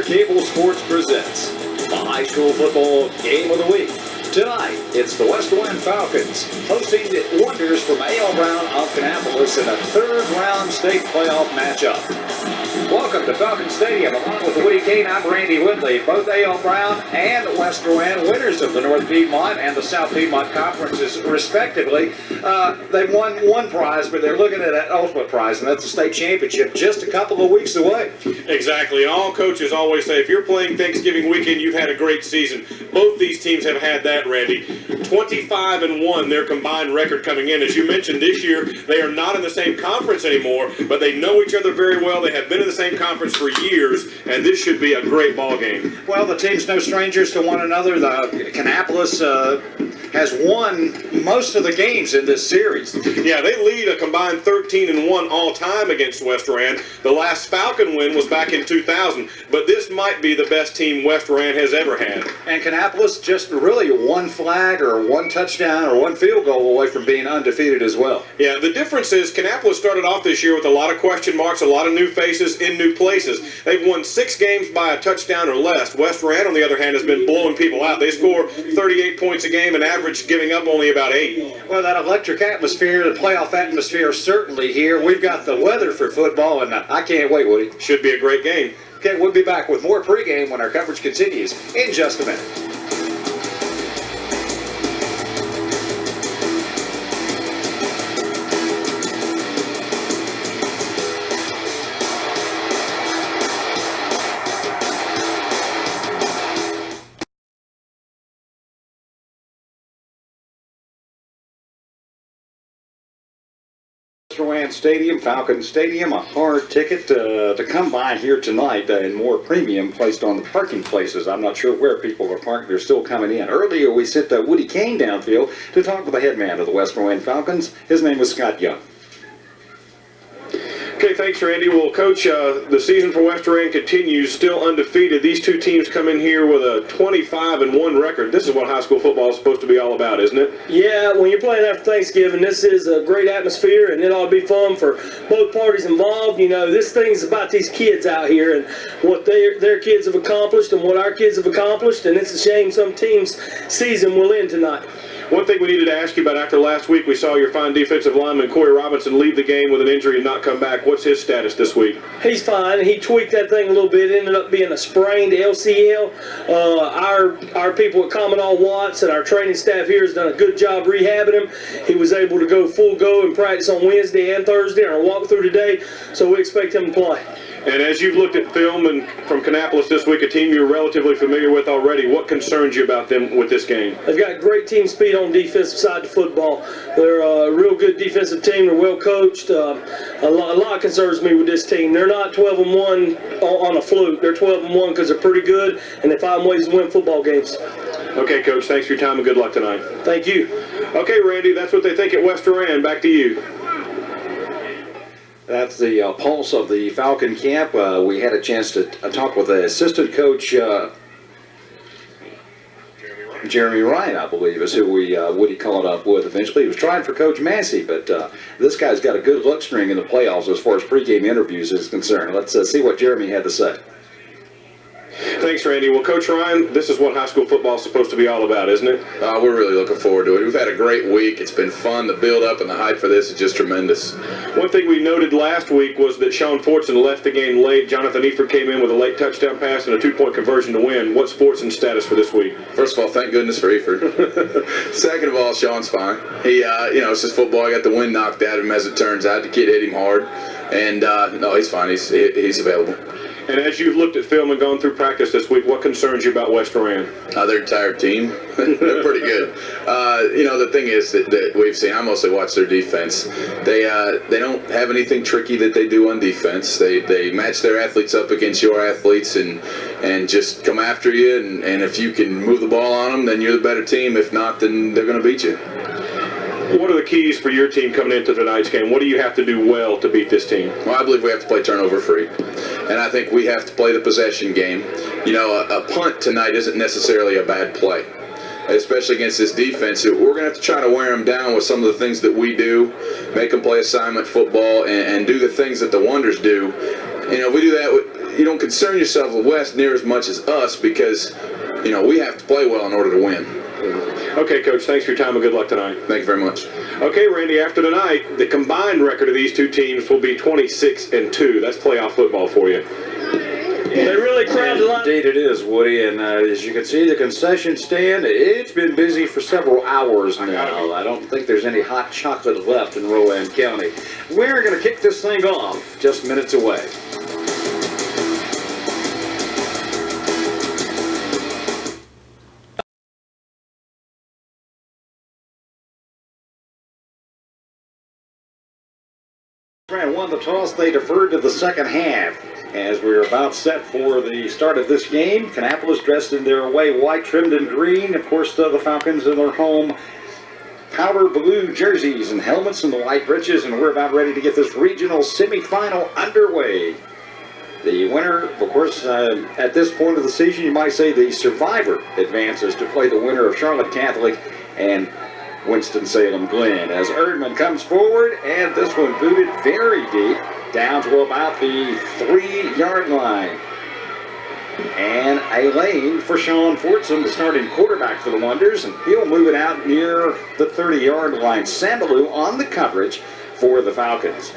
Cable Sports presents the high school football game of the week. Tonight, it's the West Rowan Falcons hosting the Wonders from A.L. Brown of Kannapolis in a third-round state playoff matchup. Welcome to Falcon Stadium. Along with Woody Kane, I'm Randy Whitley. Both A.L. Brown and West Rowan, winners of the North Piedmont and the South Piedmont Conferences, respectively. They've won one prize, but they're looking at that ultimate prize, and that's the state championship just a couple of weeks away. Exactly, and all coaches always say, if you're playing Thanksgiving weekend, you've had a great season. Both these teams have had that, Randy. 25-1, their combined record coming in. As you mentioned, this year, they are not in the same conference anymore, but they know each other very well. They have been in the same conference for years, and this should be a great ball game. Well, the team's no strangers to one another. The Kannapolis has won most of the games in this series. Yeah, they lead a combined 13-1 all-time against West Rowan. The last Falcon win was back in 2000, but this might be the best team West Rowan has ever had. And Kannapolis just really one flag or one touchdown or one field goal away from being undefeated as well. Yeah, the difference is Kannapolis started off this year with a lot of question marks, a lot of new faces in new places. They've won 6 games by a touchdown or less. West Rowan, on the other hand, has been blowing people out. They score 38 points a game and average giving up only about 8. Well, that electric atmosphere, the playoff atmosphere, certainly here. We've got the weather for football, and I can't wait, Woody. Should be a great game. Okay, we'll be back with more pregame when our coverage continues in just a minute. Rowan Stadium, Falcon Stadium, a hard ticket to come by here tonight, and more premium placed on the parking places. I'm not sure where people are parked. They're still coming in. Earlier, we sent Woody Kane downfield to talk with the head man of the West Rowan Falcons. His name was Scott Young. Okay, thanks, Randy. Well, Coach, the season for West Rowan continues, still undefeated. These two teams come in here with a 25-1 record. This is what high school football is supposed to be all about, isn't it? Yeah, when you're playing after Thanksgiving, this is a great atmosphere, and it ought to be fun for both parties involved. You know, this thing's about these kids out here and what their kids have accomplished and what our kids have accomplished, and it's a shame some teams' season will end tonight. One thing we needed to ask you about after last week, we saw your fine defensive lineman, Corey Robinson, leave the game with an injury and not come back. What's his status this week? He's fine. He tweaked that thing a little bit. It ended up being a sprained LCL. Our people at Commodore Watts and our training staff here has done a good job rehabbing him. He was able to go full go and practice on Wednesday and Thursday on our walkthrough today, so we expect him to play. And as you've looked at film and from Kannapolis this week, a team you're relatively familiar with already, what concerns you about them with this game? They've got great team speed on the defensive side of football. They're a real good defensive team. They're well coached. A lot concerns me with this team. They're not 12-1 on a fluke. They're 12-1 because they're pretty good, and they find ways to win football games. Okay, Coach, thanks for your time and good luck tonight. Thank you. Okay, Randy, that's what they think at West Rowan. Back to you. That's the pulse of the Falcon camp. We had a chance to talk with the assistant coach, Jeremy Ryan, I believe, is who Woody called up with eventually. He was trying for Coach Massey, but this guy's got a good luck string in the playoffs as far as pregame interviews is concerned. Let's see what Jeremy had to say. Thanks, Randy. Well, Coach Ryan, this is what high school football is supposed to be all about, isn't it? We're really looking forward to it. We've had a great week. It's been fun. The build-up and the hype for this is just tremendous. One thing we noted last week was that Sean Fortson left the game late. Jonathan Eford came in with a late touchdown pass and a 2-point conversion to win. What's Fortson's status for this week? First of all, thank goodness for Eford. Second of all, Sean's fine. He, it's just football. I got the wind knocked out of him, as it turns out. The kid hit him hard. And, no, he's fine. He's available. And as you've looked at film and gone through practice this week, what concerns you about West Rowan? Their entire team. They're pretty good. The thing is that we've seen, I mostly watch their defense. They don't have anything tricky that they do on defense. They match their athletes up against your athletes and just come after you. And if you can move the ball on them, then you're the better team. If not, then they're going to beat you. What are the keys for your team coming into tonight's game? What do you have to do well to beat this team? Well, I believe we have to play turnover free. And I think we have to play the possession game. A punt tonight isn't necessarily a bad play, especially against this defense. We're going to have to try to wear them down with some of the things that we do, make them play assignment football, and do the things that the Wonders do. If we do that, you don't concern yourself with West near as much as us because, we have to play well in order to win. Okay, Coach, thanks for your time and good luck tonight. Thank you very much. Okay, Randy, after tonight, the combined record of these two teams will be 26-2. That's playoff football for you. They really crowd the line. Indeed it is, Woody, and as you can see, the concession stand, it's been busy for several hours now. I don't think there's any hot chocolate left in Rowan County. We're going to kick this thing off just minutes away. Won the toss, they deferred to the second half. As we're about set for the start of this game, Kannapolis dressed in their away white, trimmed in green. Of course, the Falcons in their home powder blue jerseys and helmets and the white breeches, and we're about ready to get this regional semifinal underway. The winner, of course, at this point of the season, you might say the survivor advances to play the winner of Charlotte Catholic and Winston-Salem Glen. As Erdman comes forward, and this one booted very deep, down to about the 3-yard line. And a lane for Sean Fortson, the starting quarterback for the Wonders, and he'll move it out near the 30-yard line. Sambaloo on the coverage for the Falcons.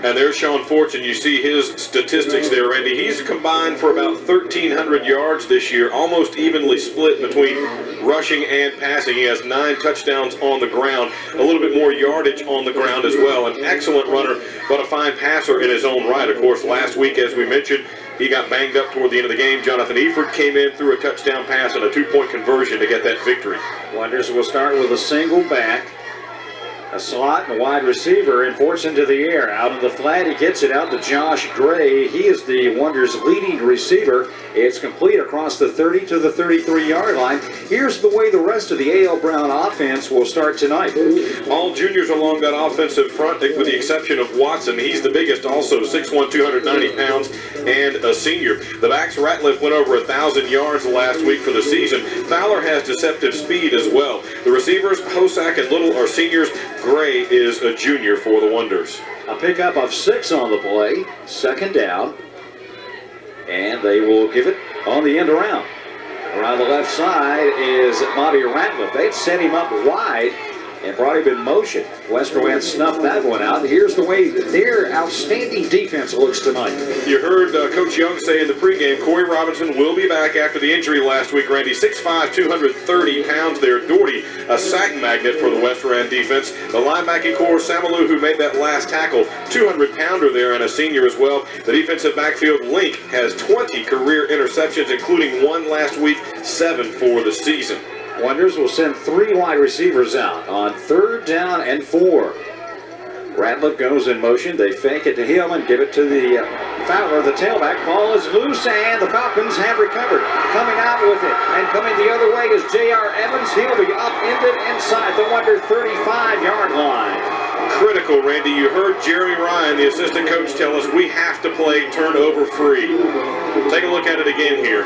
And there's Sean Fortune. You see his statistics there, Randy. He's combined for about 1,300 yards this year, almost evenly split between rushing and passing. He has 9 touchdowns on the ground, a little bit more yardage on the ground as well. An excellent runner, but a fine passer in his own right. Of course, last week, as we mentioned, he got banged up toward the end of the game. Jonathan Eford came in, threw a touchdown pass and a 2-point conversion to get that victory. Wonders will start with a single back. A slot and a wide receiver, and Fortson to the air. Out of the flat, he gets it out to Josh Gray. He is the Wonders' leading receiver. It's complete across the 30 to the 33-yard line. Here's the way the rest of the A.L. Brown offense will start tonight. All juniors along that offensive front, with the exception of Watson. He's the biggest, also 6'1", 290 pounds, and a senior. The backs, Ratliff went over 1,000 yards last week for the season. Fowler has deceptive speed as well. The receivers, Hosack and Little, are seniors. Gray is a junior for the Wonders. A pickup of 6 on the play, second down, and they will give it on the end around. Around the left side is Bobby Ratliff. They'd set him up wide and brought him in motion. West Rowan snuffed that one out. Here's the way their outstanding defense looks tonight. You heard Coach Young say in the pregame, Corey Robinson will be back after the injury last week, Randy. 6'5", 230 pounds there. Doherty, a sack magnet for the West Rowan defense. The linebacking core, Sambaloo, who made that last tackle, 200-pounder there and a senior as well. The defensive backfield, Link, has 20 career interceptions, including 1 last week, 7 for the season. Wonders will send 3 wide receivers out on 3rd down and 4. Ratliff goes in motion. They fake it to him and give it to the Fowler. The tailback ball is loose, and the Falcons have recovered. Coming out with it and coming the other way is J.R. Evans. He'll be upended inside the Wonder 35-yard line. Critical, Randy. You heard Jeremy Ryan, the assistant coach, tell us we have to play turnover free. Take a look at it again here.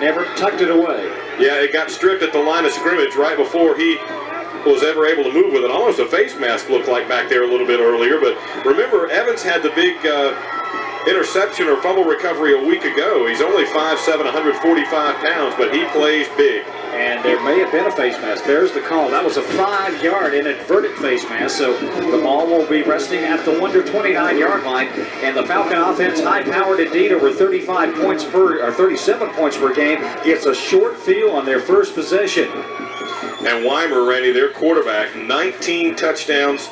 Never tucked it away. Yeah, it got stripped at the line of scrimmage right before he was ever able to move with it. Almost a face mask looked like back there a little bit earlier. But remember, Evans had the big interception or fumble recovery a week ago. He's only 5'7", 145 pounds, but he plays big. And there may have been a face mask. There's the call. That was a 5-yard inadvertent face mask. So the ball will be resting at the Wonder 29-yard line. And the Falcon offense, high-powered indeed, over 37 points per game, gets a short field on their first possession. And Weimer, Randy, their quarterback, 19 touchdowns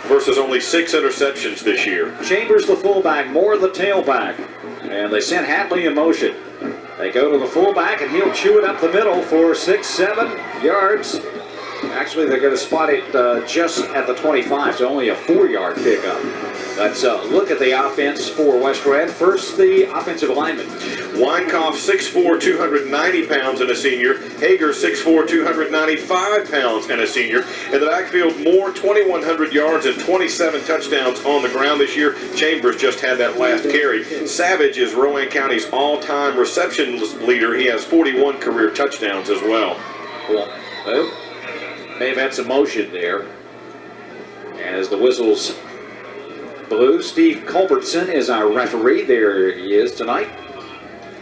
versus only 6 interceptions this year. Chambers, the fullback, Moore, the tailback. And they sent Hatley in motion. They go to the fullback, and he'll chew it up the middle for 6-7 yards. Actually, they're going to spot it just at the 25, so only a 4-yard pickup. Let's look at the offense for West Rowan. First, the offensive lineman. Weinkoff, 6'4", 290 pounds and a senior. Hager, 6'4", 295 pounds and a senior. In the backfield, Moore, 2,100 yards and 27 touchdowns on the ground this year. Chambers just had that last carry. Savage is Rowan County's all-time reception leader. He has 41 career touchdowns as well. Well, may have had some motion there as the whistles blue. Steve Culbertson is our referee. There he is tonight.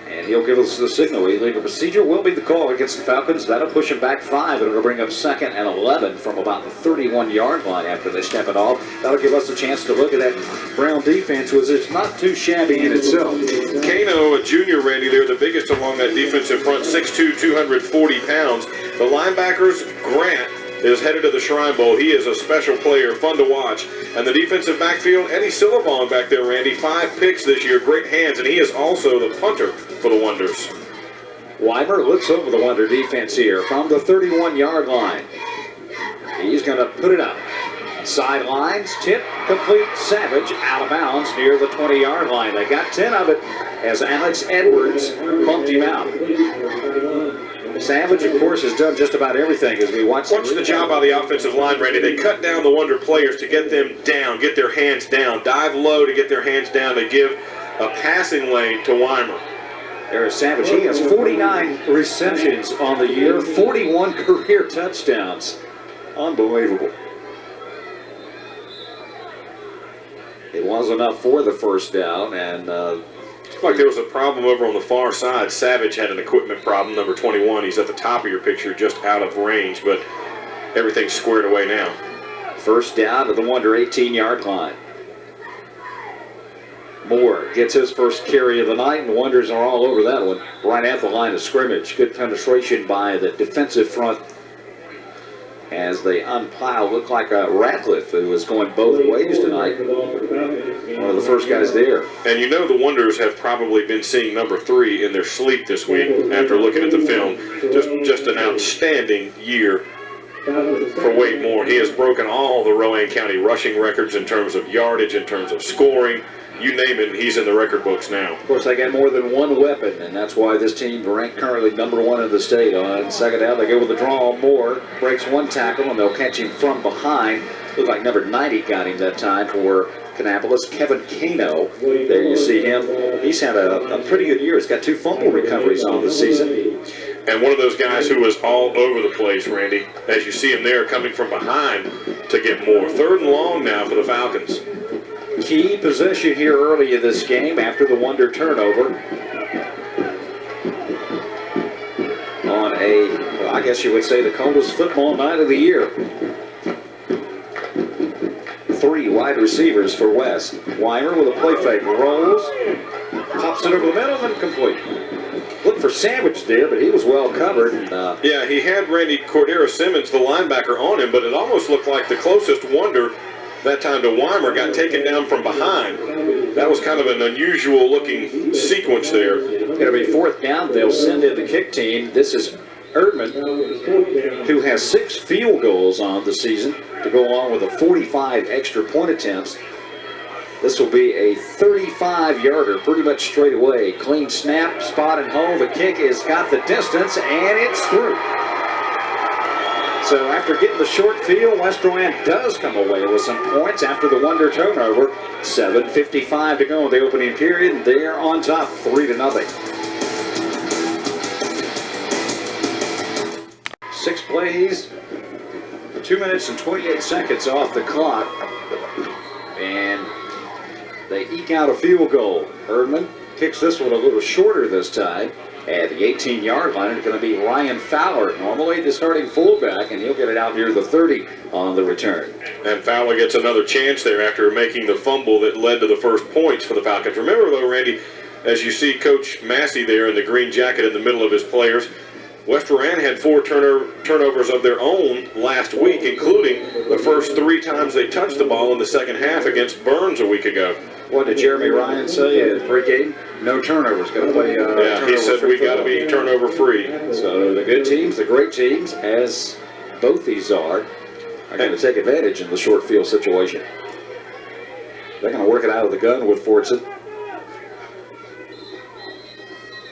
And he'll give us the signal. Illegal procedure will be the call against the Falcons. That'll push them back 5, and it'll bring up 2nd and 11 from about the 31-yard line after they step it off. That'll give us a chance to look at that Brown defense, which is not too shabby in itself. Kano, a junior, Randy, they're the biggest along that defensive front, 6'2", 240 pounds. The linebackers, Grant, is headed to the Shrine Bowl. He is a special player, fun to watch. And the defensive backfield, Eddie Silverbong back there, Randy. 5 picks this year, great hands, and he is also the punter for the Wonders. Weimer looks over the Wonder defense here from the 31-yard line. He's going to put it up. Sidelines, tip, complete, Savage out of bounds near the 20-yard line. They got 10 of it as Alex Edwards bumped him out. Savage, of course, has done just about everything as we watch. Watch the job by the offensive line, Randy. They cut down the Wonder players to get them down, get their hands down, dive low to get their hands down to give a passing lane to Weimer. There's Savage. He has 49 receptions on the year, 41 career touchdowns. Unbelievable. It was enough for the first down, and Looked like there was a problem over on the far side. Savage had an equipment problem, number 21. He's at the top of your picture, just out of range, but everything's squared away now. first down to the Wonder 18-yard line. Moore gets his first carry of the night, and the Wonders are all over that one. Right at the line of scrimmage. Good penetration by the defensive front as they unpile. Looked like Ratcliffe, who was going both ways tonight. One of the first guys there. And you know the Wonders have probably been seeing number 3 in their sleep this week after looking at the film. Just an outstanding year for Wade Moore. He has broken all the Rowan County rushing records in terms of yardage, in terms of scoring. You name it, he's in the record books now. Of course, they got more than one weapon, and that's why this team ranked currently number 1 in the state. On second down, they go with the draw. Moore breaks one tackle, and they'll catch him from behind. Looked like number 90 got him that time for Kannapolis. Kevin Kano, there you see him. He's had a pretty good year. He's got 2 fumble recoveries on the season. And one of those guys who was all over the place, Randy, as you see him there coming from behind to get more. 3rd and long now for the Falcons. Key possession here early in this game after the Wonder turnover. On well, I guess you would say the coldest football night of the year. 3 wide receivers for West. Weimer with a play fake. Rolls. Pops it over the middle and complete. Looked for Savage there, but he was well covered. Yeah, he had Randy Cordero Simmons, the linebacker, on him, but it almost looked like the closest Wonder that time to Weimer got taken down from behind. That was kind of an unusual looking sequence there. It'll be 4th down. They'll send in the kick team. This is Erdman, who has 6 field goals on the season to go along with the 45 extra point attempts. This will be a 35-yarder pretty much straight away. Clean snap, spot and hole. The kick has got the distance, and it's through. So after getting the short field, West Rowan does come away with some points after the Wonder turnover. 7:55 to go in the opening period. They're on top, 3-0. 6 plays, 2 minutes and 28 seconds off the clock. And they eke out a field goal. Erdman kicks this one a little shorter this time. At the 18-yard line, it's going to be Ryan Fowler, normally the starting fullback, and he'll get it out near the 30 on the return. And Fowler gets another chance there after making the fumble that led to the first points for the Falcons. Remember, though, Randy, as you see Coach Massey there in the green jacket in the middle of his players, West Rowan had 4 turnovers of their own last week, including the first 3 times they touched the ball in the second half against Burns a week ago. What did Jeremy Ryan say at pregame? No turnovers. Going to play. Yeah, he said we got to be turnover free. So the good teams, the great teams, as both these are going to take advantage in the short field situation. They're going to work it out of the gun with Fortson.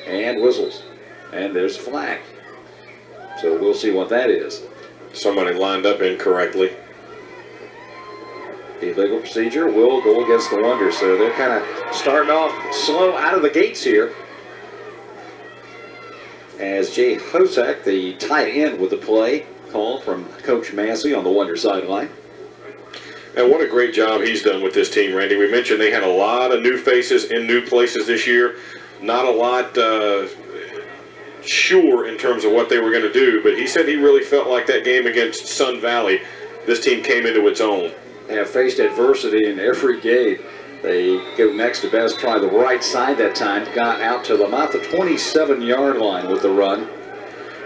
And whistles. And there's a flag. So we'll see what that is. Somebody lined up incorrectly. The illegal procedure will go against the Wonders. So they're kind of starting off slow out of the gates here. As Jay Hosak, the tight end with the play, call from Coach Massey on the Wonder sideline. And what a great job he's done with this team, Randy. We mentioned they had a lot of new faces in new places this year. Not a lot sure in terms of what they were going to do, but he said he really felt like that game against Sun Valley, this team came into its own. They have faced adversity in every game. They go next to best, try the right side that time, got out to about the 27-yard line with the run.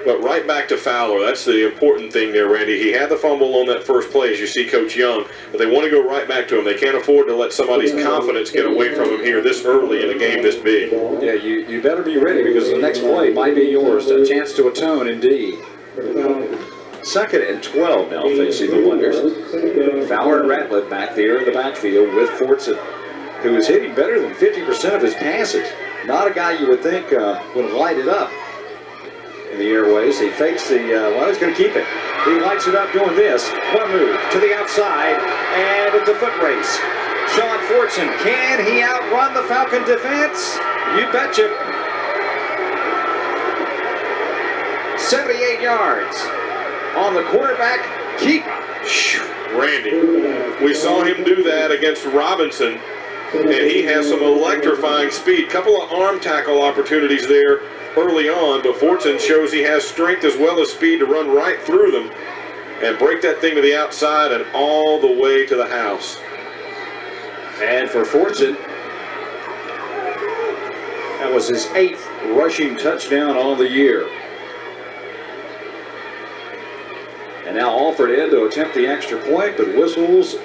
But right back to Fowler. That's the important thing there, Randy. He had the fumble on that first play, as you see Coach Young, but they want to go right back to him. They can't afford to let somebody's confidence get away from him here this early in a game this big. Yeah, you better be ready because the next play might be yours. A chance to atone, indeed. 2nd and 12 now facing the Wonders. Fowler and Ratliff back there in the backfield with Fortson, who is hitting better than 50% of his passes. Not a guy you would think would light it up in the airways. He fakes the, he's going to keep it. He lights it up doing this. One move to the outside, and it's a foot race. Sean Fortson, can he outrun the Falcon defense? You betcha. 78 yards on the quarterback keep. Randy, we saw him do that against Robinson, and he has some electrifying speed. Couple of arm tackle opportunities there early on, but Fortson shows he has strength as well as speed to run right through them and break that thing to the outside and all the way to the house. And for Fortson, that was his 8th rushing touchdown on the year. And now Alford in to attempt the extra point, but whistles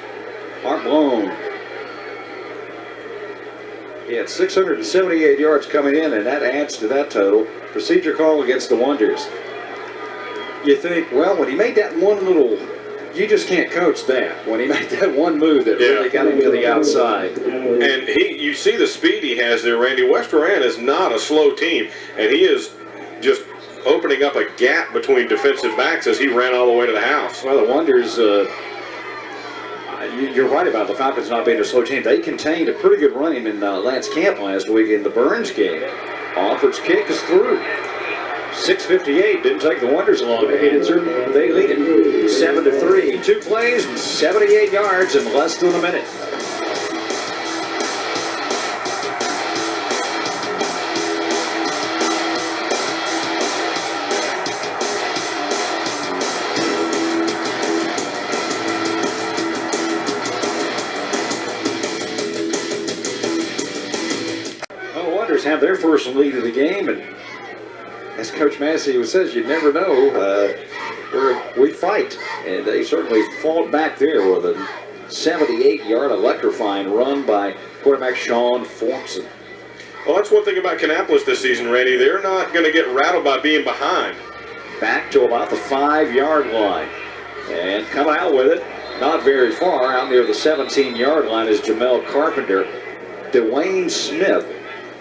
aren't blown. He had 678 yards coming in, and that adds to that total. Procedure call against the Wonders. You think, well, when he made that one little, you just can't coach that. When he made that one move that really got him to the outside. And you see the speed he has there, Randy. West Rowan is not a slow team, and he is just opening up a gap between defensive backs as he ran all the way to the house. Well, the Wonders, you're right about the Falcons not being a slow team. They contained a pretty good running in Lance Camp last week in the Burns game. Alford's kick is through. 6:58, didn't take the Wonders long to answer. They lead it 7-3. 2 plays and 78 yards in less than a minute. Have their first lead of the game, and as Coach Massey says, you never know where we fight, and they certainly fought back there with a 78-yard electrifying run by quarterback Sean Fortson. Well, that's one thing about Kannapolis this season, Randy. They're not going to get rattled by being behind. Back to about the 5-yard line, and coming out with it, not very far, out near the 17-yard line is Jamel Carpenter. Dwayne Smith,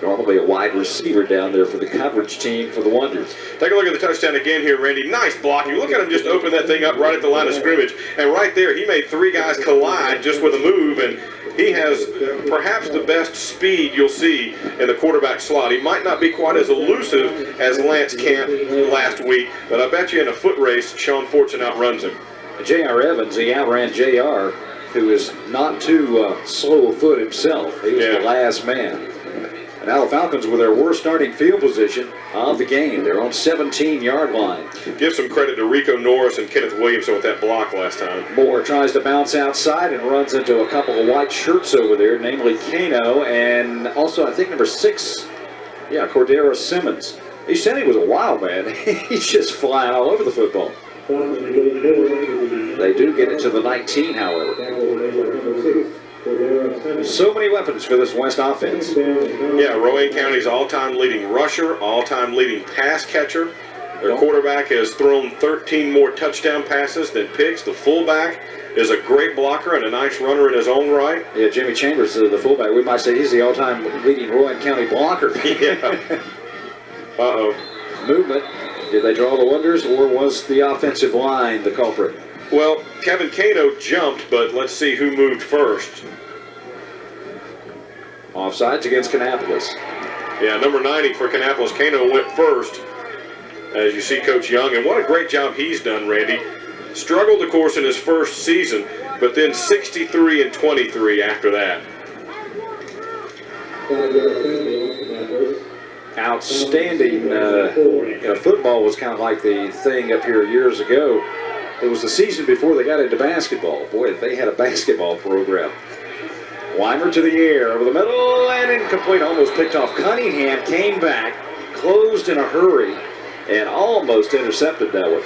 normally a wide receiver down there for the coverage team for the Wonders. Take a look at the touchdown again here, Randy. Nice blocking. Look at him just open that thing up right at the line of scrimmage. And right there, he made 3 guys collide just with a move, and he has perhaps the best speed you'll see in the quarterback slot. He might not be quite as elusive as Lance Camp last week, but I bet you in a foot race, Sean Fortson outruns him. J.R. Evans, he outran J.R., who is not too slow of foot himself. He was the last man. Now the Falcons with their worst starting field position of the game. They're on 17-yard line. Give some credit to Rico Norris and Kenneth Williamson with that block last time. Moore tries to bounce outside and runs into a couple of white shirts over there, namely Kano and also I think number 6, Cordero Simmons. He said he was a wild man. He's just flying all over the football. They do get it to the 19, however. So many weapons for this West offense. Yeah, Rowan County's all-time leading rusher, all-time leading pass catcher. Their quarterback has thrown 13 more touchdown passes than picks. The fullback is a great blocker and a nice runner in his own right. Yeah, Jimmy Chambers, the fullback, we might say he's the all-time leading Rowan County blocker. Yeah. Uh-oh. Movement. Did they draw the Wonders, or was the offensive line the culprit? Well, Kevin Kano jumped, but let's see who moved first. Offsides against Kannapolis. Yeah, number 90 for Kannapolis. Kano went first, as you see Coach Young. And what a great job he's done, Randy. Struggled, of course, in his first season, but then 63-23 after that. Outstanding. Football was kind of like the thing up here years ago. It was the season before they got into basketball. Boy, they had a basketball program. Weimer to the air, over the middle, and incomplete. Almost picked off. Cunningham came back, closed in a hurry, and almost intercepted that one.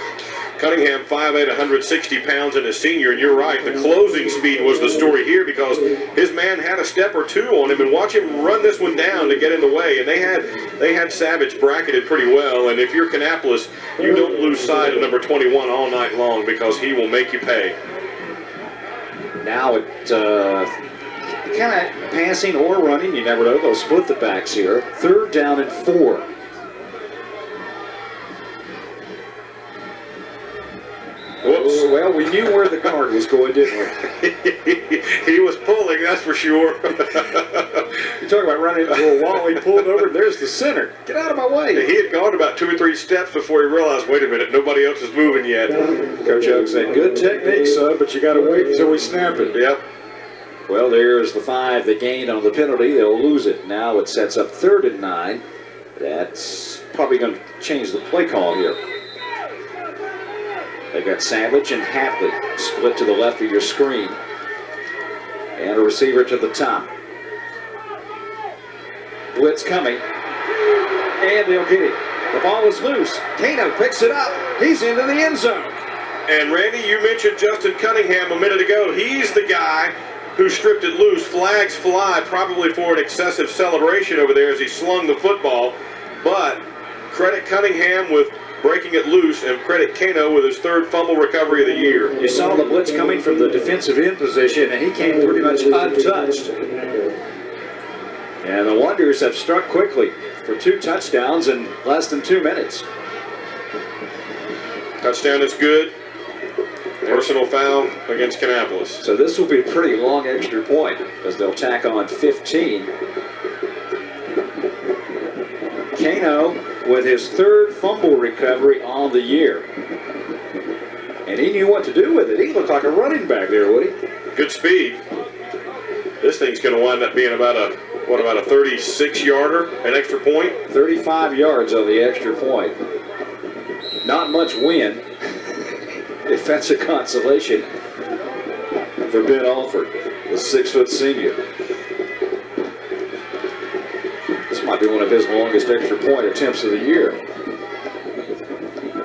Cunningham, 5'8", 160 pounds, and a senior, and you're right, the closing speed was the story here because his man had a step or two on him, and watch him run this one down to get in the way, and they had Savage bracketed pretty well, and if you're Kannapolis, you don't lose sight of number 21 all night long because he will make you pay. Now it kind of passing or running, you never know, they'll split the backs here. 3rd down and 4. Whoops. Well, we knew where the guard was going, didn't we? He was pulling, that's for sure. You talk about running into a wall, he pulled over, and there's the center. Get out of my way. He had gone about 2 or 3 steps before he realized, wait a minute, nobody else is moving yet. Coach Oak said, good technique, son, but you got to wait until we snap it. Yep. Well, there's the 5 they gained on the penalty. They'll lose it. Now it sets up 3rd and 9. That's probably going to change the play call here. They've got Savage and Hatley split to the left of your screen. And a receiver to the top. Blitz coming. And they'll get it. The ball is loose. Kano picks it up. He's into the end zone. And Randy, you mentioned Justin Cunningham a minute ago. He's the guy who stripped it loose. Flags fly, probably for an excessive celebration over there as he slung the football. But credit Cunningham with breaking it loose, and credit Kano with his 3rd fumble recovery of the year. You saw the blitz coming from the defensive end position, and he came pretty much untouched. And the Wonders have struck quickly for 2 touchdowns in less than 2 minutes. Touchdown is good. Personal foul against Kannapolis. So this will be a pretty long extra point as they'll tack on 15. Kano with his 3rd fumble recovery on the year. And he knew what to do with it. He looked like a running back there, Woody. Good speed. This thing's going to wind up being about a 36-yarder, an extra point? 35 yards on the extra point. Not much win. Defensive consolation for Ben Alford, the 6-foot senior. This might be one of his longest extra point attempts of the year.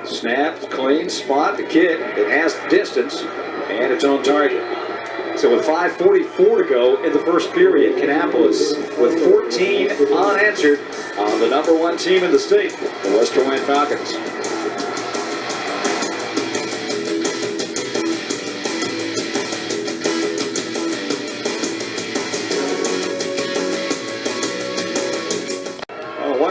Snap, clean, spot, the kick. It has distance, and it's on target. So with 5:44 to go in the first period, Kannapolis with 14 unanswered on the number 1 team in the state, the Western Wayne Falcons.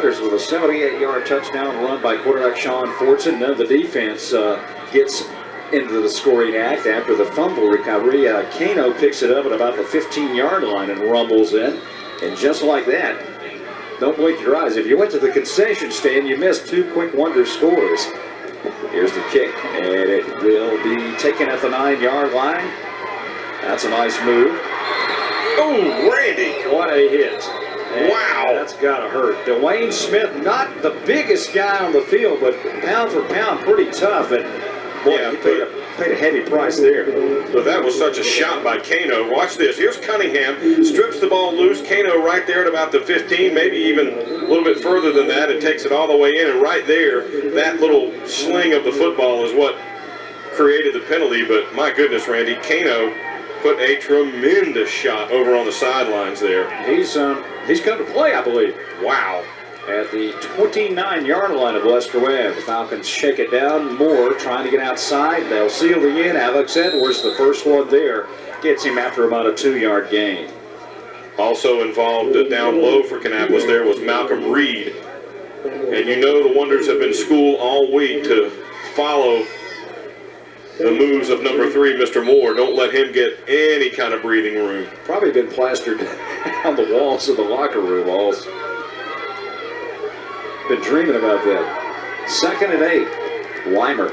With a 78-yard touchdown run by quarterback Sean Fortson. Then the defense gets into the scoring act after the fumble recovery. Kano picks it up at about the 15-yard line and rumbles in. And just like that, don't blink your eyes. If you went to the concession stand, you missed 2 quick wonder scores. Here's the kick, and it will be taken at the 9-yard line. That's a nice move. Oh, Randy! What a hit. Wow. That's got to hurt. Dwayne Smith, not the biggest guy on the field, but pound for pound, pretty tough. And boy, yeah, he paid a heavy price there. But that was such a shot by Kano. Watch this. Here's Cunningham. Strips the ball loose. Kano right there at about the 15, maybe even a little bit further than that, and takes it all the way in. And right there, that little sling of the football is what created the penalty. But my goodness, Randy, Kano put a tremendous shot over on the sidelines there. He's come to play, I believe. Wow. At the 29-yard line of Lester Webb, the Falcons shake it down. Moore trying to get outside. They'll seal the in. Alex Edwards, the first one there, gets him after about a 2-yard gain. Also involved down low for Kannapolis there was Malcolm Reed. And you know the Wonders have been schooled all week to follow the moves of number 3, Mr. Moore. Don't let him get any kind of breathing room. Probably been plastered on the walls of the locker room. All's been dreaming about that. 2nd and 8. Weimer.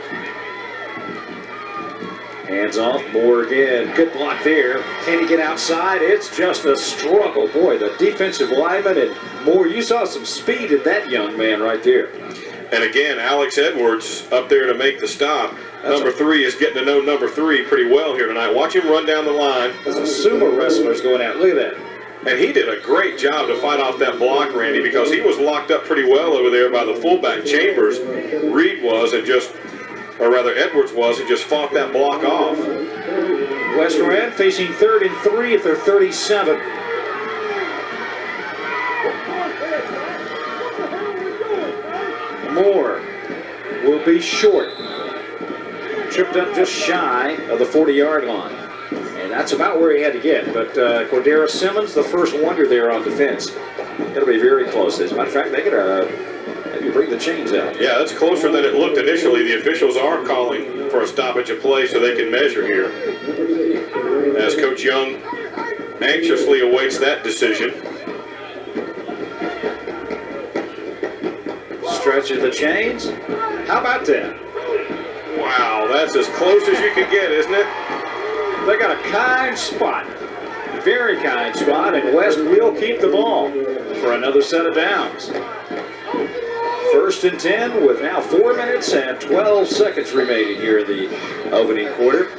Hands off, Moore again. Good block there. Can he get outside? It's just a struggle. Boy, the defensive lineman and Moore, you saw some speed in that young man right there. And again, Alex Edwards up there to make the stop. Number 3 is getting to know number 3 pretty well here tonight. Watch him run down the line. There's a sumo wrestlers going out. Look at that. And he did a great job to fight off that block, Randy, because he was locked up pretty well over there by the fullback Chambers. Reed was, or rather Edwards was, and just fought that block off. West Rowan facing 3rd and 3 at their 37. Moore will be short. Tripped up just shy of the 40-yard line. And that's about where he had to get. But Cordero Simmons, the first wonder there on defense. It'll be very close. As a matter of fact, they could maybe bring the chains out. Yeah, that's closer than it looked initially. The officials are calling for a stoppage of play so they can measure here. As Coach Young anxiously awaits that decision. Stretch of the chains. How about that? Wow, that's as close as you can get, isn't it? They got a kind spot. Very kind spot, and West will keep the ball for another set of downs. 1st and 10 with now 4 minutes and 12 seconds remaining here in the opening quarter.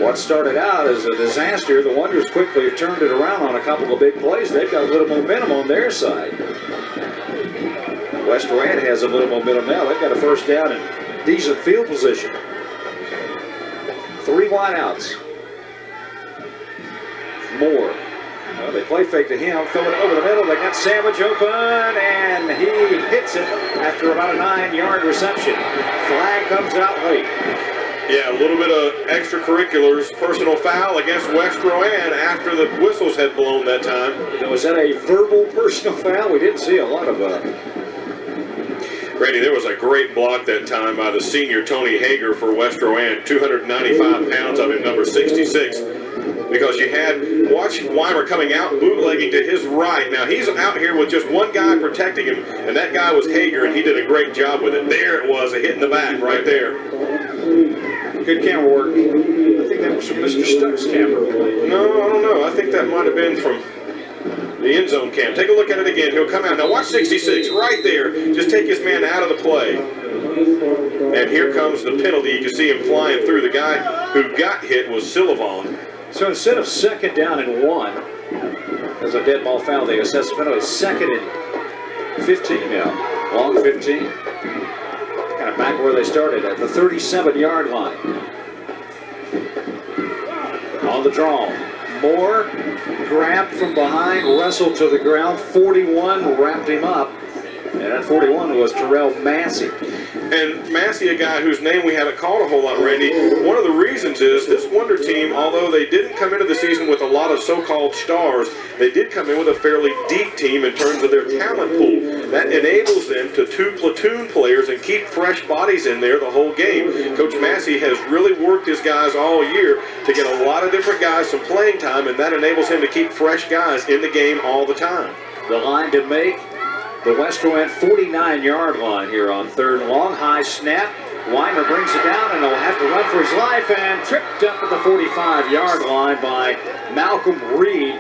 What started out as a disaster, the Wonders quickly have turned it around on a couple of big plays. They've got a little momentum on their side. West Rowan has a little momentum now. They've got a first down and decent field position. 3 wideouts. Moore. Well, they play fake to him, throw it over the middle. They got Sandwich open, and he hits it after about a 9-yard reception. Flag comes out late. Yeah, a little bit of extracurriculars, personal foul against West Rowan after the whistles had blown that time. Now, was that a verbal personal foul? We didn't see a lot of Randy, there was a great block that time by the senior Tony Hager for West Rowan, 295 pounds of him, number 66. Because you had, watch Weimer coming out, bootlegging to his right. Now he's out here with just one guy protecting him, and that guy was Hager, and he did a great job with it. There it was, a hit in the back right there. Good camera work. I think that was from Mr. Stuck's camera. No, I don't know. I think that might have been from the end zone cam. Take a look at it again. He'll come out. Now watch 66 right there. Just take his man out of the play. And here comes the penalty. You can see him flying through. The guy who got hit was Sullivan. So instead of 2nd down and 1, as a dead ball foul, they assess the penalty. 2nd and 15 now. Long 15. Kind of back where they started at the 37-yard line. On the draw. Moore grabbed from behind, wrestled to the ground. 41 wrapped him up. And that 41 was Terrell Massey. And Massey, a guy whose name we haven't called a whole lot, Randy, one of the reasons is this Wonder team, although they didn't come into the season with a lot of so-called stars, they did come in with a fairly deep team in terms of their talent pool. That enables them to 2 platoon players and keep fresh bodies in there the whole game. Coach Massey has really worked his guys all year to get a lot of different guys some playing time, and that enables him to keep fresh guys in the game all the time. The line to make. The West Rowan 49-yard line here on 3rd and long. High snap. Weimer brings it down, and he'll have to run for his life, and tripped up at the 45-yard line by Malcolm Reed.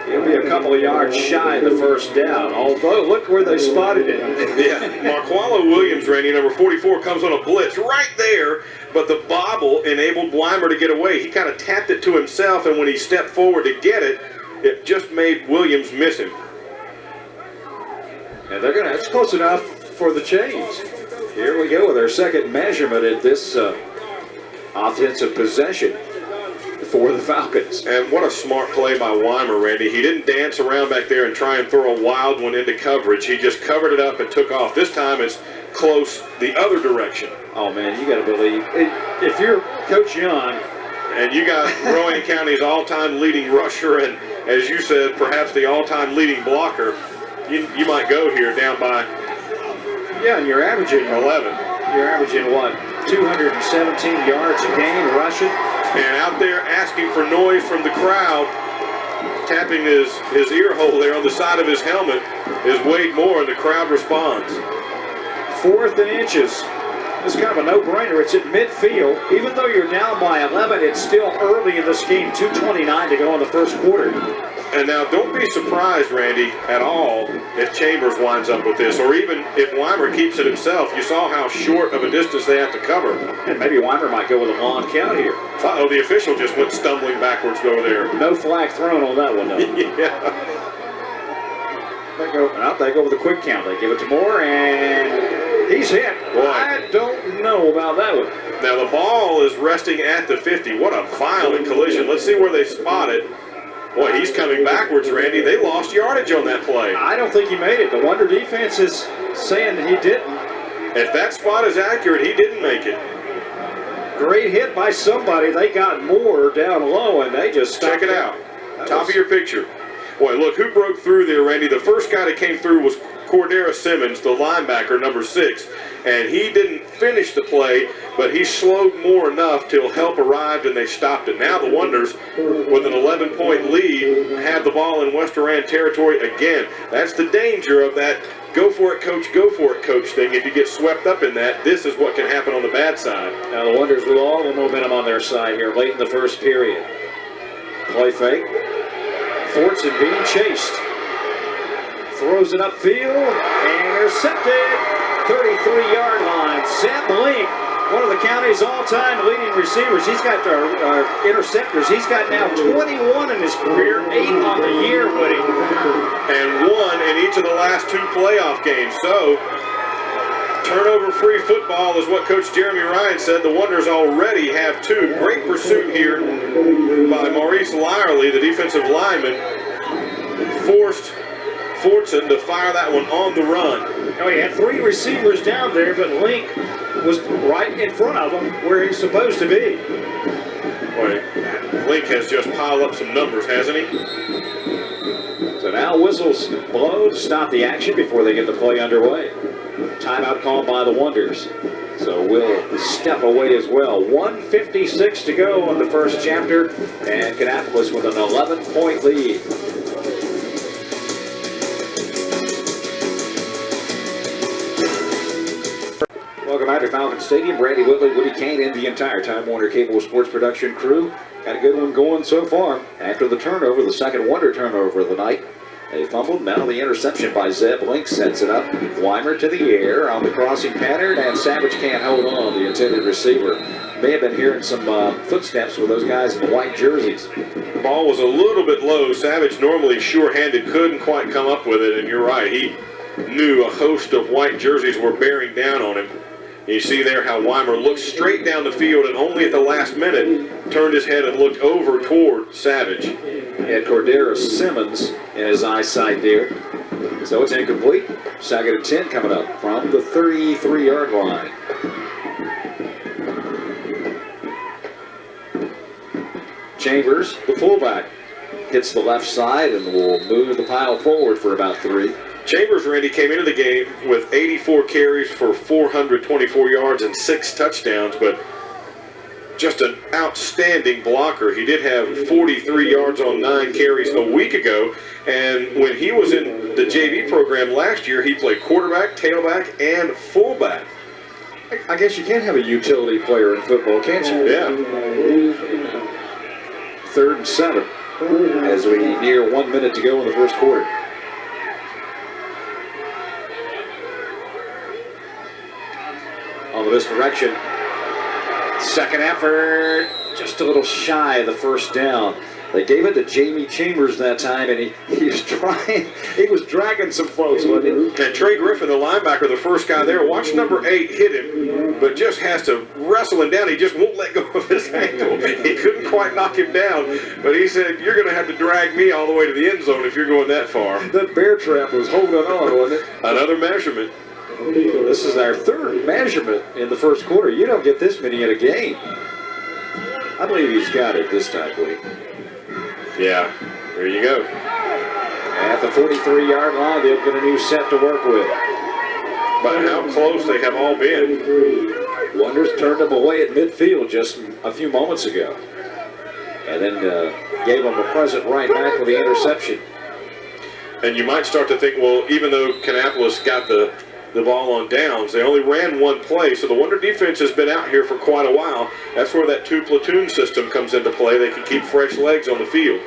He'll be a couple of yards shy of the first down, although look where they spotted it. Yeah, Marqualo Williams, Randy, number 44, comes on a blitz right there, but the bobble enabled Weimer to get away. He kind of tapped it to himself, and when he stepped forward to get it, it just made Williams miss him. And they're it's close enough for the chains. Here we go with our second measurement at this offensive possession for the Falcons. And what a smart play by Weimer, Randy. He didn't dance around back there and try and throw a wild one into coverage. He just covered it up and took off. This time it's close the other direction. Oh, man, you got to believe. If you're Coach Young. And you got Rowan County's all-time leading rusher and, as you said, perhaps the all-time leading blocker. You might go here down by, yeah, and you're averaging 11. You're averaging what? 217 yards a game rushing. And out there asking for noise from the crowd, tapping his ear hole there on the side of his helmet is Wade Moore, and the crowd responds. 4th and inches. It's kind of a no-brainer. It's at midfield. Even though you're down by 11, it's still early in this game. 2:29 to go in the first quarter. And now, don't be surprised, Randy, at all if Chambers winds up with this, or even if Weimer keeps it himself. You saw how short of a distance they have to cover. And maybe Weimer might go with a long count here. Uh-oh, the official just went stumbling backwards over there. No flag thrown on that one, though. Yeah. They go with a quick count. They give it to Moore, and he's hit. Boy. I don't know about that one. Now, the ball is resting at the 50. What a violent collision. Let's see where they spot it. Boy, he's coming backwards, Randy. They lost yardage on that play. I don't think he made it. The Wonder defense is saying that he didn't. If that spot is accurate, he didn't make it. Great hit by somebody. They got Moore down low, and they just stopped. Check it out. Top of your picture. Boy, look, who broke through there, Randy? The first guy that came through was Cordero Simmons, the linebacker, number 6. And he didn't finish the play, but he slowed Moore enough till help arrived and they stopped it. Now the Wonders, with an 11-point lead, have the ball in West Durand territory again. That's the danger of that go for it, coach thing. If you get swept up in that, this is what can happen on the bad side. Now the Wonders with all the momentum on their side here late in the first period. Play fake. Fortson being chased. Throws it upfield. Intercepted. 33-yard line. Zeb Link, one of the county's all-time leading receivers. He's got interceptors. He's got now 21 in his career, 8 on the year, Woody. And 1 in each of the last 2 playoff games. So, turnover-free football is what Coach Jeremy Ryan said. The Wonders already have 2. Great pursuit here by Maurice Lyerly, the defensive lineman. Forced Fortson to fire that one on the run. Oh, he had 3 receivers down there, but Link was right in front of him where he's supposed to be. Boy, Link has just piled up some numbers, hasn't he? So now whistles blow to stop the action before they get the play underway. Timeout called by the Wonders. So we'll step away as well. 1:56 to go in the first chapter, and Kannapolis with an 11-point lead. Welcome back to Falcon Stadium. Brady Whitley, Woody Kane, and the entire Time Warner Cable Sports production crew. Got a good one going so far. After the turnover, the second Wonder turnover of the night. They fumbled. Now the interception by Zeb Link sets it up. Weimer to the air on the crossing pattern, and Savage can't hold on, the intended receiver. May have been hearing some footsteps with those guys in the white jerseys. The ball was a little bit low. Savage, normally sure-handed, couldn't quite come up with it, and you're right. He knew a host of white jerseys were bearing down on him. You see there how Weimer looked straight down the field and only at the last minute turned his head and looked over toward Savage. He had Cordero Simmons in his eyesight there. So it's incomplete. Second and 10 coming up from the 33-yard line. Chambers, the fullback, hits the left side and will move the pile forward for about 3. Chambers, Randy, came into the game with 84 carries for 424 yards and 6 touchdowns, but just an outstanding blocker. He did have 43 yards on 9 carries a week ago, and when he was in the JV program last year, he played quarterback, tailback, and fullback. I guess you can't have a utility player in football, can't you? Yeah. 3rd and 7 as we near 1 minute to go in the first quarter. On the misdirection. Second effort, just a little shy of the first down. They gave it to Jamie Chambers that time, and he was trying. He was dragging some folks, wasn't he? And Trey Griffin, the linebacker, the first guy there, watch number 8 hit him, but just has to wrestle him down. He just won't let go of his ankle. He couldn't quite knock him down, but he said, "You're going to have to drag me all the way to the end zone if you're going that far." That bear trap was holding on, wasn't it? Another measurement. This is our 3rd measurement in the first quarter. You don't get this many in a game. I believe he's got it this time, Woody. Yeah, there you go. At the 43-yard line, they'll get a new set to work with. But how close they have all been. Wonders turned them away at midfield just a few moments ago. And then gave them a present right back with the interception. And you might start to think, well, even though Kannapolis got the the ball on downs. They only ran one play, so the Wonder defense has been out here for quite a while. That's where that 2-platoon system comes into play. They can keep fresh legs on the field.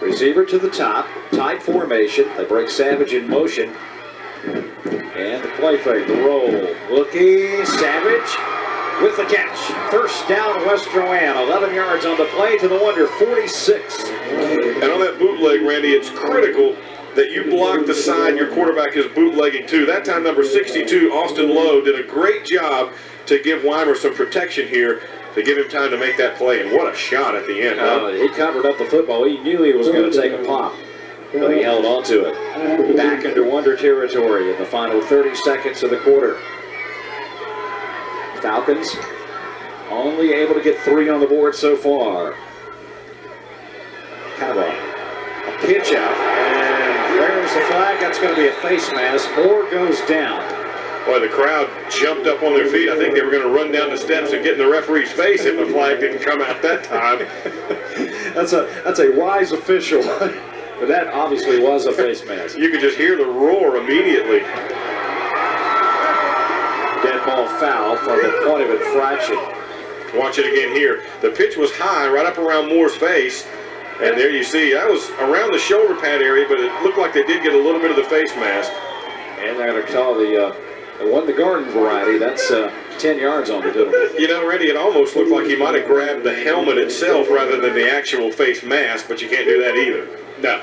Receiver to the top, tight formation. They break Savage in motion. And the play fake, the roll. Looking, Savage with the catch. First down, West Rowan. 11 yards on the play to the Wonder, 46. And on that bootleg, Randy, it's critical that you block the side your quarterback is bootlegging to. That time, number 62, Austin Lowe, did a great job to give Weimer some protection here to give him time to make that play. And what a shot at the end. Huh? He covered up the football. He knew he was going to take a pop, but he held on to it. Back into Wonder territory in the final 30 seconds of the quarter. Falcons only able to get 3 on the board so far. Kind of a pitch out, and there's the flag. That's going to be a face mask. Moore goes down. Boy, the crowd jumped up on their feet. I think they were going to run down the steps and get in the referee's face if the flag didn't come out that time. That's a wise official, but that obviously was a face mask. You could just hear the roar immediately. Dead ball foul from the point of infraction. Watch it again here. The pitch was high right up around Moore's face. And there you see, that was around the shoulder pad area, but it looked like they did get a little bit of the face mask. And they're going to call the garden variety. That's 10 yards on the middle. You know, Randy, it almost looked like he might have grabbed the helmet itself rather than the actual face mask, but you can't do that either. No.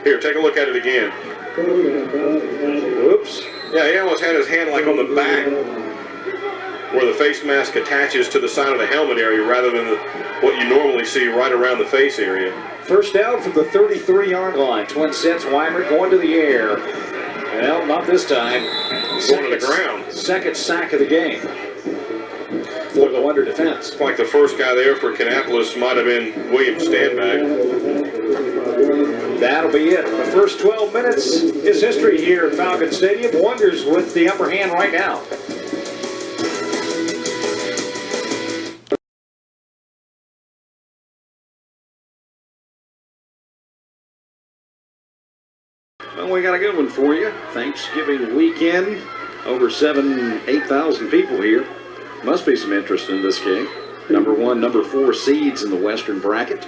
Here, take a look at it again. Oops. Yeah, he almost had his hand like on the back where the face mask attaches to the side of the helmet area rather than what you normally see right around the face area. First down from the 33-yard line. Twin sets, Weimer going to the air. Well, not this time. Going to the ground. Second sack of the game for the Wonder defense. Like the first guy there for Kannapolis might have been William Standback. That'll be it. The first 12 minutes is history here at Falcon Stadium. Wonders with the upper hand right now. Well, we got a good one for you. Thanksgiving weekend. Over 8,000 people here. Must be some interest in this game. Number 1, number 4 seeds in the Western bracket.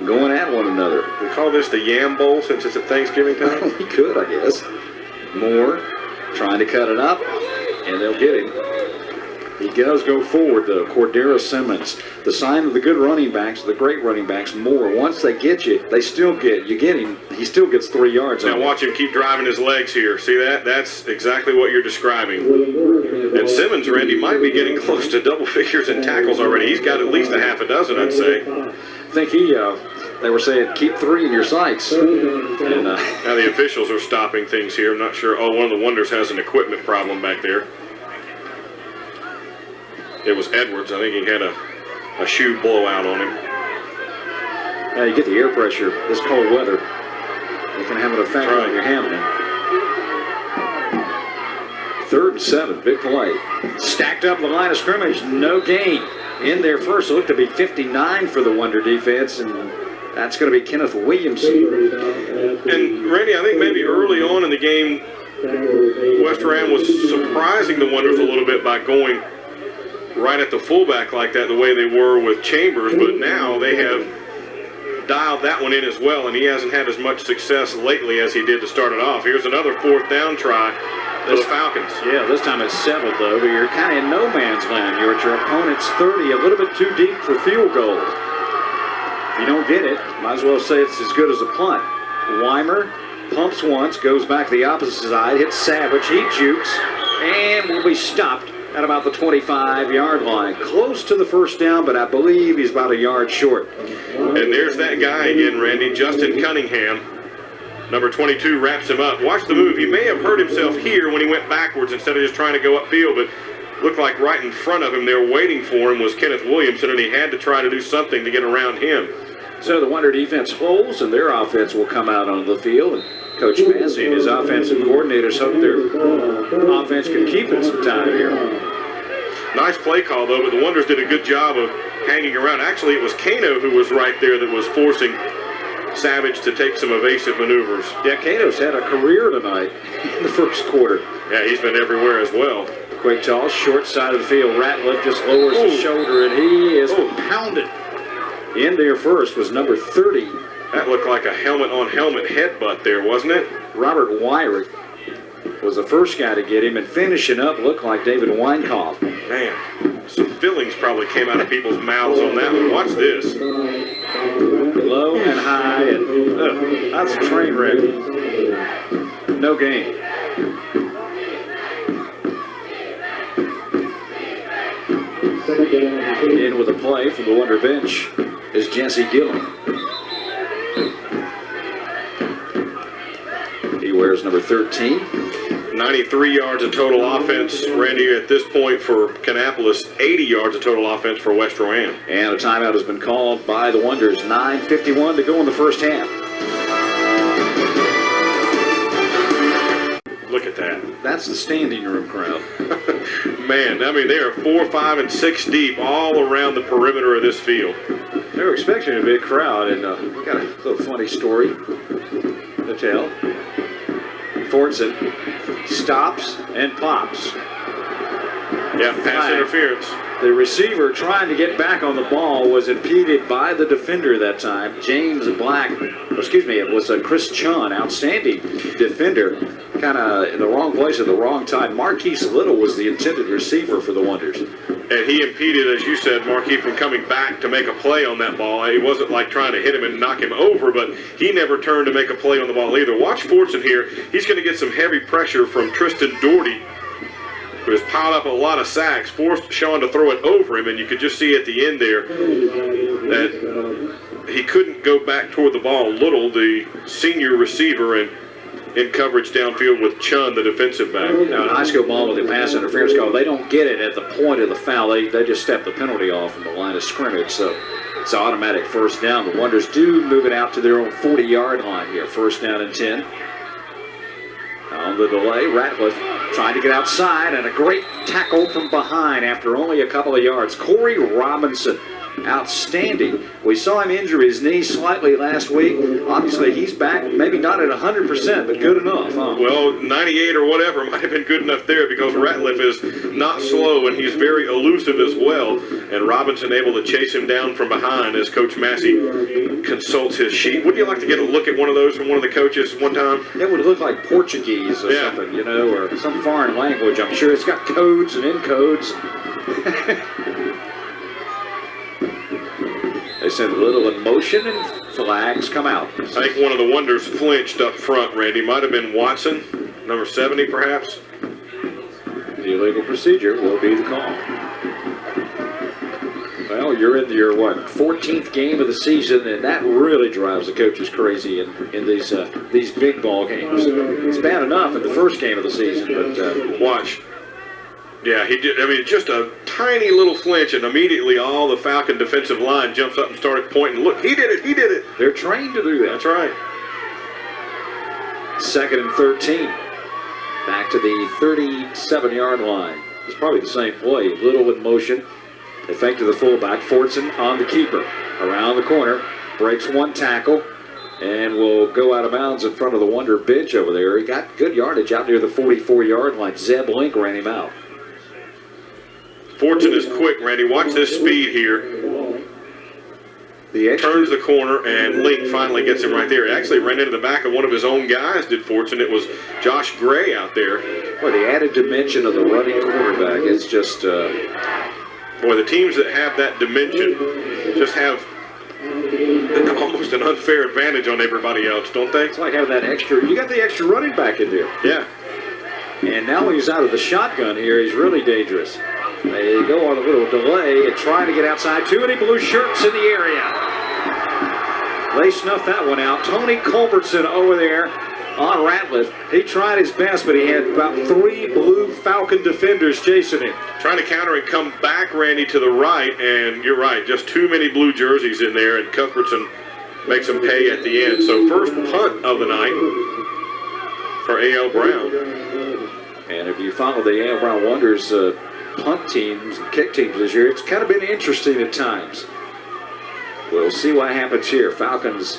Going at one another. We call this the Yam Bowl since it's at Thanksgiving time? We could, I guess. Moore trying to cut it up, and they'll get him. He does go forward, though. Cordero Simmons. The sign of the good running backs, the great running backs, Moore. Once they get you, you get him, he still gets 3 yards. Now watch him keep driving his legs here. See that? That's exactly what you're describing. And Simmons, Randy, might be getting close to double figures in tackles already. He's got at least a half a dozen, I'd say. I think they were saying keep 3 in your sights. And, now the officials are stopping things here. I'm not sure. Oh, one of the Wonders has an equipment problem back there. It was Edwards. I think he had a shoe blowout on him. Yeah, you get the air pressure this cold weather. It can have an effect on your hamstring. 3rd and 7, big play. Stacked up the line of scrimmage, no gain. In there first, it looked to be 59 for the Wonder defense, and that's going to be Kenneth Williamson. And Randy, I think maybe early on in the game, West Rowan was surprising the Wonders a little bit by going right at the fullback like that, the way they were with Chambers, but now they have dialed that one in as well, and he hasn't had as much success lately as he did to start it off. Here's another 4th down try for the Falcons. Yeah, this time it's settled, though, but you're kind of in no man's land. You're at your opponent's 30, a little bit too deep for field goal. If you don't get it, might as well say it's as good as a punt. Weimer pumps once, goes back to the opposite side, hits Savage, he jukes, and will be stopped at about the 25-yard line. Close to the first down, but I believe he's about a yard short. And there's that guy again, Randy, Justin Cunningham. Number 22 wraps him up. Watch the move. He may have hurt himself here when he went backwards instead of just trying to go upfield, but looked like right in front of him there waiting for him was Kenneth Williamson, and he had to try to do something to get around him. So the Wonder defense holds, and their offense will come out on the field. And Coach Massey and his offensive coordinators hope their offense can keep it some time here. Nice play call, though, but the Wonders did a good job of hanging around. Actually, it was Kano who was right there that was forcing Savage to take some evasive maneuvers. Yeah, Cato's had a career tonight in the first quarter. Yeah, he's been everywhere as well. Quick toss, short side of the field. Ratliff just lowers his shoulder, and he is pounded. In there first was number 30. That looked like a helmet-on-helmet headbutt there, wasn't it? Robert Wyrick was the first guy to get him, and finishing up looked like David Weinkauf. Man, some fillings probably came out of people's mouths on that one. Watch this. Low and high, and that's a train wreck. No gain. In with a play from the Wonder bench is Jesse Gillen. He wears number 13. 93 yards of total offense, Randy, at this point for Kannapolis. 80 yards of total offense for West Rowan. And a timeout has been called by the Wonders. 9:51 to go in the first half. Look at that. That's the standing room crowd. Man, I mean, they are 4, 5, and 6 deep all around the perimeter of this field. They were expecting a big crowd, and we got a little funny story to tell. Fortson stops and pops. Yeah, pass interference. The receiver trying to get back on the ball was impeded by the defender that time, James Black. It was Chris Chun, outstanding defender, kind of in the wrong place at the wrong time. Marquise Little was the intended receiver for the Wonders. And he impeded, as you said, Marquis from coming back to make a play on that ball. He wasn't like trying to hit him and knock him over, but he never turned to make a play on the ball either. Watch Fortson here. He's going to get some heavy pressure from Tristan Doherty, who has piled up a lot of sacks, forced Sean to throw it over him, and you could just see at the end there that he couldn't go back toward the ball. Little, the senior receiver, and in coverage downfield with Chun, the defensive back. Now, in high school ball with the pass interference call, they don't get it at the point of the foul. They just step the penalty off from the line of scrimmage, so it's an automatic first down. The Wonders do move it out to their own 40-yard line here. First down and 10. On the delay, Ratliff trying to get outside, and a great tackle from behind after only a couple of yards. Corey Robinson, outstanding. We saw him injure his knee slightly last week. Obviously, he's back, maybe not at 100%, but good enough, huh? Well, 98 or whatever might have been good enough there because Ratliff is not slow, and he's very elusive as well. And Robinson able to chase him down from behind as Coach Massey consults his sheet. Wouldn't you like to get a look at one of those from one of the coaches one time? It would look like Portuguese or something, or some foreign language. I'm sure it's got codes and encodes. They send Little in motion, and flags come out. I think one of the Wonders flinched up front, Randy. Might have been Watson, number 70 perhaps. The illegal procedure will be the call. Well, you're in your, 14th game of the season, and that really drives the coaches crazy in these big ball games. It's bad enough in the first game of the season, but... Watch. Yeah, he did. I mean, just a tiny little flinch, and immediately all the Falcon defensive line jumps up and started pointing. Look, he did it, he did it. They're trained to do that. That's right. 2nd and 13. Back to the 37-yard line. It's probably the same play. Little in motion. They fake to the fullback. Fortson on the keeper. Around the corner. Breaks one tackle. And will go out of bounds in front of the Wonder bench over there. He got good yardage out near the 44-yard line. Zeb Link ran him out. Fortson is quick, Randy. Watch this speed here. Turns the corner, and Link finally gets him right there. He actually ran into the back of one of his own guys, did Fortson. It was Josh Gray out there. Boy, the added dimension of the running quarterback is just... Boy, the teams that have that dimension just have almost an unfair advantage on everybody else, don't they? It's like having that extra... You got the extra running back in there. Yeah. And now when he's out of the shotgun here, he's really dangerous. They go on a little delay and trying to get outside. Too many blue shirts in the area. They snuffed that one out. Tony Culbertson over there on Ratliff. He tried his best, but he had about 3 blue Falcon defenders chasing him. Trying to counter and come back, Randy, to the right. And you're right, just too many blue jerseys in there. And Cuthbertson makes them pay at the end. So first punt of the night for A.L. Brown. And if you follow the A.L. Brown Wonders punt teams and kick teams this year, it's kind of been interesting at times. We'll see what happens here. Falcons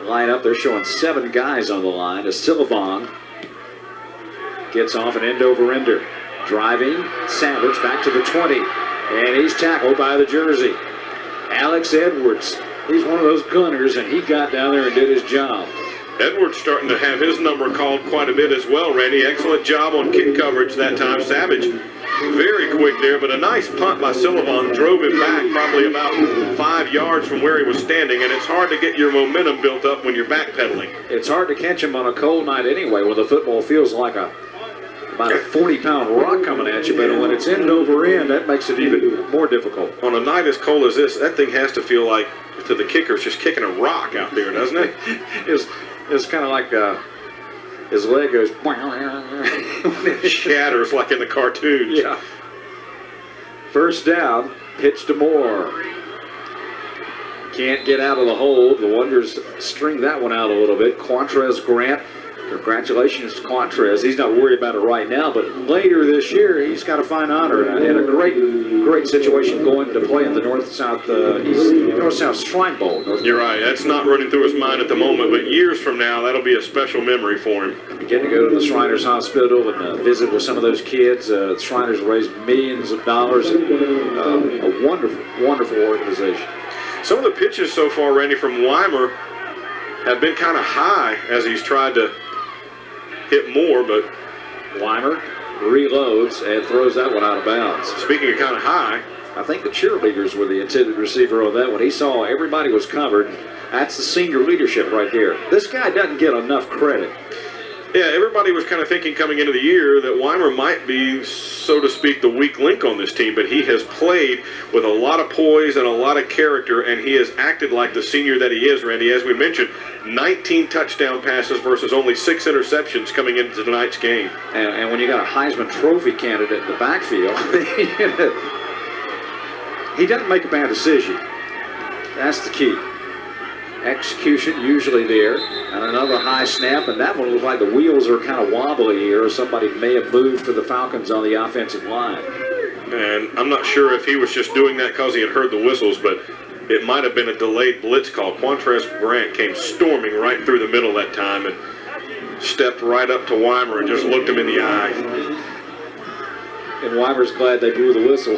lineup. They're showing 7 guys on the line. As Silvon gets off an end-over-ender. Driving, Savage back to the 20. And he's tackled by the jersey. Alex Edwards. He's one of those gunners, and he got down there and did his job. Edwards starting to have his number called quite a bit as well, Randy. Excellent job on kick coverage that time. Savage very quick there, but a nice punt by Sullivan drove him back probably about 5 yards from where he was standing, and it's hard to get your momentum built up when you're backpedaling. It's hard to catch him on a cold night anyway when the football feels like about a 40-pound rock coming at you, but when it's end over end, that makes it even more difficult. On a night as cold as this, that thing has to feel like, to the kicker, it's just kicking a rock out there, doesn't it? It's kind of like his leg goes. It shatters like in the cartoons. Yeah. First down, pitch to Moore. Can't get out of the hole. The Wonders string that one out a little bit. Quantrez Grant. Congratulations to Quantrez. He's not worried about it right now, but later this year he's got to find honor and a great situation going to play in the North-South Shrine Bowl. You're right. That's not running through his mind at the moment, but years from now that'll be a special memory for him. Getting to go to the Shriners Hospital and visit with some of those kids. The Shriners raised millions of dollars. A wonderful organization. Some of the pitches so far, Randy, from Weimer have been kind of high as he's tried to hit more, but Weimer reloads and throws that one out of bounds. Speaking of kind of high, I think the cheerleaders were the intended receiver on that one. He saw everybody was covered. That's the senior leadership right there. This guy doesn't get enough credit. Yeah, everybody was kind of thinking coming into the year that Weimer might be, so to speak, the weak link on this team, but he has played with a lot of poise and a lot of character, and he has acted like the senior that he is, Randy. As we mentioned, 19 touchdown passes versus only 6 interceptions coming into tonight's game. And when you got a Heisman Trophy candidate in the backfield, he doesn't make a bad decision. That's the key. Execution usually there, and another high snap, and that one looks like the wheels are kind of wobbly here. Somebody may have moved for the Falcons on the offensive line. And I'm not sure if he was just doing that because he had heard the whistles, but it might have been a delayed blitz call. Quantrez Grant came storming right through the middle that time and stepped right up to Weimer and just looked him in the eye. And Weimer's glad they blew the whistle.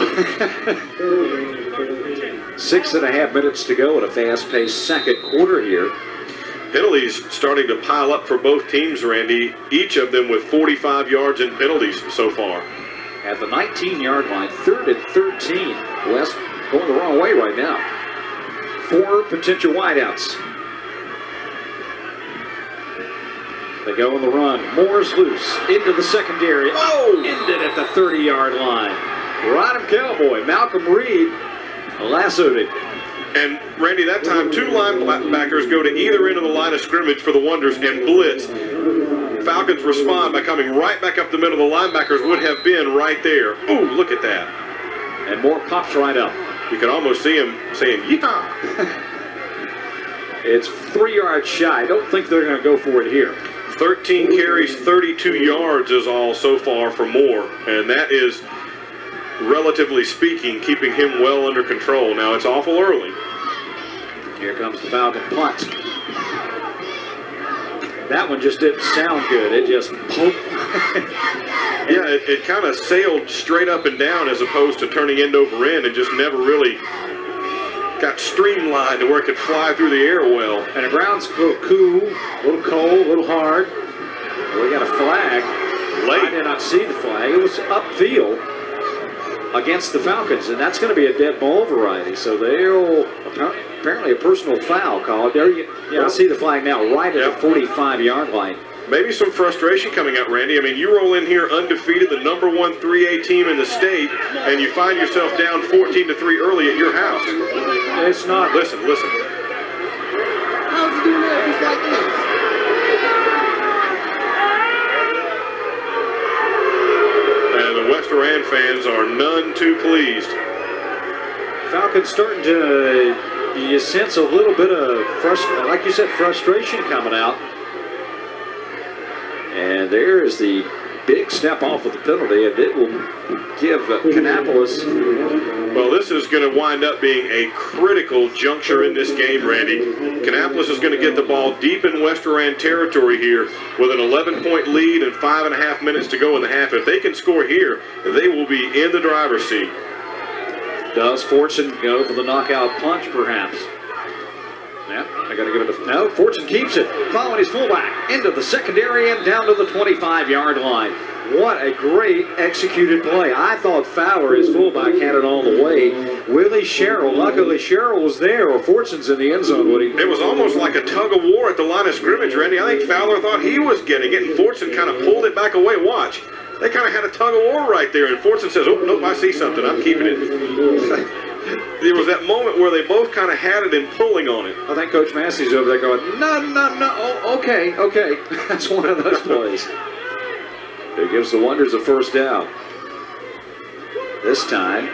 6.5 minutes to go in a fast-paced second quarter here. Penalties starting to pile up for both teams, Randy. Each of them with 45 yards in penalties so far. At the 19-yard line, 3rd and 13. West going the wrong way right now. 4 potential wideouts. They go on the run. Moore's loose into the secondary. Oh! Ended at the 30-yard line. Ride him, Cowboy. Malcolm Reed lassoed him. And, Randy, that time 2 linebackers go to either end of the line of scrimmage for the Wonders and blitz. Falcons respond by coming right back up the middle. The linebackers would have been right there. Ooh, look at that. And Moore pops right up. You can almost see him saying, yeehaw. It's 3 yards shy. I don't think they're going to go for it here. 13 carries, 32 yards is all so far for Moore. And that is, relatively speaking, keeping him well under control. Now, it's awful early. Here comes the Falcon punt. That one just didn't sound good. It just poked. Yeah, it kind of sailed straight up and down as opposed to turning end over end and just never really got streamlined to where it could fly through the air well. And the ground's a little cool, a little cold, a little hard. We got a flag. Late. I did not see the flag. It was upfield against the Falcons, and that's going to be a dead ball variety. So they'll apparently a personal foul called. There you see the flag now, right at the 45-yard line. Maybe some frustration coming out, Randy. I mean, you roll in here undefeated, the number 1 3A team in the state, and you find yourself down 14-3 early at your house. It's not. Listen. How's he doing that just like this? And the West Iran fans are none too pleased. Falcons starting to, you sense a little bit of, frustration coming out. And there is the big step off with the penalty, and it will give Kannapolis. Well, this is going to wind up being a critical juncture in this game, Randy. Kannapolis is going to get the ball deep in West Durand territory here with an 11-point lead and 5.5 minutes to go in the half. If they can score here, they will be in the driver's seat. Does Fortune go for the knockout punch, perhaps? Yeah, I got to give it a... No, Fortune keeps it. Following his fullback into the secondary and down to the 25-yard line. What a great executed play. I thought Fowler, his fullback, had it all the way. Willie Sherrill, luckily Sherrill was there, or Fortune's in the end zone, Woody. It was almost like a tug of war at the line of scrimmage, Randy. I think Fowler thought he was getting it, and Fortune kind of pulled it back away. Watch. They kind of had a tug of war right there, and Fortune says, oh, nope, I see something. I'm keeping it. There was that moment where they both kind of had it and pulling on it. I think Coach Massey's over there going, no, oh, okay. That's one of those plays. It gives the Wonders a first down. This time,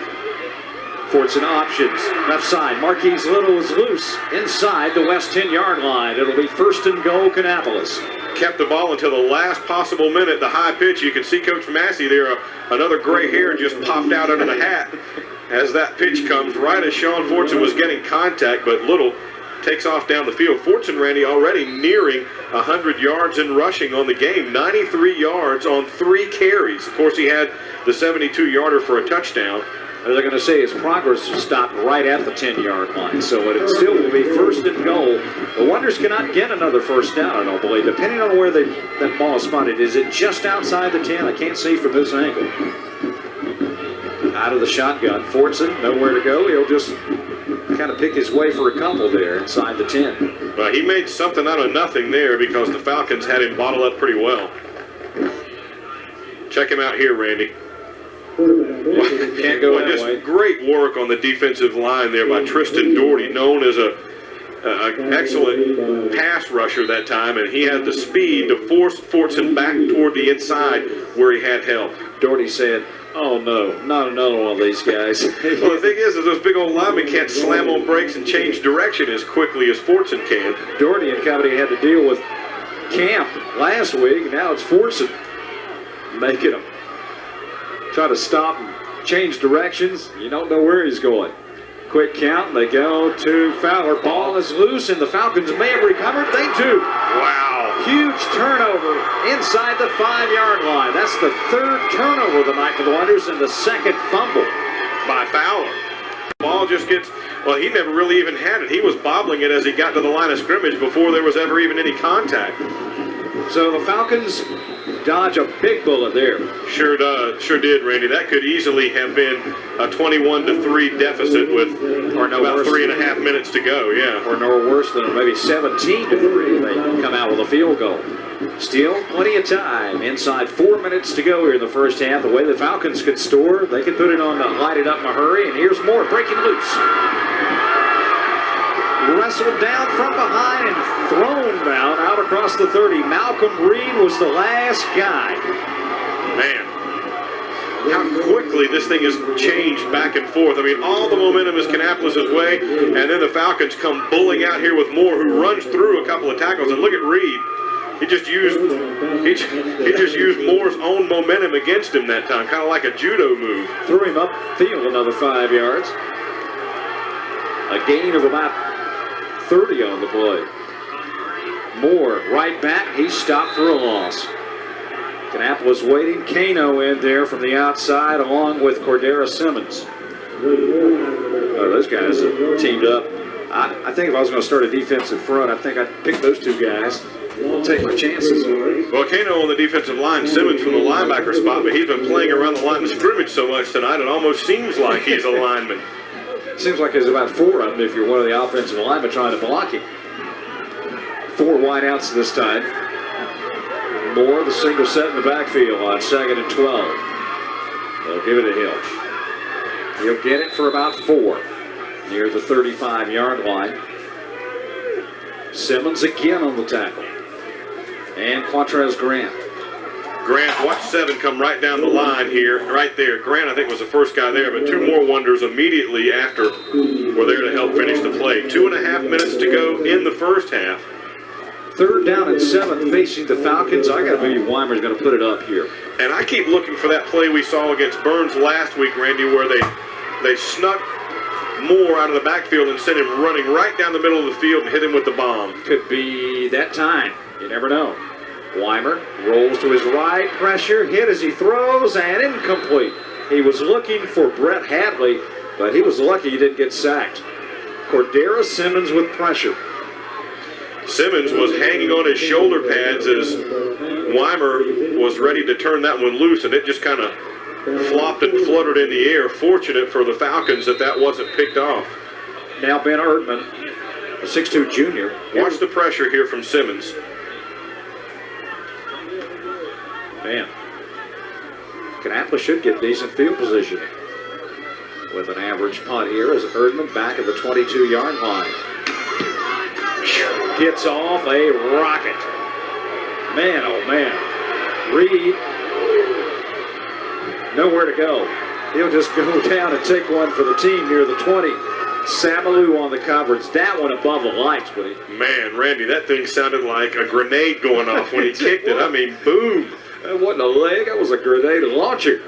Fortune options. Left side, Marquise Little is loose inside the West 10-yard line. It'll be first and goal, Kannapolis. Kept the ball until the last possible minute. The high pitch, you can see Coach Massey there. Another gray hair just popped out under the hat as that pitch comes right as Sean Fortune was getting contact, but Little takes off down the field. Fortune, Randy, already nearing 100 yards in rushing on the game. 93 yards on 3 carries. Of course, he had the 72-yarder for a touchdown. They're going to say his progress stopped right at the 10-yard line, so it still will be first and goal. The Wonders cannot get another first down, I don't believe, depending on where that ball is spotted. Is it just outside the 10? I can't see from this angle. Out of the shotgun, Fortune, nowhere to go. He'll just kind of pick his way for a couple there inside the 10. Well, he made something out of nothing there because the Falcons had him bottled up pretty well. Check him out here, Randy. Can't go that way. Great work on the defensive line there by Tristan Doherty, known as an excellent pass rusher that time, and he had the speed to force Fortune back toward the inside where he had help. Doherty said, oh no, not another one of these guys. Well, the thing is those big old linemen can't slam on brakes and change direction as quickly as Fortune can. Doherty and company had to deal with Camp last week, and now it's Fortune making them try to stop and change directions. You don't know where he's going. Quick count, they go to Fowler. Ball is loose, and the Falcons may have recovered. They do. Wow. Huge turnover inside the 5-yard line. That's the 3rd turnover of the night for the Wonders and the 2nd fumble by Fowler. Ball just gets, well, he never really even had it. He was bobbling it as he got to the line of scrimmage before there was ever even any contact. So the Falcons dodge a big bullet there. Sure did, Randy. That could easily have been a 21-3 deficit with about 3.5 minutes to go, yeah. Or no worse than maybe 17-3 they come out with a field goal. Still plenty of time. Inside 4 minutes to go here in the first half. The way the Falcons could score, they could put it on light it up in a hurry, and here's more breaking loose. Wrestled down from behind and thrown down out across the 30. Malcolm Reed was the last guy. Man, how quickly this thing has changed back and forth. I mean, all the momentum is Kannapolis' way, and then the Falcons come bulling out here with Moore, who runs through a couple of tackles. And look at Reed. He just used Moore's own momentum against him that time, kind of like a judo move. Threw him upfield another 5 yards. A gain of about 30 on the play. Moore right back. He's stopped for a loss. Kannapolis waiting. Kano in there from the outside along with Cordera Simmons. Oh, those guys have teamed up. I think if I was going to start a defensive front, I think I'd pick those 2 guys. I'll take my chances. Well, Kano on the defensive line, Simmons from the linebacker spot, but he's been playing around the line of scrimmage so much tonight it almost seems like he's a lineman. Seems like there's about 4 of them if you're one of the offensive linemen trying to block him. 4 wideouts this time. Moore, the single set in the backfield on 2nd and 12. They'll give it to him. He'll get it for about 4 near the 35-yard line. Simmons again on the tackle. And Quantrez Grant. Grant, watch 7 come right down the line here, right there. Grant, I think, was the first guy there, but 2 more Wonders immediately after were there to help finish the play. 2.5 minutes to go in the first half. 3rd down and 7 facing the Falcons. I got to believe Weimer's going to put it up here. And I keep looking for that play we saw against Burns last week, Randy, where they snuck Moore out of the backfield and sent him running right down the middle of the field and hit him with the bomb. Could be that time. You never know. Weimer rolls to his right, pressure, hit as he throws, and incomplete. He was looking for Brett Hadley, but he was lucky he didn't get sacked. Cordero Simmons with pressure. Simmons was hanging on his shoulder pads as Weimer was ready to turn that one loose, and it just kind of flopped and fluttered in the air. Fortunate for the Falcons that wasn't picked off. Now Ben Erdman, a 6'2 junior. Watch the pressure here from Simmons. Man, Kannapolis should get decent field position with an average punt here as Erdman back at the 22-yard line. Gets off a rocket. Man, oh man. Reed, nowhere to go. He'll just go down and take one for the team near the 20. Samalou on the coverage. That one above the lights, buddy. Man, Randy, that thing sounded like a grenade going off when he kicked it. I mean, boom. That wasn't a leg, that was a grenade launcher.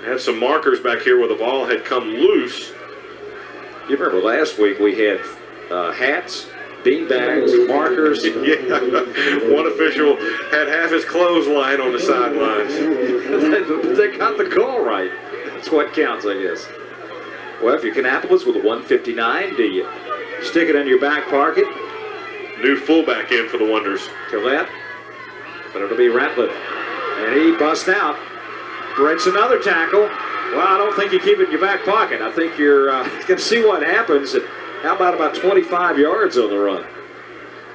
Had some markers back here where the ball had come loose. You remember last week we had hats, beanbags, markers. Yeah, one official had half his clothesline on the sidelines. They got the call right. That's what counts, I guess. Well, if you're Kannapolis with a 159, do you stick it in your back pocket? New fullback in for the Wonders. Collette, but it'll be Ratliff. And he busts out. Breaks another tackle. Well, I don't think you keep it in your back pocket. I think you're going to see what happens. And how about 25 yards on the run?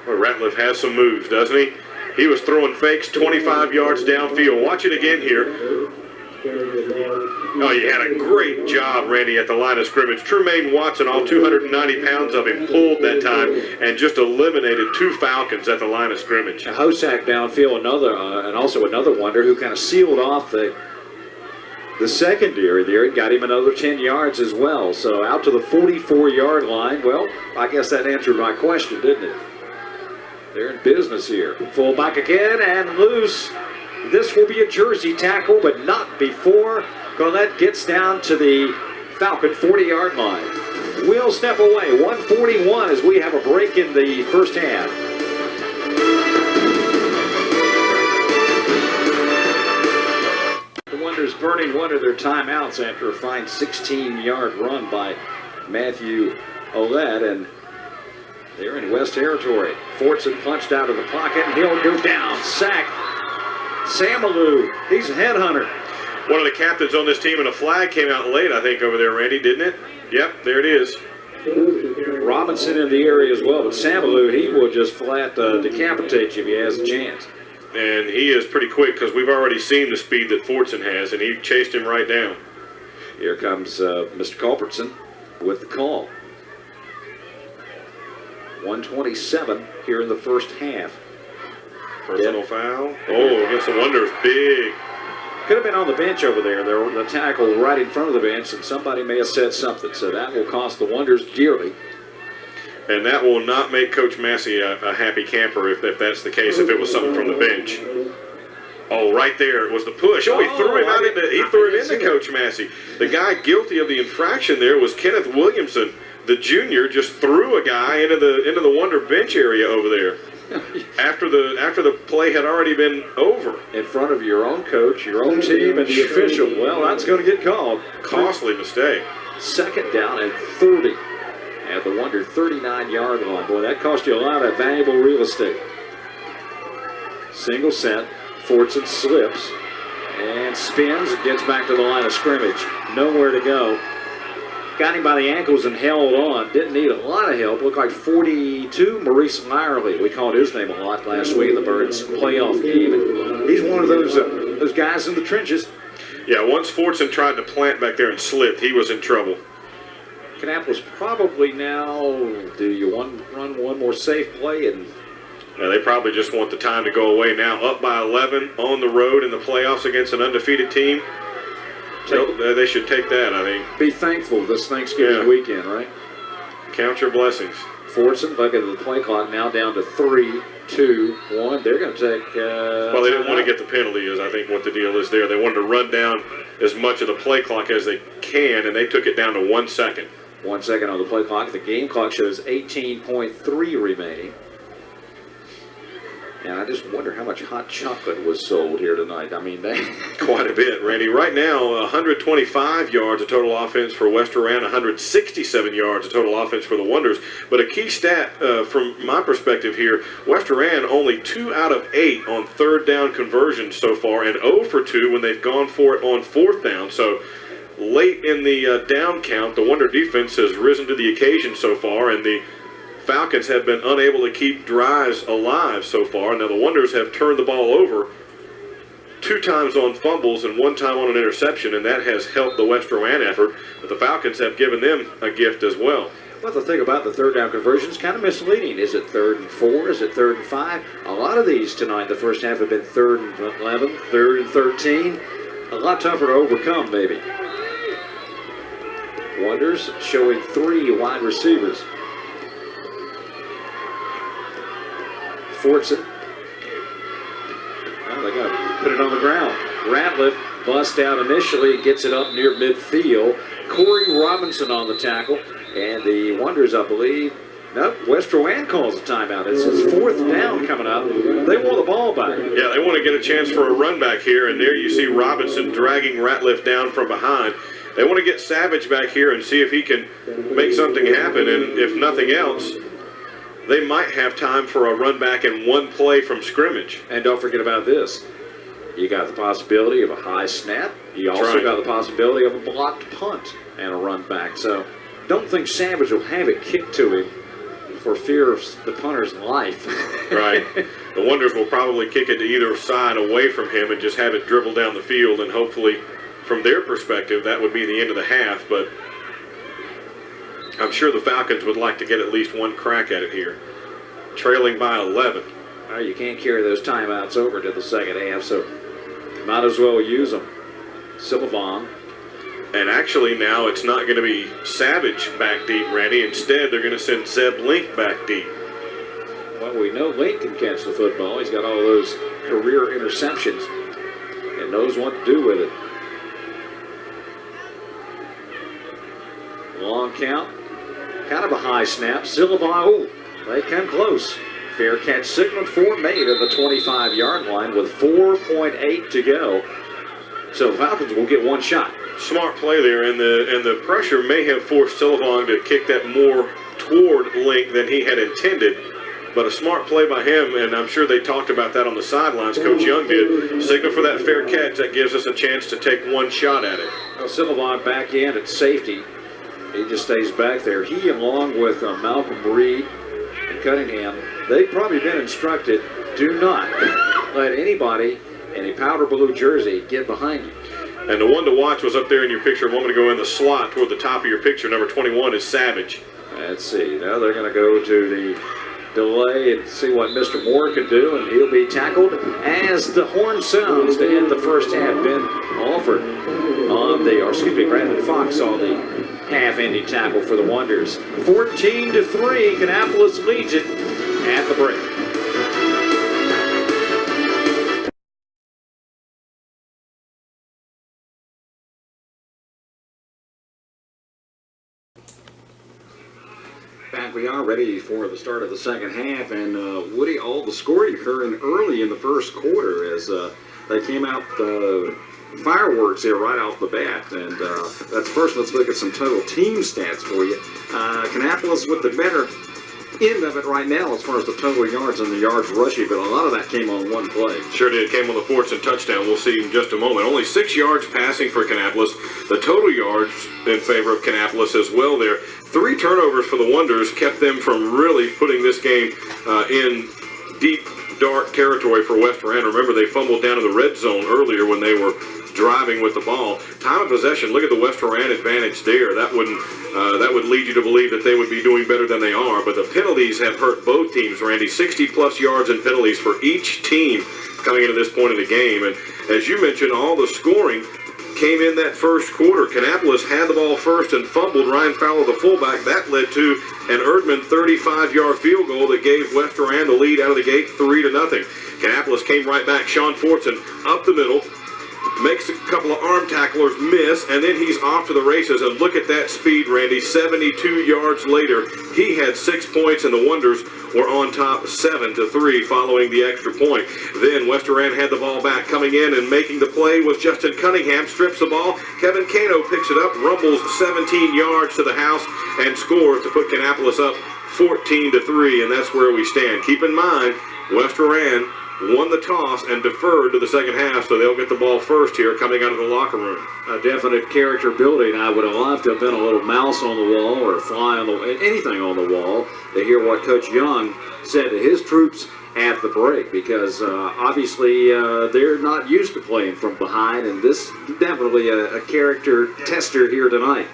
Well, Ratliff has some moves, doesn't he? He was throwing fakes 25 yards downfield. Watch it again here. Oh, you had a great job, Randy, at the line of scrimmage. Tremaine Watson, all 290 pounds of him, pulled that time and just eliminated 2 Falcons at the line of scrimmage. Hosack downfield, and also another Wonder who kind of sealed off the secondary there and got him another 10 yards as well. So out to the 44-yard line. Well, I guess that answered my question, didn't it? They're in business here. Fullback again and loose. This will be a jersey tackle, but not before Collette gets down to the Falcon 40-yard line. We'll step away. 1:41 as we have a break in the first half. The Wonders burning one of their timeouts after a fine 16-yard run by Matthew Ouellette, and they're in West territory. Fortson punched out of the pocket, and he'll go down. Sack. Samalou, he's a headhunter. One of the captains on this team, and a flag came out late, I think, over there, Randy, didn't it? Yep, there it is. Robinson in the area as well, but Samalou, he will just flat decapitate you if he has a chance. And he is pretty quick because we've already seen the speed that Fortson has, and he chased him right down. Here comes Mr. Culbertson with the call. 1:27 here in the first half. Personal foul. Oh, against the Wonders, big. Could have been on the bench over there. There was a tackle right in front of the bench, and somebody may have said something. So that will cost the Wonders dearly. And that will not make Coach Massey a happy camper if that's the case, if it was something from the bench. Oh, right there, it was the push. Oh, he threw him out into Coach Massey. The guy guilty of the infraction there was Kenneth Williamson. The junior just threw a guy into the Wonder bench area over there. After the play had already been over. In front of your own coach, your own team, and the official. Well, that's going to get called. Costly mistake. 2nd down and 30 at the Wonder 39-yard line. Boy, that cost you a lot of valuable real estate. Single set. Fortson slips and spins and gets back to the line of scrimmage. Nowhere to go. Got him by the ankles and held on. Didn't need a lot of help. Looked like 42, Maurice Meyerly. We called his name a lot last week in the Birds playoff game. And he's one of those guys in the trenches. Yeah, once Fortson tried to plant back there and slipped, he was in trouble. Kannapolis probably now, do you run one more safe play? And yeah, they probably just want the time to go away now. Up by 11 on the road in the playoffs against an undefeated team. They should take that, I think. Be thankful this Thanksgiving weekend, right? Count your blessings. Fortson, look at the play clock now down to 3, 2, 1. They're going to take. Well, they didn't want to get the penalty, is I think what the deal is there. They wanted to run down as much of the play clock as they can, and they took it down to 1 second. 1 second on the play clock. The game clock shows 18.3 remaining. And I just wonder how much hot chocolate was sold here tonight. I mean, Quite a bit, Randy. Right now, 125 yards of total offense for West Rowan, 167 yards of total offense for the Wonders. But a key stat from my perspective here, West Rowan only 2 out of 8 on third down conversions so far, and 0 for 2 when they've gone for it on fourth down. So late in the down count, the Wonder defense has risen to the occasion so far, and the Falcons have been unable to keep drives alive so far. Now the Wonders have turned the ball over 2 times on fumbles and 1 time on an interception, and that has helped the West Rowan effort. But the Falcons have given them a gift as well. Well, the thing about the third down conversion is kind of misleading. Is it 3rd and 4? Is it 3rd and 5? A lot of these tonight, the first half, have been 3rd and 11, 3rd and 13. A lot tougher to overcome, maybe. Wonders showing 3 wide receivers. Fortson. Well, they got to put it on the ground. Ratliff bust out initially, gets it up near midfield. Corey Robinson on the tackle. And the Wonders, I believe, nope, West Rowan calls a timeout. It's his 4th down coming up. They want the ball back. Yeah, they want to get a chance for a run back here, and there you see Robinson dragging Ratliff down from behind. They want to get Savage back here and see if he can make something happen, and if nothing else, they might have time for a run back and 1 play from scrimmage. And don't forget about this. You got the possibility of a high snap. You also got the possibility of a blocked punt and a run back. So don't think Savage will have it kicked to him for fear of the punter's life. Right. The Wonders will probably kick it to either side away from him and just have it dribble down the field, and hopefully from their perspective that would be the end of the half. But I'm sure the Falcons would like to get at least 1 crack at it here. Trailing by 11. Well, you can't carry those timeouts over to the second half, so might as well use them. Silvon. And actually now it's not going to be Savage back deep, Randy. Instead, they're going to send Zeb Link back deep. Well, we know Link can catch the football. He's got all those career interceptions and knows what to do with it. Long count. Kind of a high snap. Silva, oh, they come close. Fair catch signaled for, made at the 25-yard line with 4.8 to go. So the Falcons will get 1 shot. Smart play there, and the pressure may have forced Silvon to kick that more toward Link than he had intended. But a smart play by him, and I'm sure they talked about that on the sidelines. Coach Young did. Signal for that fair catch. That gives us a chance to take 1 shot at it. Well, Silvon back in at safety. He just stays back there. He, along with Malcolm Reed and Cunningham, they've probably been instructed, do not let anybody in a powder blue jersey get behind you. And the one to watch was up there in your picture a moment ago in the slot toward the top of your picture. Number 21 is Savage. Let's see. Now they're going to go to the delay and see what Mr. Moore can do, and he'll be tackled as the horn sounds to end the first half. Ben Alford on the, or excuse me, Brandon Fox on the half-ending tackle for the Wonders. 14-3, Kannapolis leads it at the break. Back we are ready for the start of the second half, and Woody, all the scoring occurring early in the first quarter as they came out fireworks here right off the bat. And that's first. Let's look at some total team stats for you. Kannapolis with the better end of it right now as far as the total yards and the yards rushing, but a lot of that came on 1 play. Sure did. Came on the Fortson touchdown. We'll see in just a moment. Only 6 yards passing for Kannapolis. The total yards in favor of Kannapolis as well there. 3 turnovers for the Wonders kept them from really putting this game in deep, dark territory for West Rowan. Remember, they fumbled down in the red zone earlier when they were driving with the ball. Time of possession, look at the West Rowan advantage there. That would lead you to believe that they would be doing better than they are. But the penalties have hurt both teams, Randy. 60-plus yards in penalties for each team coming into this point of the game. And as you mentioned, all the scoring came in that first quarter. Kannapolis had the ball first and fumbled. Ryan Fowler, the fullback. That led to an Erdman 35-yard field goal that gave West Durand the lead out of the gate 3-0. Kannapolis came right back. Sean Fortson up the middle. Makes a couple of arm tacklers miss, and then he's off to the races. And look at that speed, Randy. 72 yards later, he had 6 points, and the Wonders were on top 7-3 following the extra point. Then West Durand had the ball back. Coming in and making the play was Justin Cunningham. Strips the ball. Kevin Cano picks it up, rumbles 17 yards to the house, and scores to put Kannapolis up 14-3, and that's where we stand. Keep in mind, West Durand won the toss and deferred to the second half, so they'll get the ball first here coming out of the locker room. A definite character building. I would have loved to have been a little mouse on the wall or fly on anything on the wall to hear what Coach Young said to his troops at the break, because obviously they're not used to playing from behind, and this is definitely a character tester here tonight.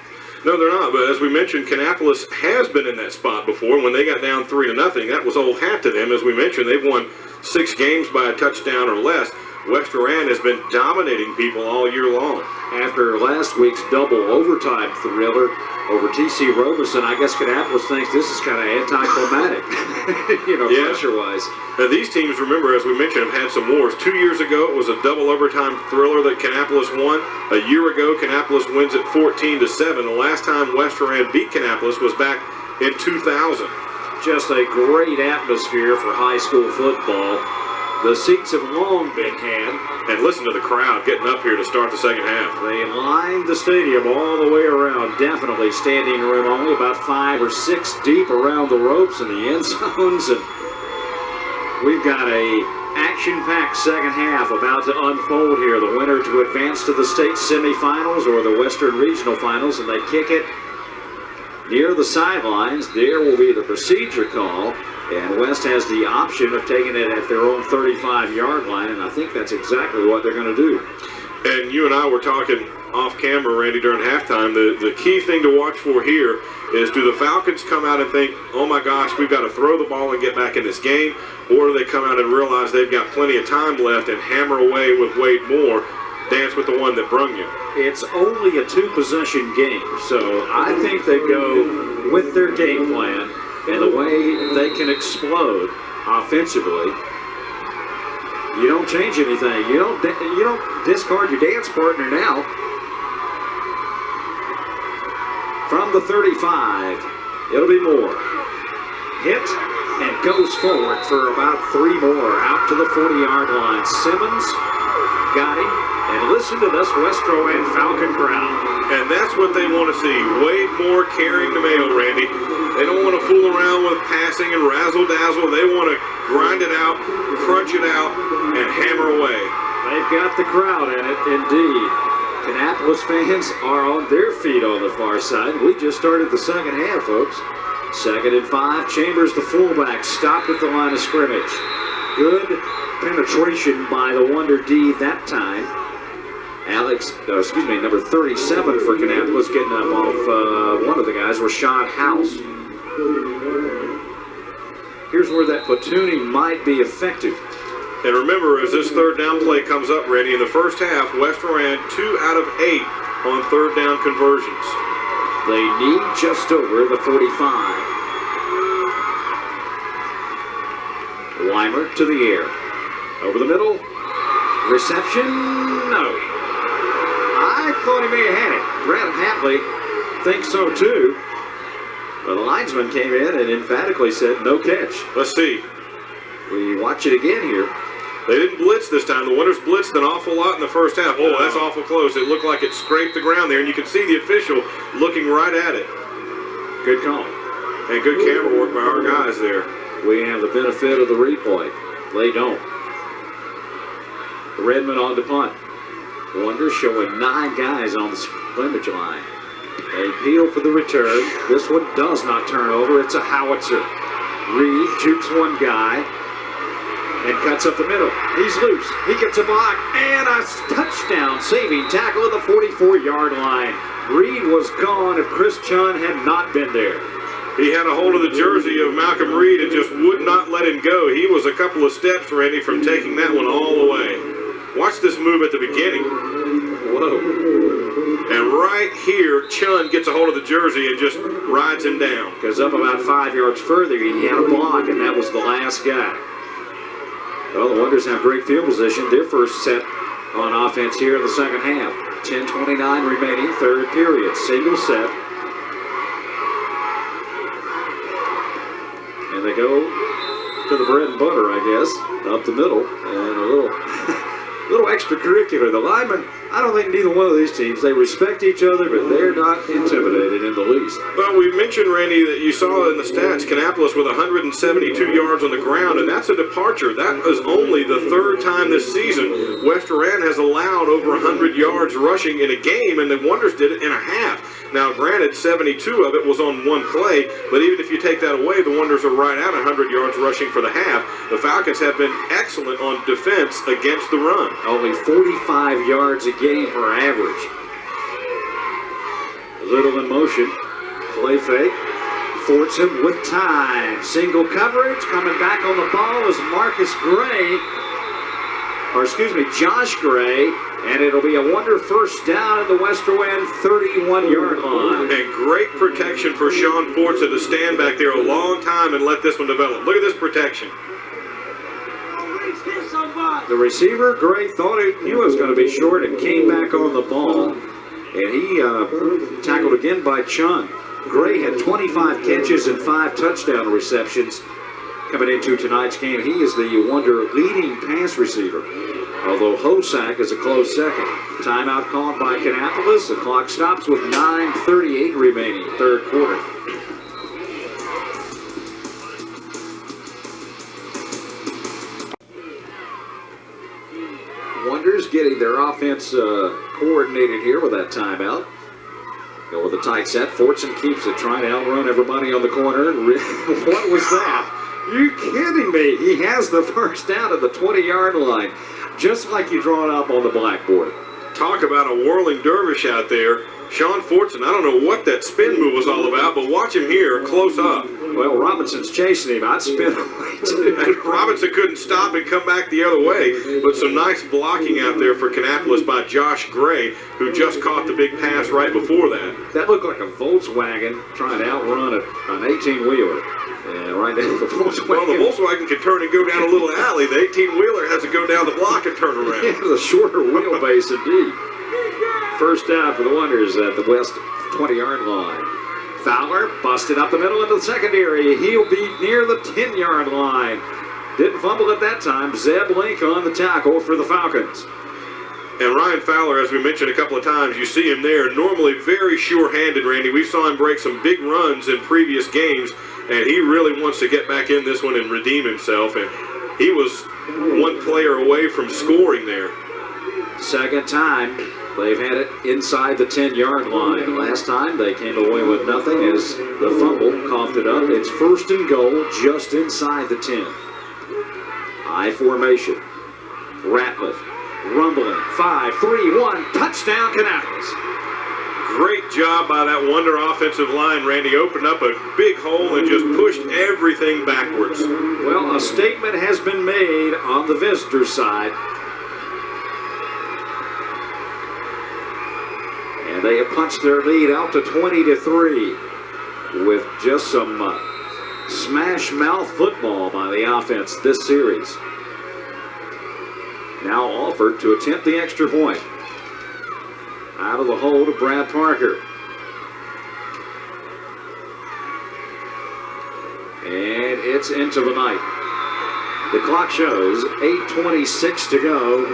No, they're not, but as we mentioned, Kannapolis has been in that spot before. When they got down 3-0, that was old hat to them. As we mentioned, they've won 6 games by a touchdown or less. West Durand has been dominating people all year long. After last week's double overtime thriller over T.C. Robeson, I guess Kannapolis thinks this is kind of anticlimactic, pressure-wise. Now, these teams, remember, as we mentioned, have had some wars. 2 years ago, it was a double overtime thriller that Kannapolis won. A year ago, Kannapolis wins it 14-7. The last time West Durand beat Kannapolis was back in 2000. Just a great atmosphere for high school football. The seats have long been had. And listen to the crowd getting up here to start the second half. They lined the stadium all the way around. Definitely standing room only about 5 or 6 deep around the ropes and the end zones. And we've got a action-packed second half about to unfold here. The winner to advance to the state semifinals or the Western Regional Finals, and they kick it near the sidelines. There will be the procedure call, and West has the option of taking it at their own 35-yard line, and I think that's exactly what they're going to do. And you and I were talking off camera, Randy, during halftime. The key thing to watch for here is, do the Falcons come out and think, oh my gosh, we've got to throw the ball and get back in this game, or do they come out and realize they've got plenty of time left and hammer away with Wade Moore, dance with the one that brung you? It's only a 2-possession game, so I think they go with their game plan and the way they can explode offensively. You don't change anything. You don't discard your dance partner now. From the 35, it'll be Moore. Hit and goes forward for about 3 more out to the 40-yard line. Simmons got him. And listen to this West Durand Falcon crowd. And that's what they want to see. Wade Moore carrying the mail, Randy. They don't want to fool around with passing and razzle-dazzle. They want to grind it out, crunch it out, and hammer away. They've got the crowd in it, indeed. Kannapolis fans are on their feet on the far side. We just started the second half, folks. 2nd and 5. Chambers, the fullback, stopped at the line of scrimmage. Good penetration by the Wonder D that time. Number 37 for Kannapolis, getting up off one of the guys, Rashad House. Here's where that platooning might be effective. And remember, as this third down play comes up, Randy, in the first half, West Durand 2 out of 8 on third down conversions. They need just over the 45. Weimer to the air. Over the middle. Reception, no. I thought he may have had it. Brad Hatley thinks so too. But the linesman came in and emphatically said no catch. Let's see. We watch it again here. They didn't blitz this time. The Wonders blitzed an awful lot in the first half. Oh, that's awful close. It looked like it scraped the ground there, and you could see the official looking right at it. Good call. And good camera work by our guys there. We have the benefit of the replay. They don't. Redmond on the punt. Wonders showing 9 guys on the scrimmage line. They peel for the return. This one does not turn over. It's a howitzer. Reed jukes one guy and cuts up the middle. He's loose. He gets a block and a touchdown saving tackle at the 44-yard line. Reed was gone if Chris Chun had not been there. He had a hold of the jersey of Malcolm Reed and just would not let him go. He was a couple of steps, Randy, from taking that one all the way. Watch this move at the beginning. Whoa. And right here, Chun gets a hold of the jersey and just rides him down. Goes up about 5 yards further. He had a block, and that was the last guy. Well, the Wonders have great field position. Their first set on offense here in the second half. 10:29 remaining, third period. Single set. And they go to the bread and butter, I guess, up the middle, and a little extracurricular. The linemen, I don't think neither one of these teams, they respect each other, but they're not intimidated in the least. Well, we mentioned, Randy, that you saw in the stats, Kannapolis with 172 yards on the ground, and that's a departure. That is only the third time this season West Iran has allowed over 100 yards rushing in a game, and the Wonders did it in a half. Now, granted, 72 of it was on one play, but even if you take that away, the Wonders are right at 100 yards rushing for the half. The Falcons have been excellent on defense against the run. Only 45 yards a game per average. Little in motion. Play fake. Fortson with time. Single coverage. Coming back on the ball is Josh Gray. And it'll be a Wonder first down at the Westerland 31-yard line. And great protection for Sean Fortson to stand back there a long time and let this one develop. Look at this protection. The receiver, Gray, thought he knew it was going to be short and came back on the ball. And he tackled again by Chun. Gray had 25 catches and 5 touchdown receptions coming into tonight's game. He is the Wonder leading pass receiver, although Hosack is a close second. Timeout called by Kannapolis. The clock stops with 9:38 remaining, third quarter. Wonders getting their offense coordinated here with that timeout. Go with a tight set. Fortson keeps it, trying to outrun everybody on the corner. What was that? You kidding me? He has the first down at the 20-yard line, just like you draw it up on the blackboard. Talk about a whirling dervish out there. Sean Fortson, I don't know what that spin move was all about, but watch him here close up. Well, Robinson's chasing him. I'd spin away, too. And Robinson couldn't stop and come back the other way, but some nice blocking out there for Kannapolis by Josh Gray, who just caught the big pass right before that. That looked like a Volkswagen trying to outrun an 18-wheeler. And right there, the Volkswagen. Well, the Volkswagen can turn and go down a little alley. The 18-wheeler has to go down the block and turn around. It was a shorter wheelbase indeed. First down for the Wonders at the West 20-yard line. Fowler busted up the middle into the secondary. He'll be near the 10-yard line. Didn't fumble at that time. Zeb Link on the tackle for the Falcons. And Ryan Fowler, as we mentioned a couple of times, you see him there, normally very sure-handed, Randy. We saw him break some big runs in previous games, and he really wants to get back in this one and redeem himself. And he was one player away from scoring there. Second time they've had it inside the 10-yard line. Last time they came away with nothing as the fumble coughed it up. It's first and goal just inside the 10. I formation. Ratliff rumbling. 5, 3, 1. Touchdown, Kannapolis. Great job by that Wonder offensive line, Randy. Opened up a big hole and just pushed everything backwards. Well, a statement has been made on the visitor side. And they have punched their lead out to 20-3 with just some smash mouth football by the offense this series. Now Alford to attempt the extra point. Out of the hole to Brad Parker. And it's into the night. The clock shows 8:26 to go,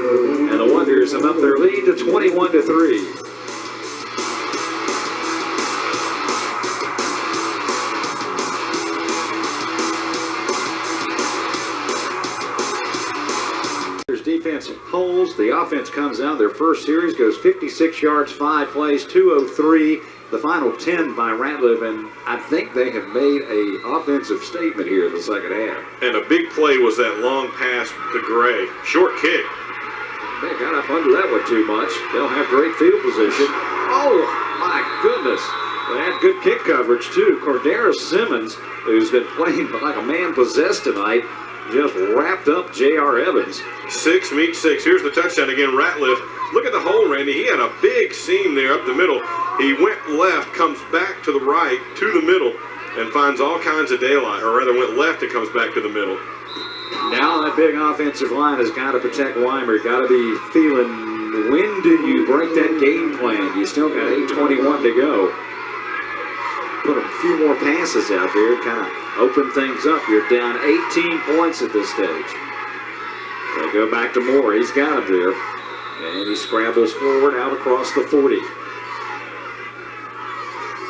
and the Wonders have up their lead to 21-3. Defense holds. The offense comes out. Their first series goes 56 yards, 5 plays, 203. The final 10 by Ratliff, and I think they have made a offensive statement here in the second half. And a big play was that long pass to Gray. Short kick. They got up under that one too much. They'll have great field position. Oh, my goodness. They had good kick coverage, too. Cordero Simmons, who's been playing like a man possessed tonight, just wrapped up J.R. Evans. 6 meets 6. Here's the touchdown again, Ratliff. Look at the hole, Randy. He had a big seam there up the middle. He went left, comes back to the right, to the middle, and finds all kinds of daylight. Or rather, went left and comes back to the middle. Now that big offensive line has got to protect Weimer. Got to be feeling, when do you break that game plan? You still got 8:21 to go. Put a few more passes out there, kind of open things up. You're down 18 points at this stage. They go back to Moore. He's got him there. And he scrambles forward out across the 40.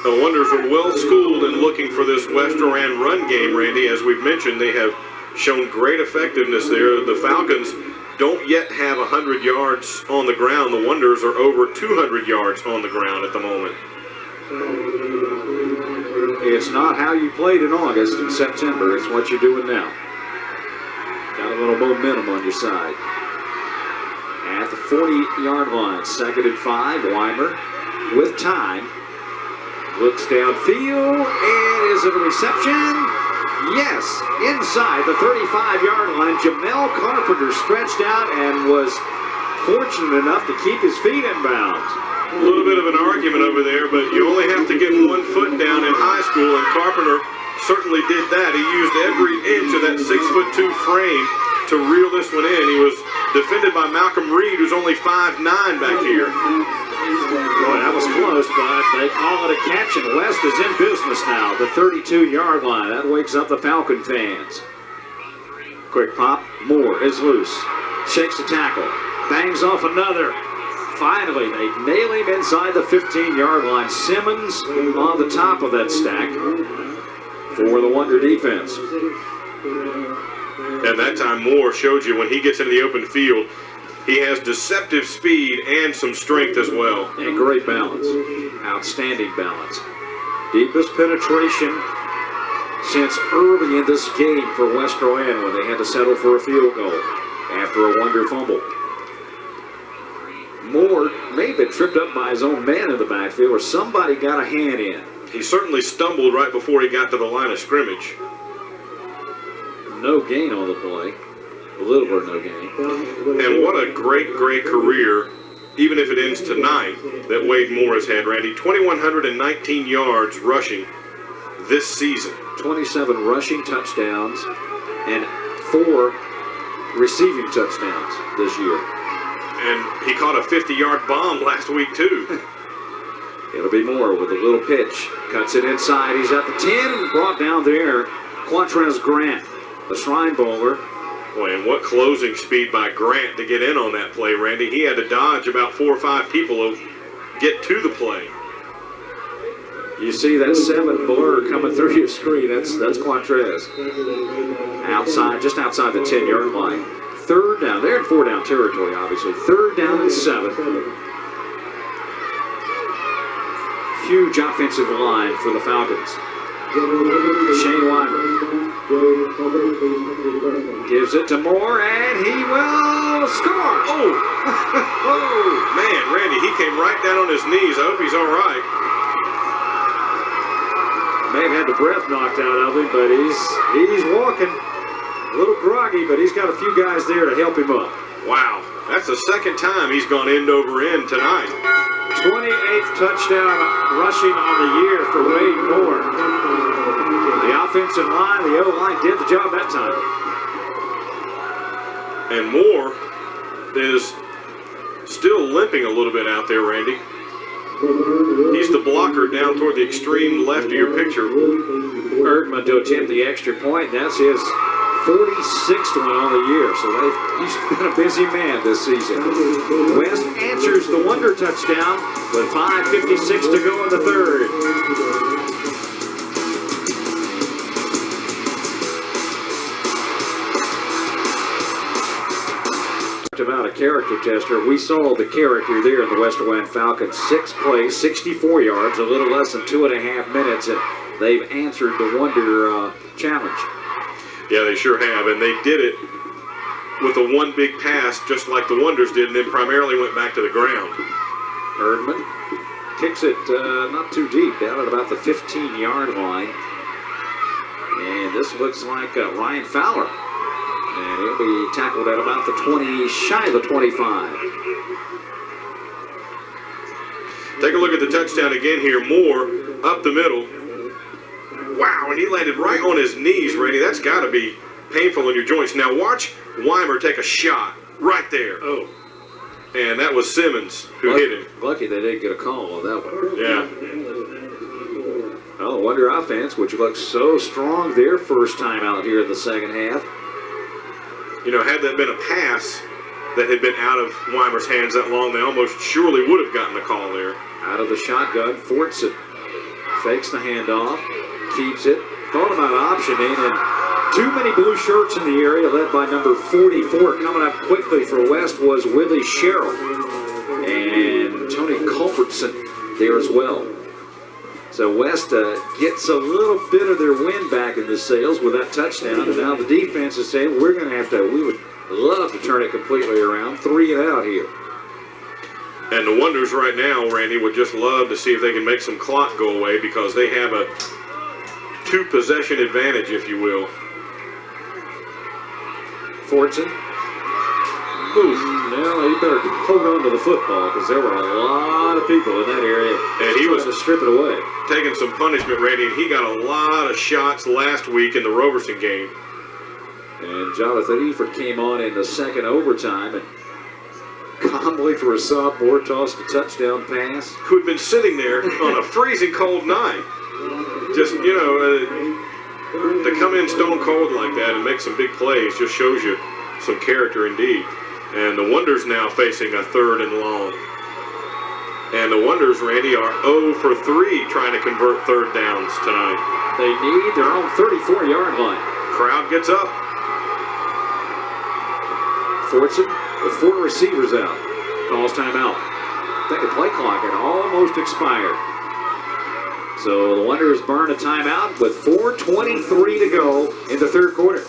The Wonders are well schooled in looking for this West Oran run game, Randy. As we've mentioned, they have shown great effectiveness there. The Falcons don't yet have 100 yards on the ground. The Wonders are over 200 yards on the ground at the moment. It's not how you played in August and September. It's what you're doing now. Got a little momentum on your side. At the 40-yard line, 2nd and 5, Weimer with time. Looks downfield, and is it a reception? Yes, inside the 35-yard line. Jamel Carpenter stretched out and was fortunate enough to keep his feet in bounds. A little bit of an argument over there, but you only have to get 1 foot down in high school, and Carpenter certainly did that. He used every inch of that 6'2" frame to reel this one in. He was defended by Malcolm Reed, who's only 5'9" back here. Boy, that was close, but they call it a catch, and West is in business now. The 32-yard line. That wakes up the Falcon fans. Quick pop. Moore is loose. Shakes the tackle. Bangs off another. Finally, they nail him inside the 15-yard line. Simmons on the top of that stack for the Wonder defense. And that time Moore showed you when he gets into the open field, he has deceptive speed and some strength as well. And great balance. Outstanding balance. Deepest penetration since early in this game for West Rowan when they had to settle for a field goal after a Wonder fumble. Moore may have been tripped up by his own man in the backfield, or somebody got a hand in. He certainly stumbled right before he got to the line of scrimmage. No gain on the play. A little or no gain. And what a great, great career, even if it ends tonight, that Wade Moore has had, Randy. 2,119 yards rushing this season. 27 rushing touchdowns and 4 receiving touchdowns this year. And he caught a 50-yard bomb last week, too. It'll be Moore with a little pitch. Cuts it inside. He's at the 10 and brought down there. Quantrez Grant, the Shrine Bowler. Boy, and what closing speed by Grant to get in on that play, Randy. He had to dodge about 4 or 5 people to get to the play. You see that 7 blur coming through your screen. That's Quantrez. Outside, just outside the 10-yard line. 3rd down. They're in 4-down territory, obviously. 3rd down and 7. Huge offensive line for the Falcons. Shane Weimer gives it to Moore, and he will score. Oh, oh, man, Randy, he came right down on his knees. I hope he's all right. May have had the breath knocked out of him, but he's walking. A little groggy, but he's got a few guys there to help him up. Wow, that's the 2nd time he's gone end over end tonight. 28th touchdown rushing on the year for Wade Moore. The offensive line, the O-line did the job that time. And Moore is still limping a little bit out there, Randy. He's the blocker down toward the extreme left of your picture. Erdman to attempt the extra point. That's his 46th one on the year, so he's been a busy man this season. West answers the Wonder touchdown with 5:56 to go in the 3rd. About a character tester. We saw the character there in the West Rowan Falcons. 6 plays, 64 yards, a little less than 2.5 minutes, and they've answered the Wonder challenge. Yeah, they sure have, and they did it with a 1 big pass, just like the Wonders did, and then primarily went back to the ground. Erdman kicks it not too deep, down at about the 15-yard line. And this looks like Ryan Fowler And he'll be tackled at about the 20, shy of the 25. Take a look at the touchdown again here. Moore up the middle. Wow, and he landed right on his knees, Randy. That's got to be painful in your joints. Now watch Weimer take a shot right there. Oh. And that was Simmons who hit him. Lucky they didn't get a call on that one. Yeah. Oh, Wonder offense, which looks so strong their first time out here in the second half. You know, had that been a pass that had been out of Weimer's hands that long, they almost surely would have gotten a call there. Out of the shotgun, Fortson fakes the handoff, keeps it, thought about optioning, and too many blue shirts in the area, led by number 44. Coming up quickly for West was Willie Sherrill and Tony Culbertson there as well. So West gets a little bit of their wind back in the sails with that touchdown, and now the defense is saying we would love to turn it completely around, 3 and out here. And the Wonders right now, Randy, would just love to see if they can make some clock go away because they have a 2-possession advantage, if you will. Fortson. Now he better hold on to the football because there were a lot of people in that area. And he was to strip it away. Taking some punishment, Randy, and he got a lot of shots last week in the Roberson game. And Jonathan Eford came on in the second overtime, and calmly for a sophomore tossed a touchdown pass. Who had been sitting there on a freezing cold night. Just, you know, to come in stone cold like that and make some big plays just shows you some character indeed. And the Wonders now facing a 3rd and long. And the Wonders, Randy, are 0 for 3 trying to convert 3rd downs tonight. They need their own 34-yard line. Crowd gets up. Fortson with 4 receivers out. Calls timeout. I think the play clock had almost expired. So the Wonders burn a timeout with 4:23 to go in the third quarter.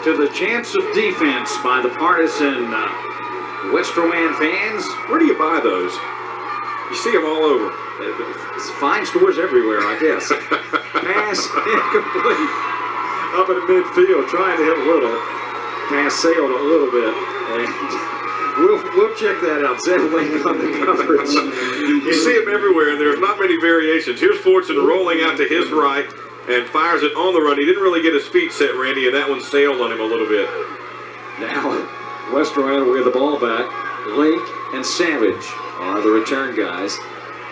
To the chance of defense by the partisan West Rowan fans. Where do you buy those? You see them all over. It's fine stores everywhere, I guess. Pass incomplete. Up in the midfield, trying to hit Little. Pass sailed a little bit. And we'll check that out. Zed Link on the coverage. You see them everywhere, and there's not many variations. Here's Fortson rolling out to his right and fires it on the run. He didn't really get his feet set, Randy, and that one sailed on him a little bit. Now, West Rowan will get the ball back. Link and Savage are the return guys.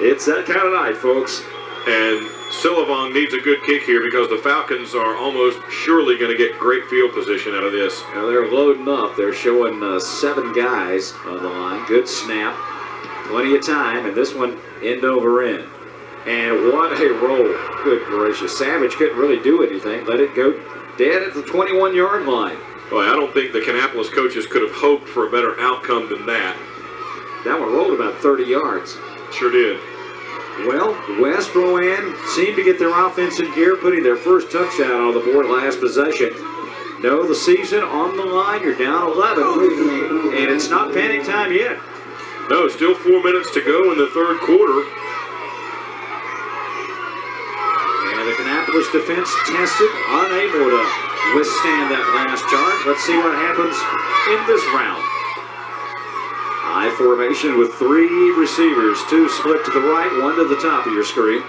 It's that kind of night, folks. And Silavong needs a good kick here because the Falcons are almost surely going to get great field position out of this. Now they're loading up. They're showing 7 guys on the line. Good snap. Plenty of time, and this one end over end. And what a roll. Good gracious. Savage couldn't really do anything. Let it go dead at the 21-yard line. Boy, I don't think the Kannapolis coaches could have hoped for a better outcome than that. That one rolled about 30 yards. Sure did. Well, West Rowan seemed to get their offense in gear, putting their first touchdown on the board last possession. No, the season on the line. You're down 11, and it's not panic time yet. No, still 4 minutes to go in the third quarter. And the Kannapolis defense tested, unable to withstand that last charge. Let's see what happens in this round. High formation with 3 receivers, 2 split to the right, 1 to the top of your screen.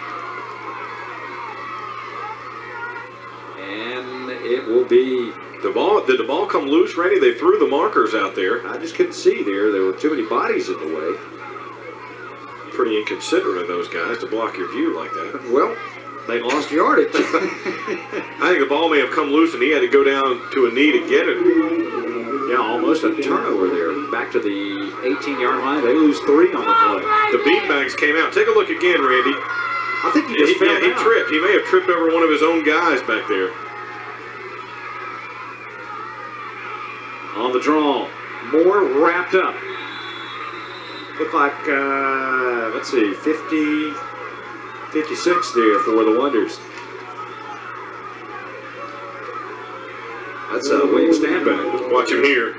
And it will be... Did the ball come loose, Randy? They threw the markers out there. I just couldn't see there. There were too many bodies in the way. Pretty inconsiderate of those guys to block your view like that. Well, they lost yardage. I think the ball may have come loose and he had to go down to a knee to get it. Yeah, almost a turnover there. Back to the 18-yard line. They lose 3 on the play. The beanbags came out. Take a look again, Randy. I think he just fell he down. tripped. He may have tripped over one of his own guys back there. On the draw, Moore wrapped up. Looked like, let's see, 56 there for the Wonders. That's William Stanback. Watch him here.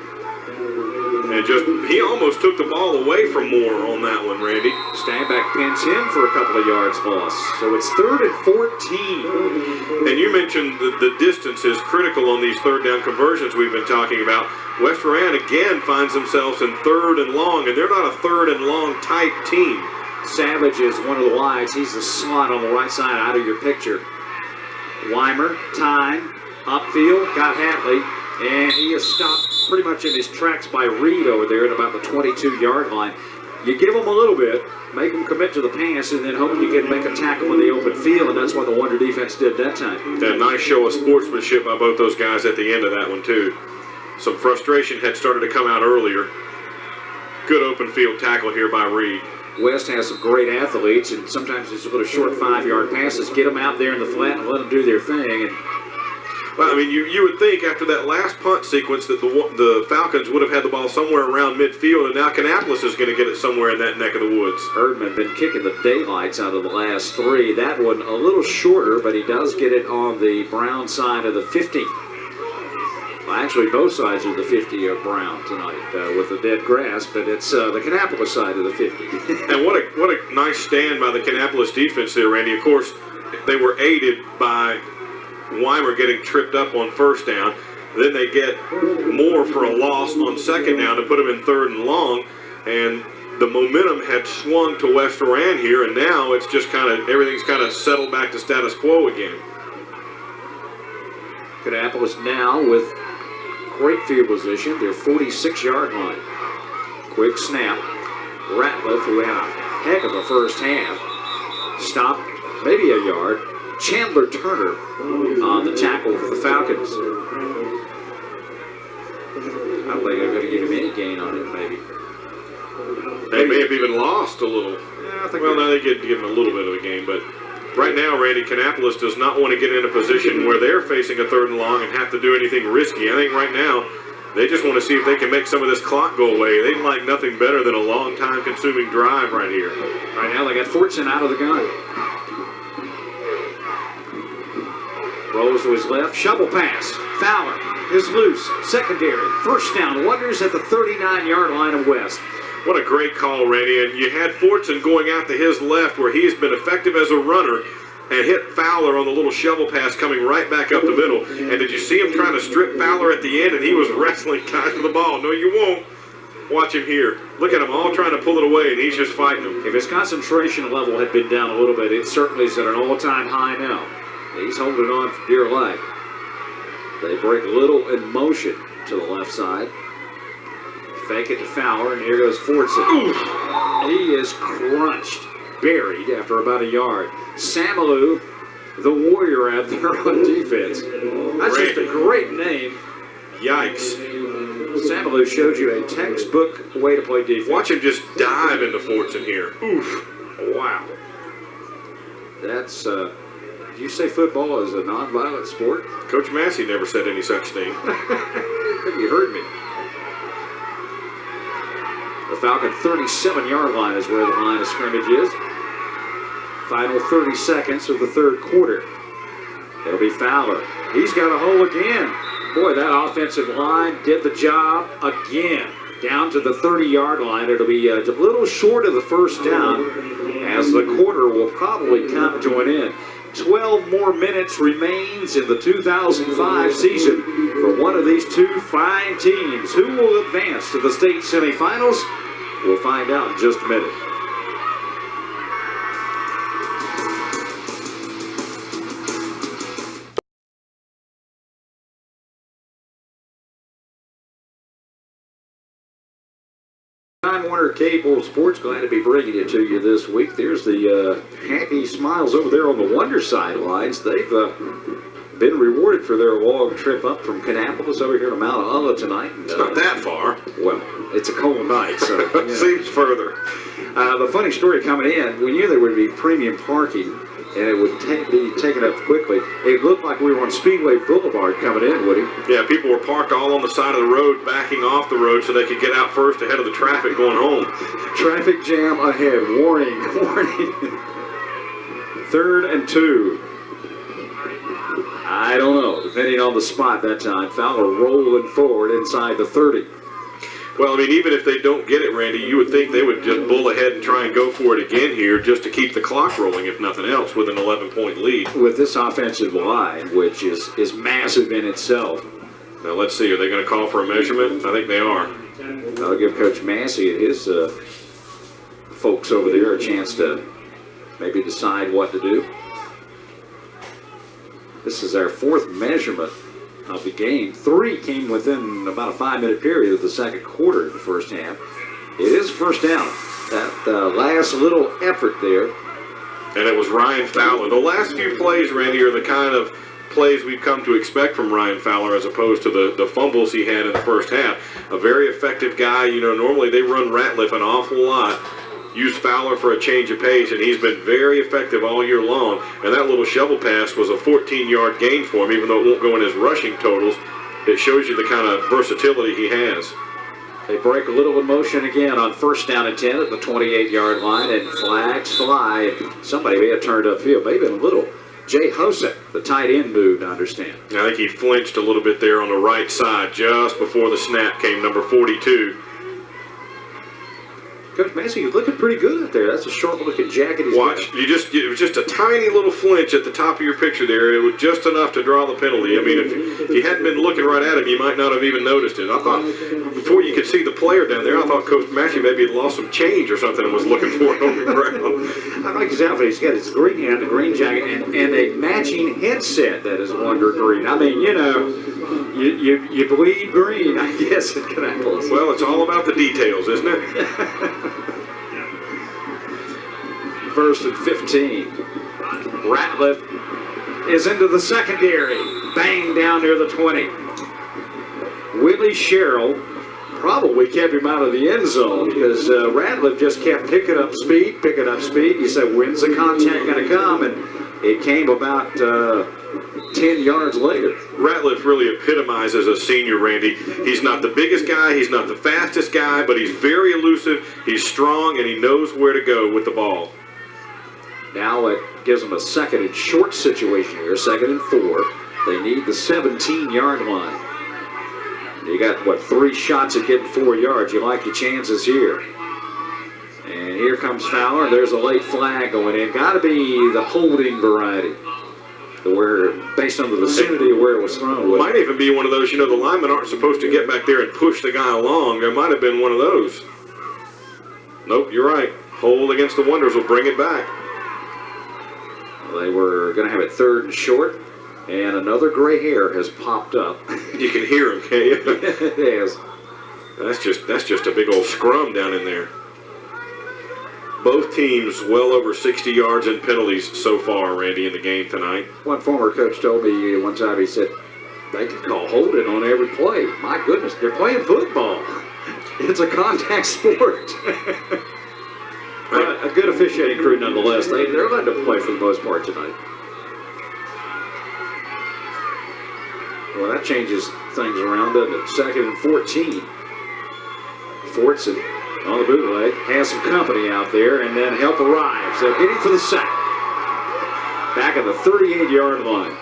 And he almost took the ball away from Moore on that one, Randy. Steinbeck pins him for a couple of yards lost. So it's 3rd and 14. And you mentioned the distance is critical on these third down conversions we've been talking about. West Rowan again finds themselves in 3rd and long, and they're not a 3rd and long type team. Savage is one of the wides. He's the slot on the right side out of your picture. Weimer, time, upfield, got Hatley, and he is stopped pretty much in his tracks by Reed over there at about the 22-yard line. You give them a little bit, make them commit to the pass, and then hope you can make a tackle in the open field, and that's what the Wonder defense did that time. That nice show of sportsmanship by both those guys at the end of that one, too. Some frustration had started to come out earlier. Good open field tackle here by Reed. West has some great athletes, and sometimes these little short 5-yard passes, get them out there in the flat and let them do their thing. And well, I mean, you would think after that last punt sequence that the Falcons would have had the ball somewhere around midfield, and now Kannapolis is going to get it somewhere in that neck of the woods. Erdman been kicking the daylights out of the last 3. That one a little shorter, but he does get it on the Brown side of the 50. Well, actually, both sides of the 50 are brown tonight with the dead grass, but it's the Kannapolis side of the 50. And what a nice stand by the Kannapolis defense there, Randy. Of course, they were aided by Weimer getting tripped up on first down. Then they get Moore for a loss on second down to put him in 3rd and long. And the momentum had swung to West Rowan here, and now it's just everything's kind of settled back to status quo again. Kannapolis now with great field position, their 46-yard line. Quick snap. Ratliff, who had a heck of a first half, stopped maybe a yard. Chandler Turner on the tackle for the Falcons. I don't think they're going to give him any gain on it, maybe. They may have even lost a little. Yeah, I think well, no, they get him a little bit of a gain, but right now, Randy, Kannapolis does not want to get in a position where they're facing a 3rd and long and have to do anything risky. I think right now, they just want to see if they can make some of this clock go away. They'd like nothing better than a long time consuming drive right here. Right now, they got Fortson out of the gun. Rolls to his left, shovel pass. Fowler is loose. Secondary, first down. Wonders at the 39-yard line of West. What a great call, Randy. And you had Fortson going out to his left where he has been effective as a runner and hit Fowler on the little shovel pass coming right back up the middle. And did you see him trying to strip Fowler at the end, and he was wrestling guys for the ball? No, you won't. Watch him here. Look at him all trying to pull it away, and he's just fighting him. If his concentration level had been down a little bit, it certainly is at an all-time high now. He's holding on for dear life. They break little in motion to the left side. Fake it to Fowler, and here goes Fortson. He is crunched, buried after about a yard. Samalou, the warrior out there on defense. That's just a great name. Yikes. Samalou showed you a textbook way to play defense. Watch him just dive into Fortson here. Oof. Wow. That's, did you say football is a non-violent sport? Coach Massey never said any such thing. I think you heard me. The Falcon 37-yard line is where the line of scrimmage is. Final 30 seconds of the 3rd quarter. It'll be Fowler. He's got a hole again. Boy, that offensive line did the job again. Down to the 30-yard line. It'll be a little short of the first down as the quarter will probably come to an end. 12 more minutes remains in the 2005 season for one of these two fine teams. Who will advance to the state semifinals? We'll find out in just a minute. Time Warner Cable Sports, glad to be bringing it to you this week. There's the happy smiles over there on the Wonder sidelines. They've been rewarded for their long trip up from Kannapolis over here to Mount Ulla tonight. It's not that far. Well, it's a cold night, so you know. Seems further. The funny story coming in, we knew there would be premium parking, and it would be taken up quickly. It looked like we were on Speedway Boulevard coming in, Woody. Yeah, people were parked all on the side of the road, backing off the road so they could get out first ahead of the traffic going home. Traffic jam ahead. Warning, warning. 3rd and 2. I don't know, depending on the spot that time. Fowler rolling forward inside the 30. Well, I mean, even if they don't get it, Randy, you would think they would just bull ahead and try and go for it again here just to keep the clock rolling, if nothing else, with an 11-point lead. With this offensive line, which is massive in itself. Now, let's see. Are they going to call for a measurement? I think they are. I'll give Coach Massey and his folks over there a chance to maybe decide what to do. This is our fourth measurement of the game. 3 came within about a 5-minute period of the second quarter in the first half. It is first down. That last little effort there. And it was Ryan Fowler. The last few plays, Randy, are the kind of plays we've come to expect from Ryan Fowler as opposed to the fumbles he had in the first half. A very effective guy. You know, normally they run Ratliff an awful lot. Use Fowler for a change of pace, and he's been very effective all year long. And that little shovel pass was a 14-yard gain for him, even though it won't go in his rushing totals. It shows you the kind of versatility he has. They break a little in motion again on first down and 10 at the 28-yard line, and flags fly. Somebody may have turned upfield, maybe a little. Jay Hosek, the tight end, moved, I understand. I think he flinched a little bit there on the right side just before the snap came, number 42. Coach Massey, you're looking pretty good out there. That's a short-looking jacket. Watch. It was just a tiny little flinch at the top of your picture there. It was just enough to draw the penalty. I mean, if you hadn't been looking right at him, you might not have even noticed it. I thought, before you could see the player down there, I thought Coach Massey maybe had lost some change or something and was looking for it on the ground. I like his outfit. He's got his green hat, the green jacket, and a matching headset that is wonder green. I mean, you know, you bleed green, I guess, in Kannapolis. Well, it's all about the details, isn't it? First and 15. Ratliff is into the secondary. Bang down near the 20. Willie Sherrill probably kept him out of the end zone because Ratliff just kept picking up speed. He said, when's the contact going to come? And it came about 10 yards later. Ratliff really epitomizes a senior, Randy. He's not the biggest guy, he's not the fastest guy, but he's very elusive, he's strong, and he knows where to go with the ball. Now it gives them a second and short situation here, 2nd and 4. They need the 17-yard line. You got, 3 shots at getting 4 yards. You like your chances here. And here comes Fowler. There's a late flag going in. Got to be the holding variety. Where, based on the vicinity of where it was thrown. It might even be one of those, the linemen aren't supposed to get back there and push the guy along. There might have been one of those. Nope, you're right. Hold against the Wonders will bring it back. They were going to have it 3rd and short, and another gray hair has popped up. You can hear him, can't you? It is. That's just a big old scrum down in there. Both teams well over 60 yards in penalties so far, Randy, in the game tonight. One former coach told me one time, he said, they can call holding on every play. My goodness, they're playing football. It's a contact sport. But a good officiating crew nonetheless. They're allowed to play for the most part tonight. Well, that changes things around, doesn't it? 2nd and 14. Fortson on the bootleg has some company out there, and then help arrives. They're getting for the sack. Back at the 38-yard line.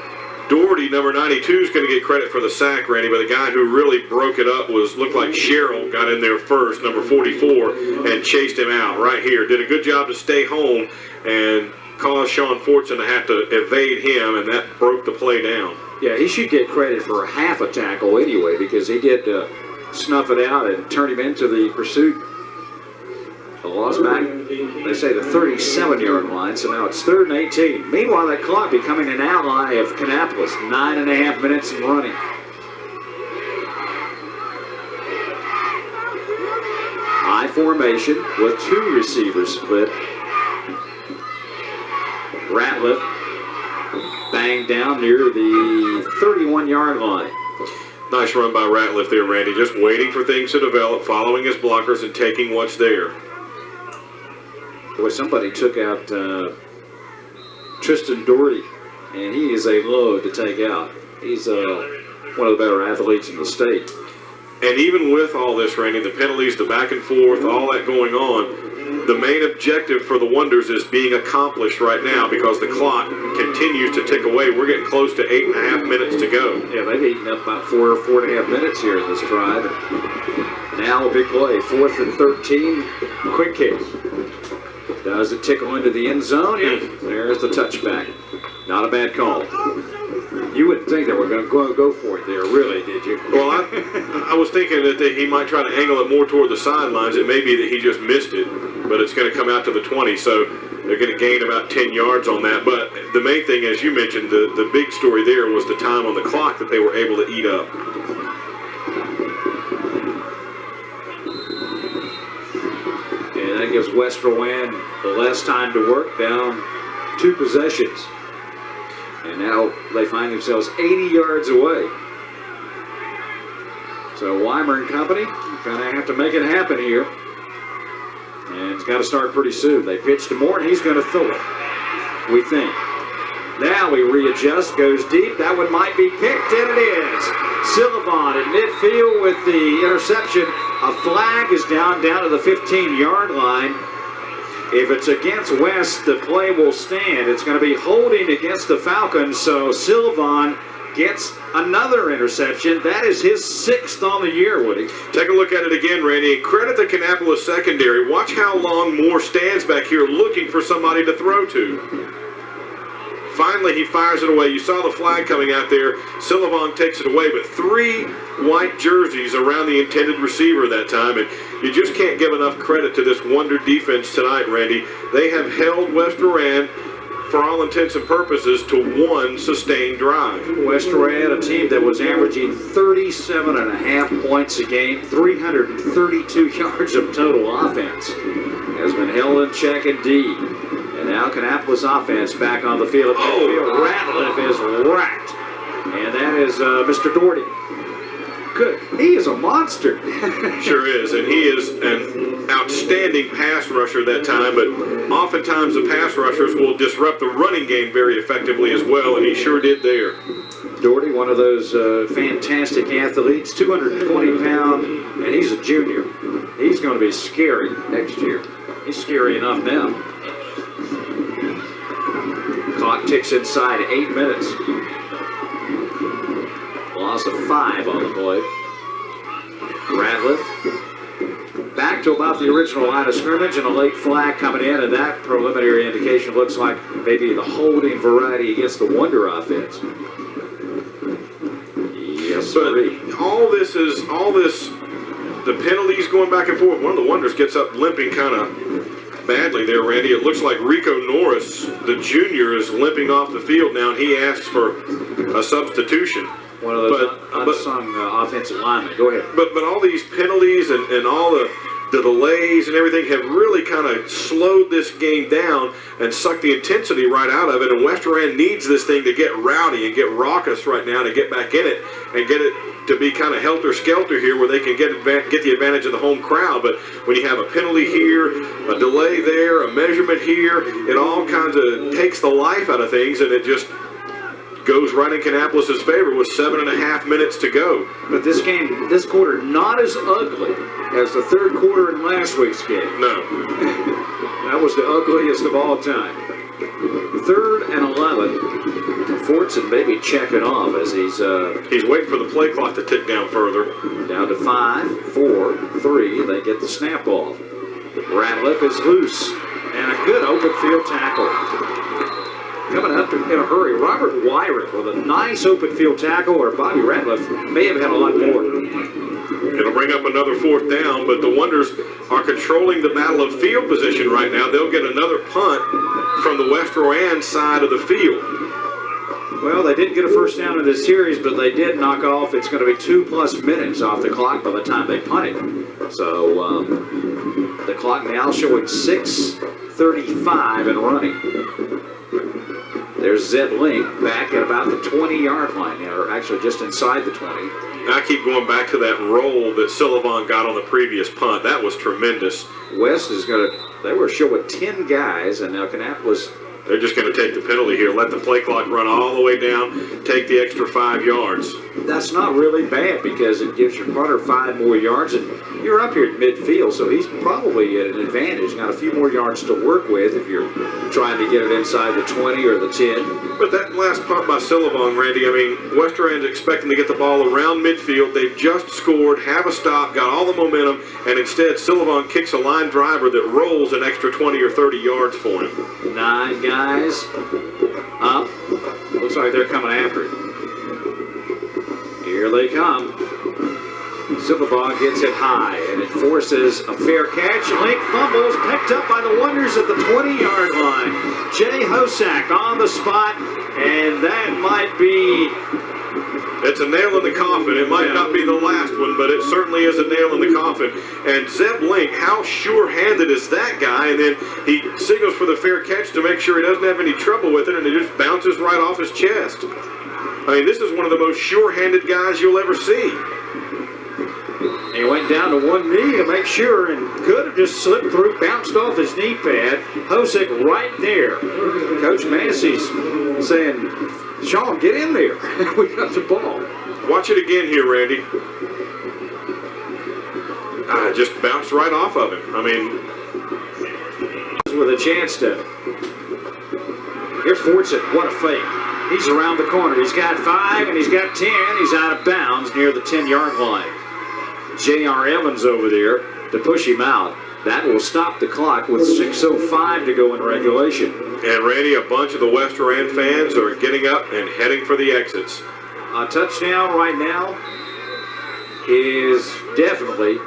Doherty, number 92, is going to get credit for the sack, Randy, but the guy who really broke it up looked like Sherrill got in there first, number 44, and chased him out right here. Did a good job to stay home and caused Sean Fortson to have to evade him, and that broke the play down. Yeah, he should get credit for a half a tackle anyway, because he did snuff it out and turn him into the pursuit. The loss back, they say the 37-yard line, so now it's 3rd and 18. Meanwhile, that clock becoming an ally of Kannapolis. 9.5 minutes and running. High formation with 2 receivers split. Ratliff banged down near the 31-yard line. Nice run by Ratliff there, Randy. Just waiting for things to develop, following his blockers and taking what's there. Boy, somebody took out Tristan Doherty, and he is a load to take out. He's one of the better athletes in the state. And even with all this, Randy, the penalties, the back and forth, all that going on, the main objective for the Wonders is being accomplished right now because the clock continues to tick away. We're getting close to 8.5 minutes to go. Yeah, they've eaten up about 4.5 minutes here in this drive. Now a big play, 4th and 13, quick kick. Does it tickle into the end zone? Yeah, there's the touchback. Not a bad call. You wouldn't think that we're going to go for it there, really, did you? Well, I was thinking that he might try to angle it more toward the sidelines. It may be that he just missed it, but it's going to come out to the 20, so they're going to gain about 10 yards on that. But the main thing, as you mentioned, the big story there was the time on the clock that they were able to eat up. And that gives West Rowan less time to work, down 2 possessions. And now they find themselves 80 yards away. So Weimer and company going to have to make it happen here. And it's got to start pretty soon. They pitch to Moore, and he's going to throw it, we think. Now he readjusts, goes deep. That one might be picked, and it is. Sullivan at midfield with the interception. A flag is down to the 15-yard line. If it's against West, the play will stand. It's going to be holding against the Falcons, so Sullivan gets another interception. That is his 6th on the year, Woody. Take a look at it again, Randy. And credit the Kannapolis secondary. Watch how long Moore stands back here looking for somebody to throw to. Finally, he fires it away. You saw the flag coming out there. Sullivan takes it away, but 3 white jerseys around the intended receiver that time, and you just can't give enough credit to this Wonder defense tonight, Randy. They have held West Rowan, for all intents and purposes, to 1 sustained drive. West Rowan, a team that was averaging 37.5 points a game, 332 yards of total offense, has been held in check indeed. And now Kannapolis offense back on the field. Ratliff is racked. And that is Mr. Doherty. Good. He is a monster. Sure is. And he is an outstanding pass rusher that time. But oftentimes the pass rushers will disrupt the running game very effectively as well. And he sure did there. Doherty, one of those fantastic athletes, 220-pound, and he's a junior. He's going to be scary next year. He's scary enough now. Clock ticks inside 8 minutes. Loss of 5 on the play. Ratliff back to about the original line of scrimmage, and a late flag coming in, and that preliminary indication looks like maybe the holding variety against the Wonder offense. Yes, but all this, the penalties going back and forth. One of the Wonders gets up limping kind of badly there, Randy. It looks like Rico Norris, the junior, is limping off the field now, and he asks for a substitution. One of those unsung offensive linemen. Go ahead. But all these penalties and all the delays and everything have really kind of slowed this game down and sucked the intensity right out of it. And West Rowan needs this thing to get rowdy and get raucous right now to get back in it and get it to be kind of helter-skelter here where they can get the advantage of the home crowd. But when you have a penalty here, a delay there, a measurement here, it all kinds of takes the life out of things, and it just goes right in Kannapolis' favor with 7.5 minutes to go. But this game, this quarter, not as ugly as the third quarter in last week's game. No. That was the ugliest of all time. 3rd and 11. Fortson maybe checking off as he's waiting for the play clock to tick down further. Down to 5, 4, 3. They get the snap off. Ratliff is loose, and a good open field tackle. Coming up in a hurry, Robert Wyrick with a nice open field tackle, or Bobby Ratliff may have had a lot more. It'll bring up another 4th down, but the Wonders are controlling the battle of field position right now. They'll get another punt from the West Rowan side of the field. Well, they didn't get a first down in this series, but they did knock off. It's going to be 2+ minutes off the clock by the time they punt it. So the clock now showing 6:35 and running. There's Zed Link back at about the 20-yard line, or actually just inside the 20. I keep going back to that roll that Sullivan got on the previous punt. That was tremendous. West is going to, they were showing 10 guys, and now Kannapolis. They're just going to take the penalty here, let the play clock run all the way down, take the extra 5 yards. that's not really bad because it gives your punter 5 more yards, and you're up here at midfield, so he's probably at an advantage. Got a few more yards to work with if you're trying to get it inside the 20 or the 10. But that last punt by Sullivan, Randy, I mean, Westerland's expecting to get the ball around midfield. They've just scored, have a stop, got all the momentum, and instead Sullivan kicks a line driver that rolls an extra 20 or 30 yards for him. 9 guys up. Looks like they're coming after it. Here they come. Sullivan gets it high, and it forces a fair catch. Link fumbles, picked up by the Wonders at the 20-yard line. Jay Hosack on the spot, and that might be... It's a nail in the coffin. It might not be the last one, but it certainly is a nail in the coffin. And Zeb Link, how sure-handed is that guy? And then he signals for the fair catch to make sure he doesn't have any trouble with it, and it just bounces right off his chest. I mean, this is one of the most sure-handed guys you'll ever see. He went down to one knee to make sure and could have just slipped through, bounced off his knee pad. Hosick right there. Coach Massey's saying, Sean, get in there. We got the ball. Watch it again here, Randy. Just bounced right off of him. I mean... With a chance to... Here's Fortson. What a fake. He's around the corner. He's got 5 and he's got 10. He's out of bounds near the 10-yard line. J.R. Evans over there to push him out. That will stop the clock with 6:05 to go in regulation. And Randy, a bunch of the West Rand fans are getting up and heading for the exits. A touchdown right now is definitely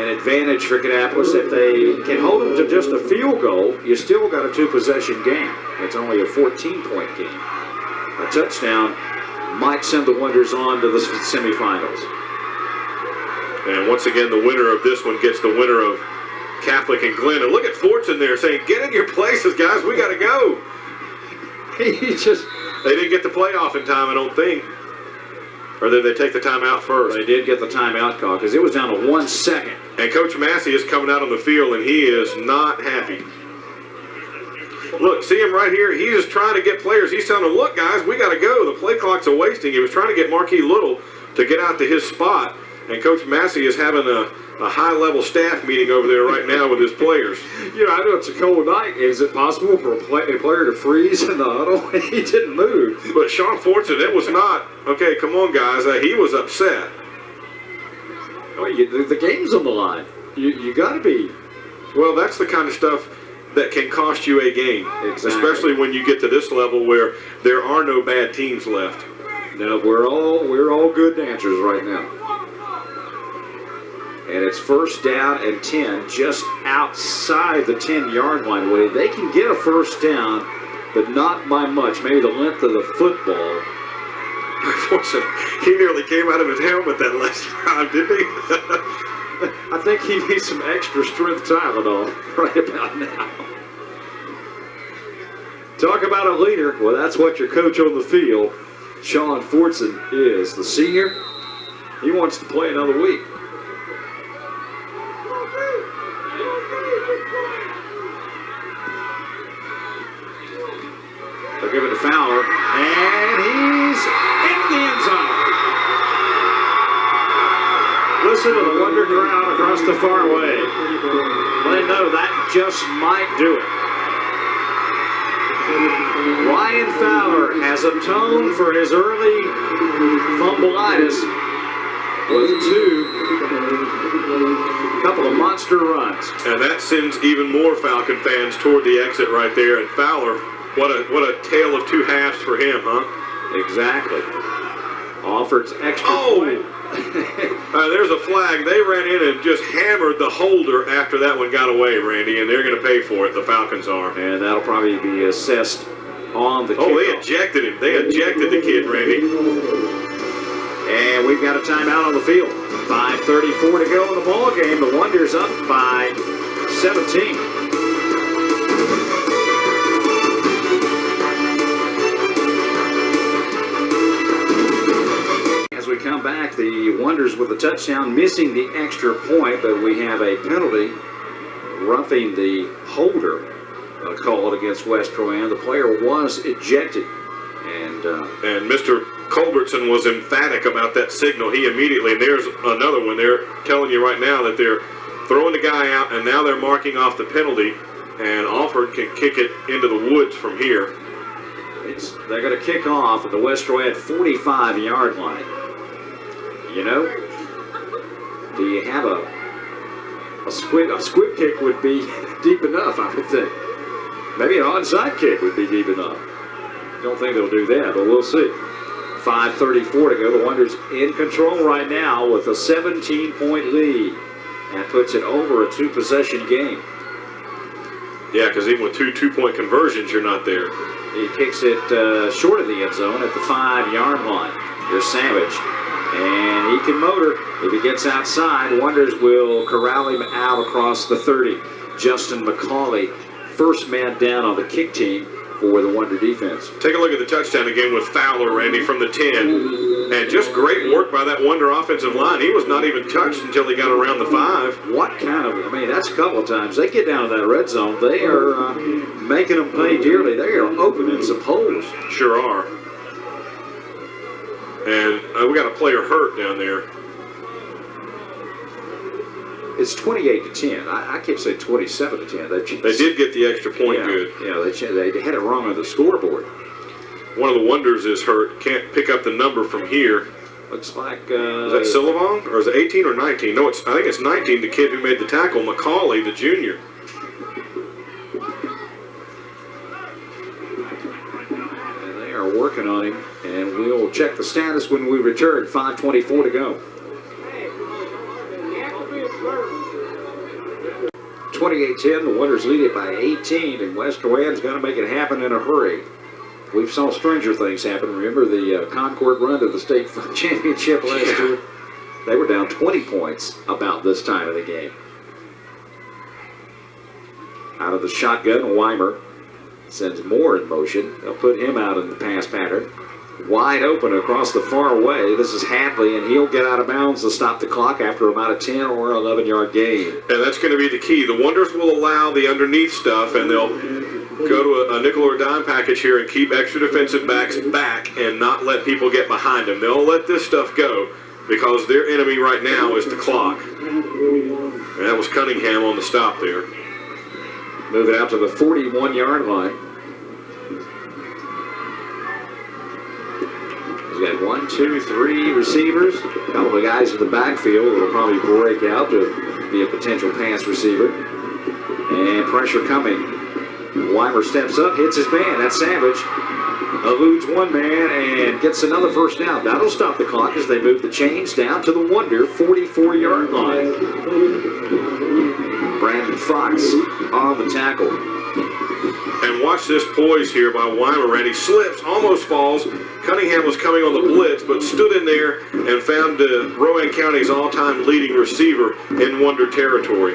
an advantage for Kannapolis. If they can hold them to just a field goal, you still got a 2-possession game. It's only a 14-point game. A touchdown might send the Wonders on to the semifinals. And once again, the winner of this one gets the winner of Catholic and Glenn. And look at Fortson there saying, get in your places, guys. We got to go. They didn't get the playoff in time, I don't think. Or did they take the timeout first? They did get the timeout call because it was down to 1 second. And Coach Massey is coming out on the field, and he is not happy. Look, see him right here. He is trying to get players. He's telling them, look, guys, we got to go. The play clock's a wasting. He was trying to get Marquis Little to get out to his spot. And Coach Massey is having a high-level staff meeting over there right now with his players. You know, I know it's a cold night. Is it possible for a player to freeze in the huddle? He didn't move. But Sean Fortson, it was not. Okay, come on, guys. He was upset. The game's on the line. You got to be. Well, that's the kind of stuff that can cost you a game. Exactly. Especially when you get to this level where there are no bad teams left. No, we're all good dancers right now. And it's 1st down and 10, just outside the 10-yard line. Well, they can get a 1st down, but not by much. Maybe the length of the football. He nearly came out of his helmet that last drive, didn't he? I think he needs some extra strength Tylenol right about now. Talk about a leader. Well, that's what your coach on the field, Sean Fortson, is. The senior, he wants to play another week. They'll give it to Fowler, and he's in the end zone. Listen to the wonder crowd across the fairway. They know that just might do it. Ryan Fowler has atoned for his early fumbleitis with 2 couple of monster runs. And that sends even more Falcon fans toward the exit right there. And Fowler, what a tale of 2 halves for him, huh? Exactly. Offers extra point. There's a flag. They ran in and just hammered the holder after that one got away, Randy, and they're going to pay for it, the Falcons are. And that'll probably be assessed on the kickoff. Oh, they ejected him. They ejected the kid, Randy. And we've got a timeout on the field. 5:34 to go in the ball game. The Wonders up by 17. As we come back, the Wonders with a touchdown, missing the extra point, but we have a penalty roughing the holder called against West Rowan. The player was ejected And Mr. Culbertson was emphatic about that signal. He immediately, and there's another one. They're telling you right now that they're throwing the guy out, and now they're marking off the penalty, and Alford can kick it into the woods from here. They're going to kick off at the West Rowan 45-yard line. You know, do you have a squib kick would be deep enough, I would think. Maybe an onside kick would be deep enough. Don't think they'll do that, but we'll see. 5:34 to go. The Wonders in control right now with a 17-point lead. That puts it over a two-possession game. Yeah, because even with two-point conversions, you're not there. He kicks it short of the end zone at the 5-yard line. Here's Savage. And he can motor. If he gets outside, Wonders will corral him out across the 30. Justin McCauley, first man down on the kick team for the Wonder defense. Take a look at the touchdown again with Fowler, Randy, from the 10. And just great work by that Wonder offensive line. He was not even touched until he got around the 5. What kind of, I mean, that's a couple of times. They get down to that red zone. They are making them pay dearly. They are opening some holes. Sure are. And we got a player hurt down there. It's 28-10. I keep saying 27-10. They did get the extra point yeah, good. Yeah, they had it wrong on the scoreboard. One of the Wonders is hurt. Can't pick up the number from here. Looks like... is that Sullivan? Or is it 18 or 19? No, I think it's 19, the kid who made the tackle, McCauley, the junior. And they are working on him, and we'll check the status when we return. 5:24 to go. 28-10, the Wonders lead it by 18, and West Rowan's going to make it happen in a hurry. We've saw stranger things happen. Remember the Concord run to the state championship last year? They were down 20 points about this time of the game. Out of the shotgun, Weimer sends Moore in motion. They'll put him out in the pass pattern. Wide open across the far way. This is Hadley, and he'll get out of bounds to stop the clock after about a 10 or 11-yard gain. And that's going to be the key. The Wonders will allow the underneath stuff, and they'll go to a nickel or dime package here and keep extra defensive backs back and not let people get behind them. They'll let this stuff go because their enemy right now is the clock. And that was Cunningham on the stop there. Move it out to the 41-yard line. He's got 1, 2, 3 receivers. A couple of guys in the backfield will probably break out to be a potential pass receiver. And pressure coming. Weimer steps up, hits his man. That's Savage. Eludes one man and gets another first down. That'll stop the clock as they move the chains down to the Wonder 44-yard line. Brandon Fox on the tackle. And watch this poise here by Weimer, and he slips, almost falls. Cunningham was coming on the blitz, but stood in there and found Rowan County's all-time leading receiver in Wonder territory.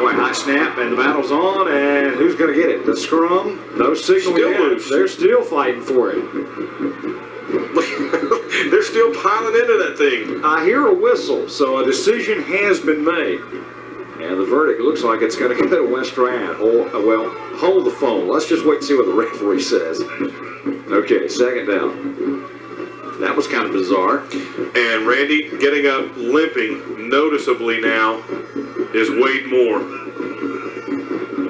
Boy, high snap, and the battle's on, and who's going to get it? The scrum? No signal Still yet. loose. They're still fighting for it. They're still piling into that thing. I hear a whistle, so a decision has been made. And the verdict looks like it's going to go to West Rowan. Hold the phone. Let's just wait and see what the referee says. Okay, second down. That was kind of bizarre. And Randy getting up limping noticeably now is Wade Moore.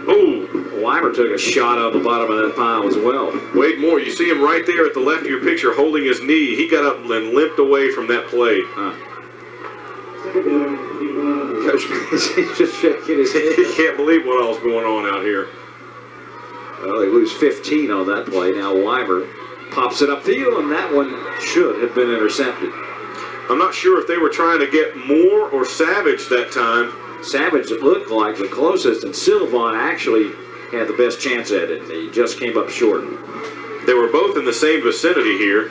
Oh, Weimer took a shot on the bottom of that pile as well. Wade Moore, you see him right there at the left of your picture holding his knee. He got up and limped away from that play. Coach, he's just shaking his head. He can't believe what all's going on out here. Well, they lose 15 on that play. Now Weimer pops it upfield, and that one should have been intercepted. I'm not sure if they were trying to get Moore or Savage that time. Savage looked like the closest, and Sylvan actually had the best chance at it. He just came up short. They were both in the same vicinity here.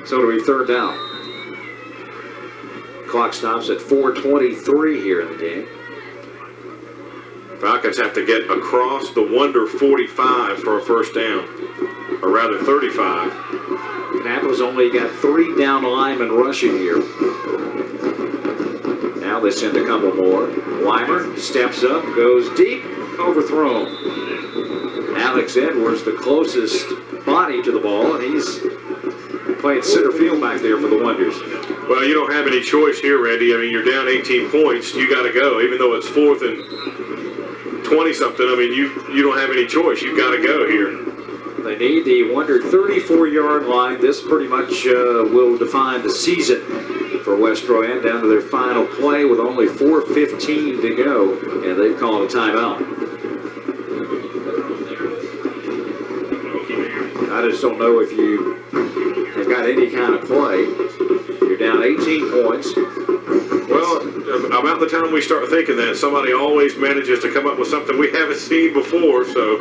So it'll be third down. Clock stops at 4:23 here in the game. Falcons have to get across the Wonder 45 for a first down, or rather 35. Annapolis only got 3 down linemen rushing here. Now they send a couple more. Weimer steps up, goes deep, overthrown. Alex Edwards, the closest body to the ball, and he's playing center field back there for the Wonders. Well, you don't have any choice here, Randy. I mean, you're down 18 points. You got to go, even though it's 4th and 20-something. I mean, you don't have any choice. You've got to go here. They need the Wonder 34-yard line. This pretty much will define the season for West Rowan, down to their final play with only 4:15 to go, and they've called a timeout. I just don't know if you have got any kind of play. You're down 18 points. Well, about the time we start thinking that, somebody always manages to come up with something we haven't seen before, so...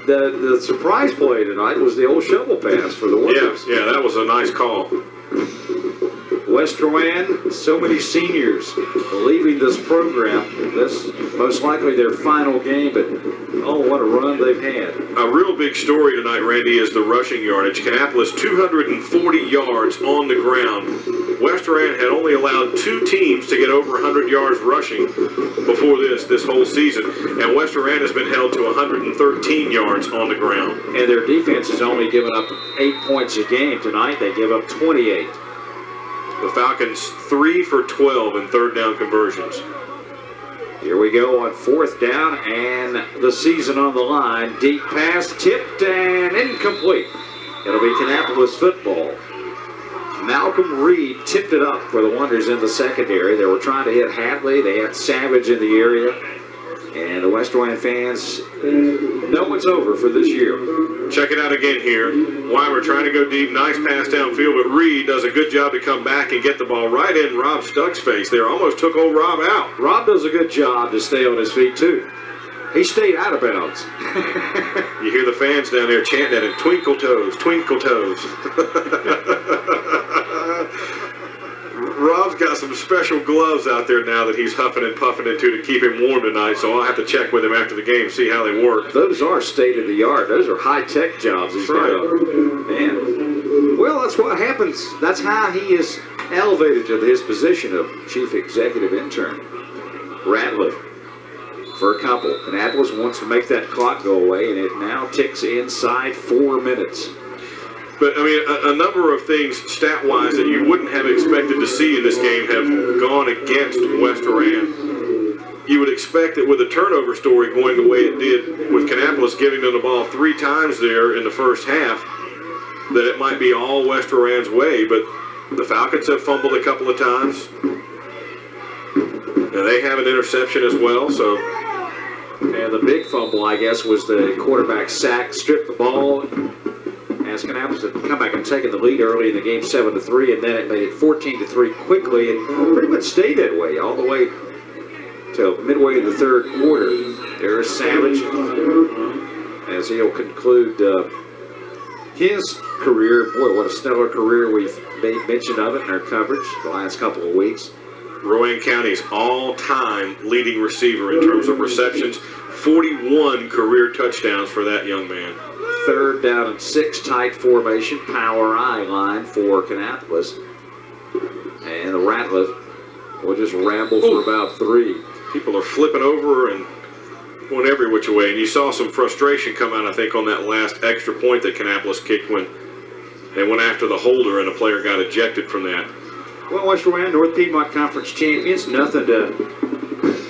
The surprise play tonight was the old shovel pass for the Wonders. Yeah, that was a nice call. West Rowan, so many seniors leaving this program. This most likely their final game, but oh, what a run they've had. A real big story tonight, Randy, is the rushing yardage. Kannapolis 240 yards on the ground. West Rowan had only allowed 2 teams to get over 100 yards rushing before this whole season, and West Rowan has been held to 113 yards on the ground. And their defense has only given up 8 points a game. Tonight they give up 28. The Falcons 3 for 12 in third down conversions. Here we go on 4th down, and the season on the line. Deep pass, tipped and incomplete. It'll be Kannapolis football. Malcolm Reed tipped it up for the Wonders in the secondary. They were trying to hit Hadley. They had Savage in the area. And the West Rowan fans know it's over for this year. Check it out again here. Weimer trying to go deep. Nice pass downfield, but Reed does a good job to come back and get the ball right in Rob Stuck's face there. Almost took old Rob out. Rob does a good job to stay on his feet, too. He stayed out of bounds. You hear the fans down there chanting at him, twinkle toes, twinkle toes. Rob's got some special gloves out there now that he's huffing and puffing into to keep him warm tonight, so I'll have to check with him after the game, see how they work. Those are state-of-the-art. Those are high-tech jobs he's got. Man. Well, that's what happens. That's how he is elevated to his position of chief executive intern. Ratliff for a couple. Kannapolis wants to make that clock go away, and it now ticks inside 4 minutes. But, I mean, a number of things stat-wise that you wouldn't have expected to see in this game have gone against West Rowan. You would expect that with the turnover story going the way it did, with Kannapolis giving them the ball 3 times there in the first half, that it might be all West Rowan's way, but the Falcons have fumbled a couple of times. And they have an interception as well, so... And the big fumble, I guess, was the quarterback sack, stripped the ball, as Kannapolis had come back and taken the lead early in the game 7-3, and then it made it 14-3 quickly, and pretty much stayed that way all the way till midway in the third quarter. There's Savage as he'll conclude his career. Boy, what a stellar career. We've made mention of it in our coverage the last couple of weeks. Rowan County's all-time leading receiver in terms of receptions. 41 career touchdowns for that young man. 3rd down and 6 tight formation, power I line for Kannapolis. And the Ratliff will just ramble for about 3. People are flipping over and going every which way. And you saw some frustration come out, I think, on that last extra point that Kannapolis kicked when they went after the holder and the player got ejected from that. Well, West Rowan, North Piedmont Conference champions, nothing to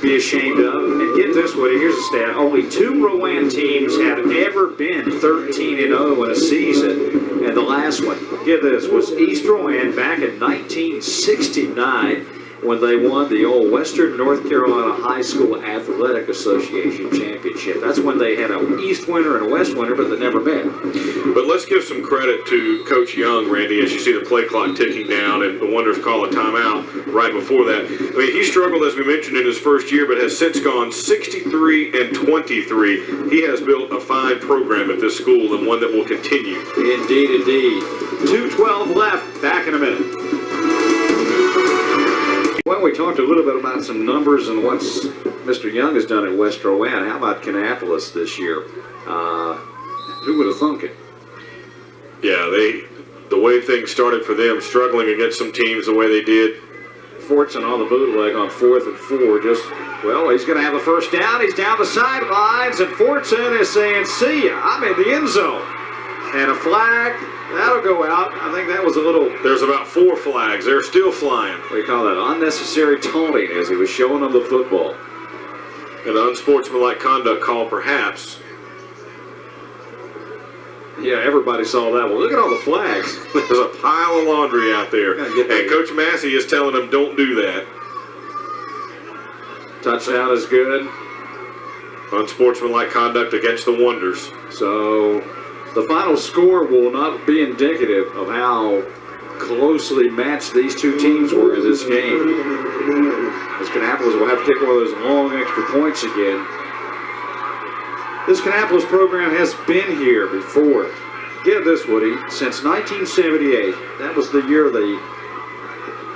be ashamed of. And get this, Woody, here's a stat. Only 2 Rowan teams have ever been 13-0 in a season. And the last one, get this, was East Rowan back in 1969 when they won the old Western North Carolina High School Athletic Association Championship. That's when they had an East winner and a West winner, but they never met. But let's give some credit to Coach Young, Randy, as you see the play clock ticking down and the Wonders call a timeout right before that. I mean, he struggled, as we mentioned, in his first year, but has since gone 63-23. He has built a fine program at this school and one that will continue. Indeed, indeed. 2:12 left. Back in a minute. Well, we talked a little bit about some numbers and what Mr. Young has done at West Rowan. How about Kannapolis this year? Who would have thunk it? Yeah, the way things started for them, struggling against some teams the way they did, Fortson on the bootleg on 4th and 4. Well, he's going to have the first down. He's down the sidelines, and Fortson is saying, see ya, I'm in the end zone. And a flag, that'll go out. I think that was a little... There's about 4 flags. They're still flying. What do you call that? Unnecessary taunting as he was showing them the football. An unsportsmanlike conduct call, perhaps. Yeah, everybody saw that one. Look at all the flags. There's a pile of laundry out there. And Coach Massey is telling them, don't do that. Touchdown is good. Unsportsmanlike conduct against the Wonders. So the final score will not be indicative of how closely matched these two teams were in this game. As Kannapolis will have to take one of those long extra points again. This Kannapolis program has been here before. Get this, Woody, since 1978. That was the year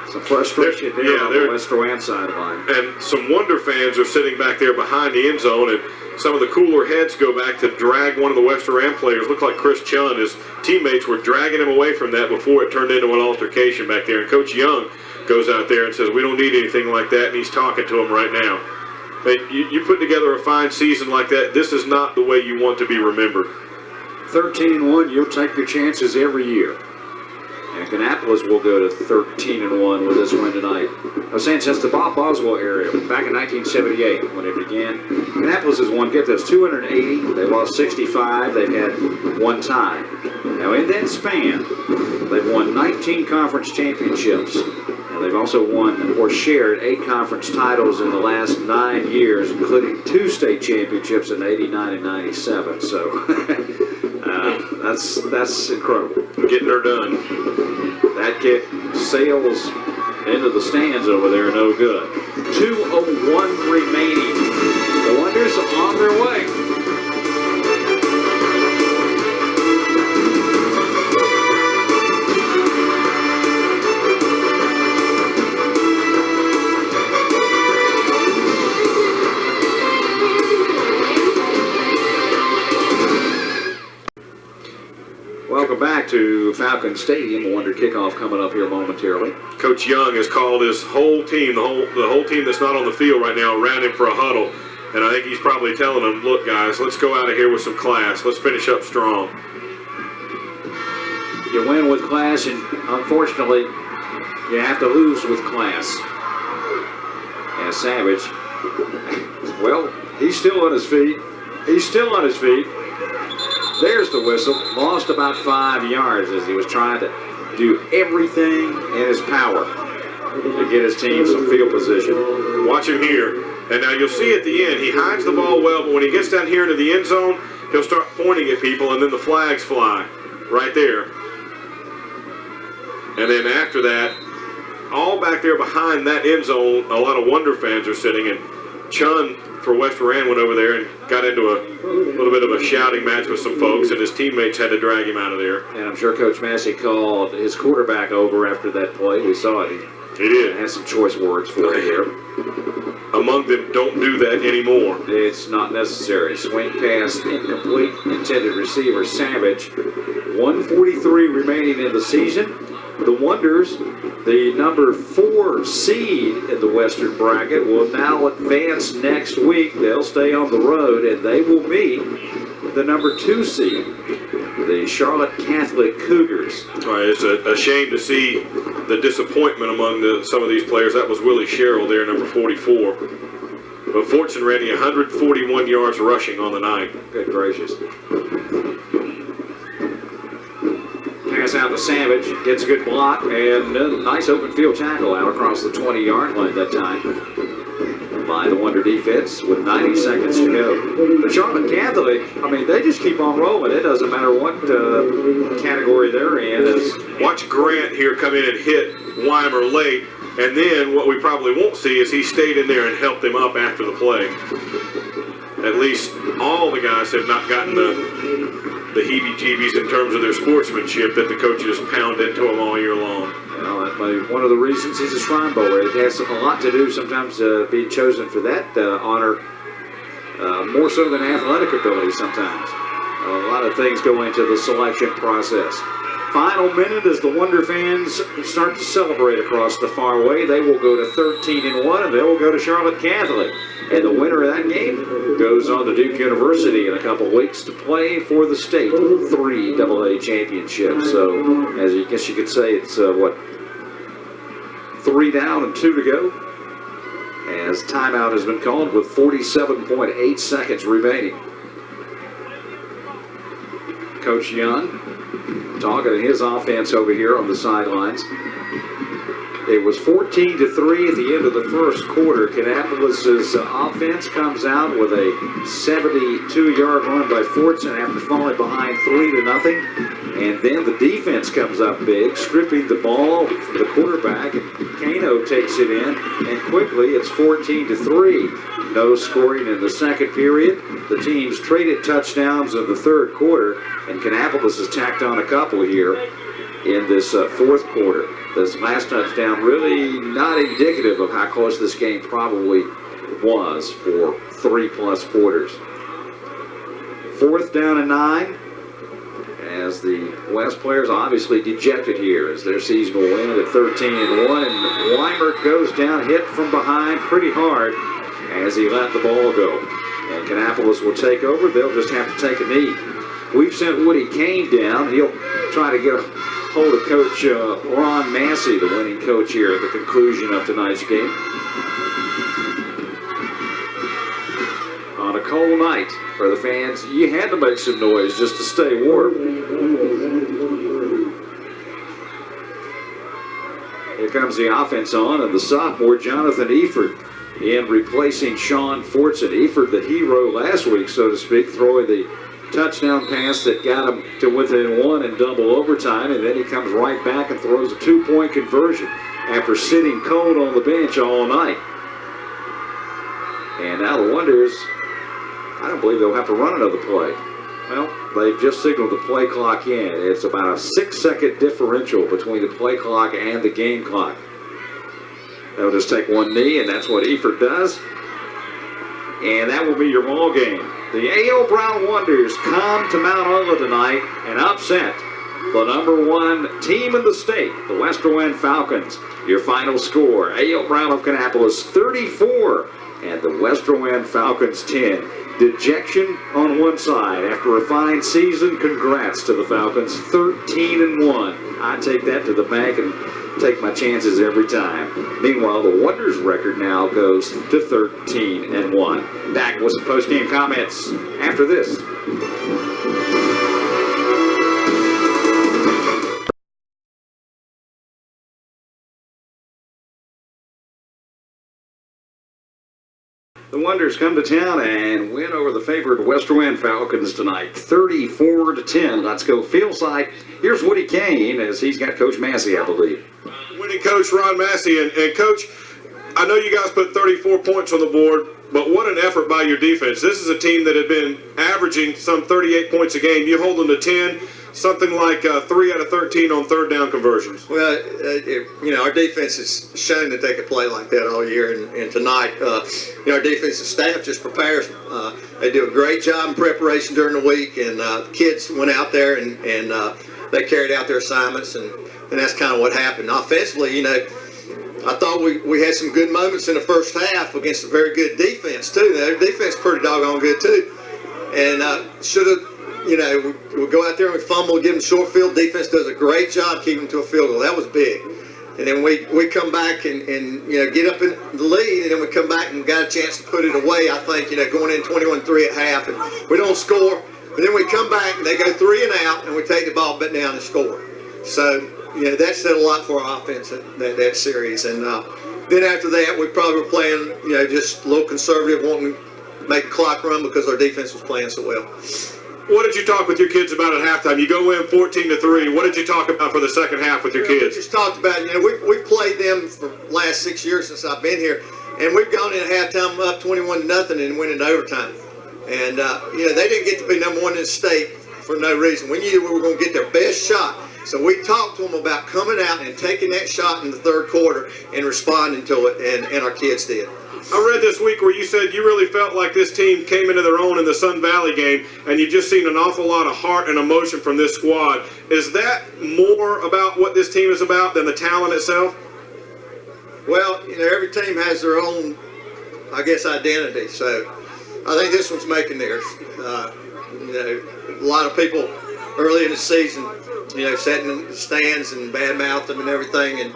some frustration there on the West Rowan sideline. And some Wonder fans are sitting back there behind the end zone, and some of the cooler heads go back to drag one of the West Rowan players. Looked like Chris Chun. His teammates were dragging him away from that before it turned into an altercation back there. And Coach Young goes out there and says, we don't need anything like that, and he's talking to him right now. You put together a fine season like that, this is not the way you want to be remembered. 13-1, you'll take your chances every year. And Kannapolis will go to 13-1 with this win tonight. I was saying since the Bob Boswell era, back in 1978 when it began, Kannapolis has won, get this, 280. They lost 65. They've had 1 tie. Now in that span, they've won 19 conference championships. And they've also won or shared 8 conference titles in the last 9 years, including 2 state championships in 89 and 97. So that's incredible. Getting her done. That kick sails into the stands over there, no good. 2:01 remaining. The Wonders on their way. Welcome back to Falcon Stadium. Wonder kickoff coming up here momentarily. Coach Young has called his whole team, the whole team that's not on the field right now, around him for a huddle. And I think he's probably telling them, look, guys, let's go out of here with some class. Let's finish up strong. You win with class, and unfortunately, you have to lose with class. And Savage, well, he's still on his feet. He's still on his feet. There's the whistle. Lost about 5 yards as he was trying to do everything in his power to get his team some field position. Watch him here. And now you'll see at the end, he hides the ball well, but when he gets down here into the end zone, he'll start pointing at people, and then the flags fly right there. And then after that, all back there behind that end zone, a lot of Wonder fans are sitting, and Chun for West Rowan went over there and got into a little bit of a shouting match with some folks, and his teammates had to drag him out of there. And I'm sure Coach Massey called his quarterback over after that play. We saw it. He did. Had some choice words for you there. Among them, don't do that anymore. It's not necessary. Swing pass incomplete. Intended receiver Savage. 1:43 remaining in the season. The Wonders, the number 4 seed in the Western bracket, will now advance next week. They'll stay on the road, and they will meet the number 2 seed, the Charlotte Catholic Cougars. All right, it's a shame to see the disappointment among some of these players. That was Willie Sherrill there, number 44. But Fortson Ready, 141 yards rushing on the night. Good gracious. Pass out to Savage, gets a good block, and a nice open field tackle out across the 20-yard line that time by the Wonder defense with 90 seconds to go. The Charlotte Catholic, I mean, they just keep on rolling. It doesn't matter what category they're in. Watch Grant here come in and hit Weimer late, and then what we probably won't see is he stayed in there and helped him up after the play. At least all the guys have not gotten the heebie-jeebies in terms of their sportsmanship that the coaches pound into them all year long. Well, that may be one of the reasons he's a Shrine Bowl. It has a lot to do sometimes being chosen for that honor, more so than athletic ability sometimes. A lot of things go into the selection process. Final minute as the Wonder fans start to celebrate across the Farway. They will go to 13-1, and they will go to Charlotte Catholic. And the winner of that game goes on to Duke University in a couple weeks to play for the state 3 AA championship. So, as you guess you could say, it's 3 down and 2 to go. As timeout has been called with 47.8 seconds remaining. Coach Young talking to his offense over here on the sidelines. It was 14-3 at the end of the first quarter. Kannapolis' offense comes out with a 72-yard run by Fortson after falling behind 3-0. And then the defense comes up big, stripping the ball from the quarterback, and Kano takes it in, and quickly it's 14-3. No scoring in the second period. The teams traded touchdowns in the third quarter, and Kannapolis has tacked on a couple here in this fourth quarter. This last touchdown really not indicative of how close this game probably was for 3+ quarters. 4th down and 9. As the West players obviously dejected here as their season will win at 13-1, and Weimer goes down, hit from behind pretty hard as he let the ball go. And Kannapolis will take over. They'll just have to take a knee. We've sent Woody Kane down. He'll try to get a hold of Coach Ron Massey, the winning coach here at the conclusion of tonight's game. On a cold night for the fans, you had to make some noise just to stay warm. Here comes the offense on, and the sophomore Jonathan Eford in replacing Sean Fortson. Eford, the hero last week, so to speak, throwing the touchdown pass that got him to within 1 in double overtime, and then he comes right back and throws a 2-point conversion after sitting cold on the bench all night. And now the Wonders, I don't believe they'll have to run another play. Well, they've just signaled the play clock in. It's about a 6-second differential between the play clock and the game clock. They'll just take one knee, and that's what Eford does. And that will be your ball game. The A.L. Brown Wonders come to Mount Ulla tonight and upset the #1 team in the state, the West Rowan Falcons. Your final score, A.L. Brown of Kannapolis 34 and the West Rowan Falcons 10. Dejection on one side after a fine season. Congrats to the Falcons, 13-1. I take that to the bank and take my chances every time. Meanwhile, the Wonders record now goes to 13-1. Back with some post-game comments after this. The Wonders come to town and win over the favored West Rowan Falcons tonight, 34-10. Let's go field side. Here's Woody Kane as he's got Coach Massey, I believe. Winning coach Ron Massey, and Coach, I know you guys put 34 points on the board, but what an effort by your defense. This is a team that had been averaging some 38 points a game. You hold them to 10, something like 3 out of 13 on third down conversions. Well, our defense has shown that they could play like that all year, and tonight, our defensive staff just prepares. They do a great job in preparation during the week, and kids went out there and they carried out their assignments, and that's kind of what happened. Offensively, I thought we had some good moments in the first half against a very good defense, too. Their defense is pretty doggone good, too. And should have, we go out there and we fumble, give them short field. Defense does a great job keeping them to a field goal. That was big. And then we come back and get up in the lead, and then we come back and got a chance to put it away, I think, going in 21-3 at half. And we don't score. But then we come back and they go 3 and out, and we take the ball back down and score. So, that said a lot for our offense that series. And then after that, we probably were playing, just a little conservative, wanting to make the clock run because our defense was playing so well. What did you talk with your kids about at halftime? You go in 14-3. What did you talk about for the second half with your kids? We just talked about, we've played them for the last 6 years since I've been here, and we've gone in at halftime up 21-0 and went into overtime. And, they didn't get to be #1 in the state for no reason. We knew we were going to get their best shot. So we talked to them about coming out and taking that shot in the third quarter and responding to it, and our kids did. I read this week where you said you really felt like this team came into their own in the Sun Valley game, and you've just seen an awful lot of heart and emotion from this squad. Is that more about what this team is about than the talent itself? Well, every team has their own, I guess, identity. So I think this one's making theirs. A lot of people early in the season, sitting in the stands and badmouth them and everything, and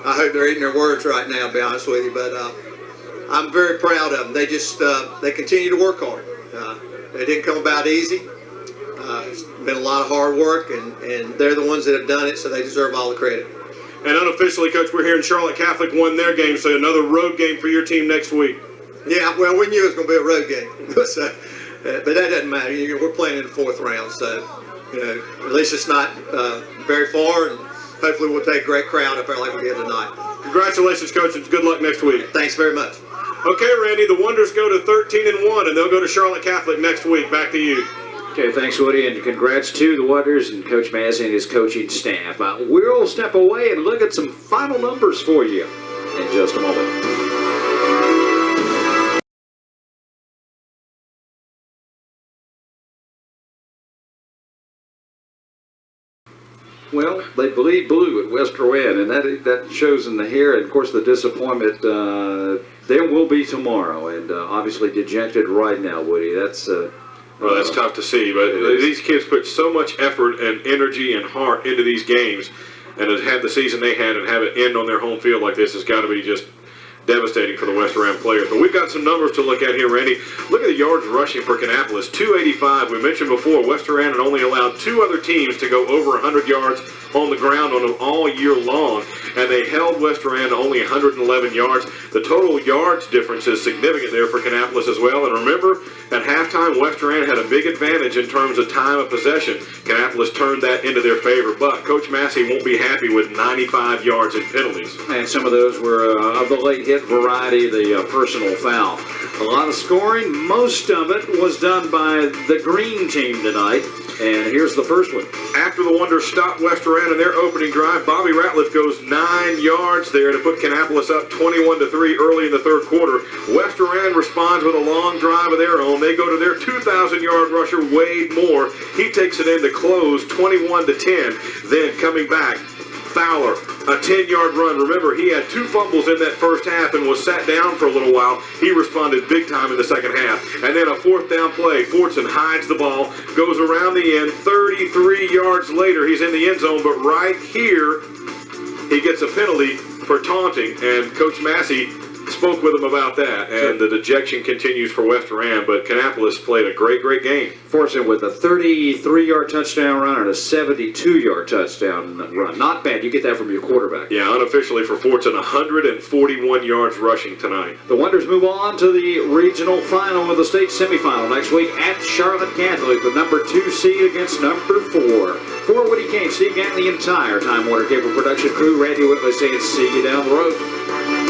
I hope they're eating their words right now, to be honest with you. But I'm very proud of them. They just they continue to work hard. It didn't come about easy. It's been a lot of hard work, and they're the ones that have done it, so they deserve all the credit. And unofficially, Coach, we're hearing Charlotte Catholic won their game, so another road game for your team next week. Yeah, well, we knew it was going to be a road game, but that doesn't matter. We're playing in the fourth round, so at least it's not very far, and hopefully we'll take a great crowd up there like we did tonight. Congratulations, Coach, and good luck next week. Thanks very much. Okay, Randy, the Wonders go to 13-1, and they'll go to Charlotte Catholic next week. Back to you. Okay, thanks, Woody, and congrats to the Wonders and Coach Massey and his coaching staff. We'll step away and look at some final numbers for you in just a moment. Well, they bleed blue at West Rowan, and that shows in the hair. And of course, the disappointment there will be tomorrow, and obviously dejected right now, Woody. That's well, that's tough to see, but these kids put so much effort and energy and heart into these games, and to have the season they had and have it end on their home field like this has got to be just devastating for the West Rowan players. But we've got some numbers to look at here, Randy. Look at the yards rushing for Kannapolis, 285. We mentioned before, West Rowan had only allowed two other teams to go over 100 yards on the ground on them all year long, and they held West Rowan to only 111 yards. The total yards difference is significant there for Kannapolis as well. And remember, at halftime, West Rowan had a big advantage in terms of time of possession. Kannapolis turned that into their favor, but Coach Massey won't be happy with 95 yards in penalties. And some of those were of the late hit variety, the personal foul. A lot of scoring. Most of it was done by the green team tonight. And here's the first one. After the Wonders stopped West Rowan in their opening drive, Bobby Ratliff goes 9 yards there to put Kannapolis up 21-3 early in the third quarter. West Rowan responds with a long drive of their own. They go to their 2,000-yard rusher, Wade Moore. He takes it in to close 21-10. Then coming back, Fowler, a 10-yard run. Remember, he had 2 fumbles in that first half and was sat down for a little while. He responded big time in the second half. And then a 4th down play. Fortson hides the ball, goes around the end. 33 yards later, he's in the end zone. But right here, he gets a penalty for taunting. And Coach Massey spoke with him about that. And the dejection continues for West Rowan. But Kannapolis played a great, great game. Fortson with a 33-yard touchdown run and a 72-yard touchdown run. Not bad. You get that from your quarterback. Yeah, unofficially for Fortson, 141 yards rushing tonight. The Wonders move on to the regional final of the state semifinal next week at Charlotte Catholic, the number 2 seed against number 4. For Woody Kane, Steve Gann, the entire Time Warner Cable production crew, Randy Whitley saying see you down the road.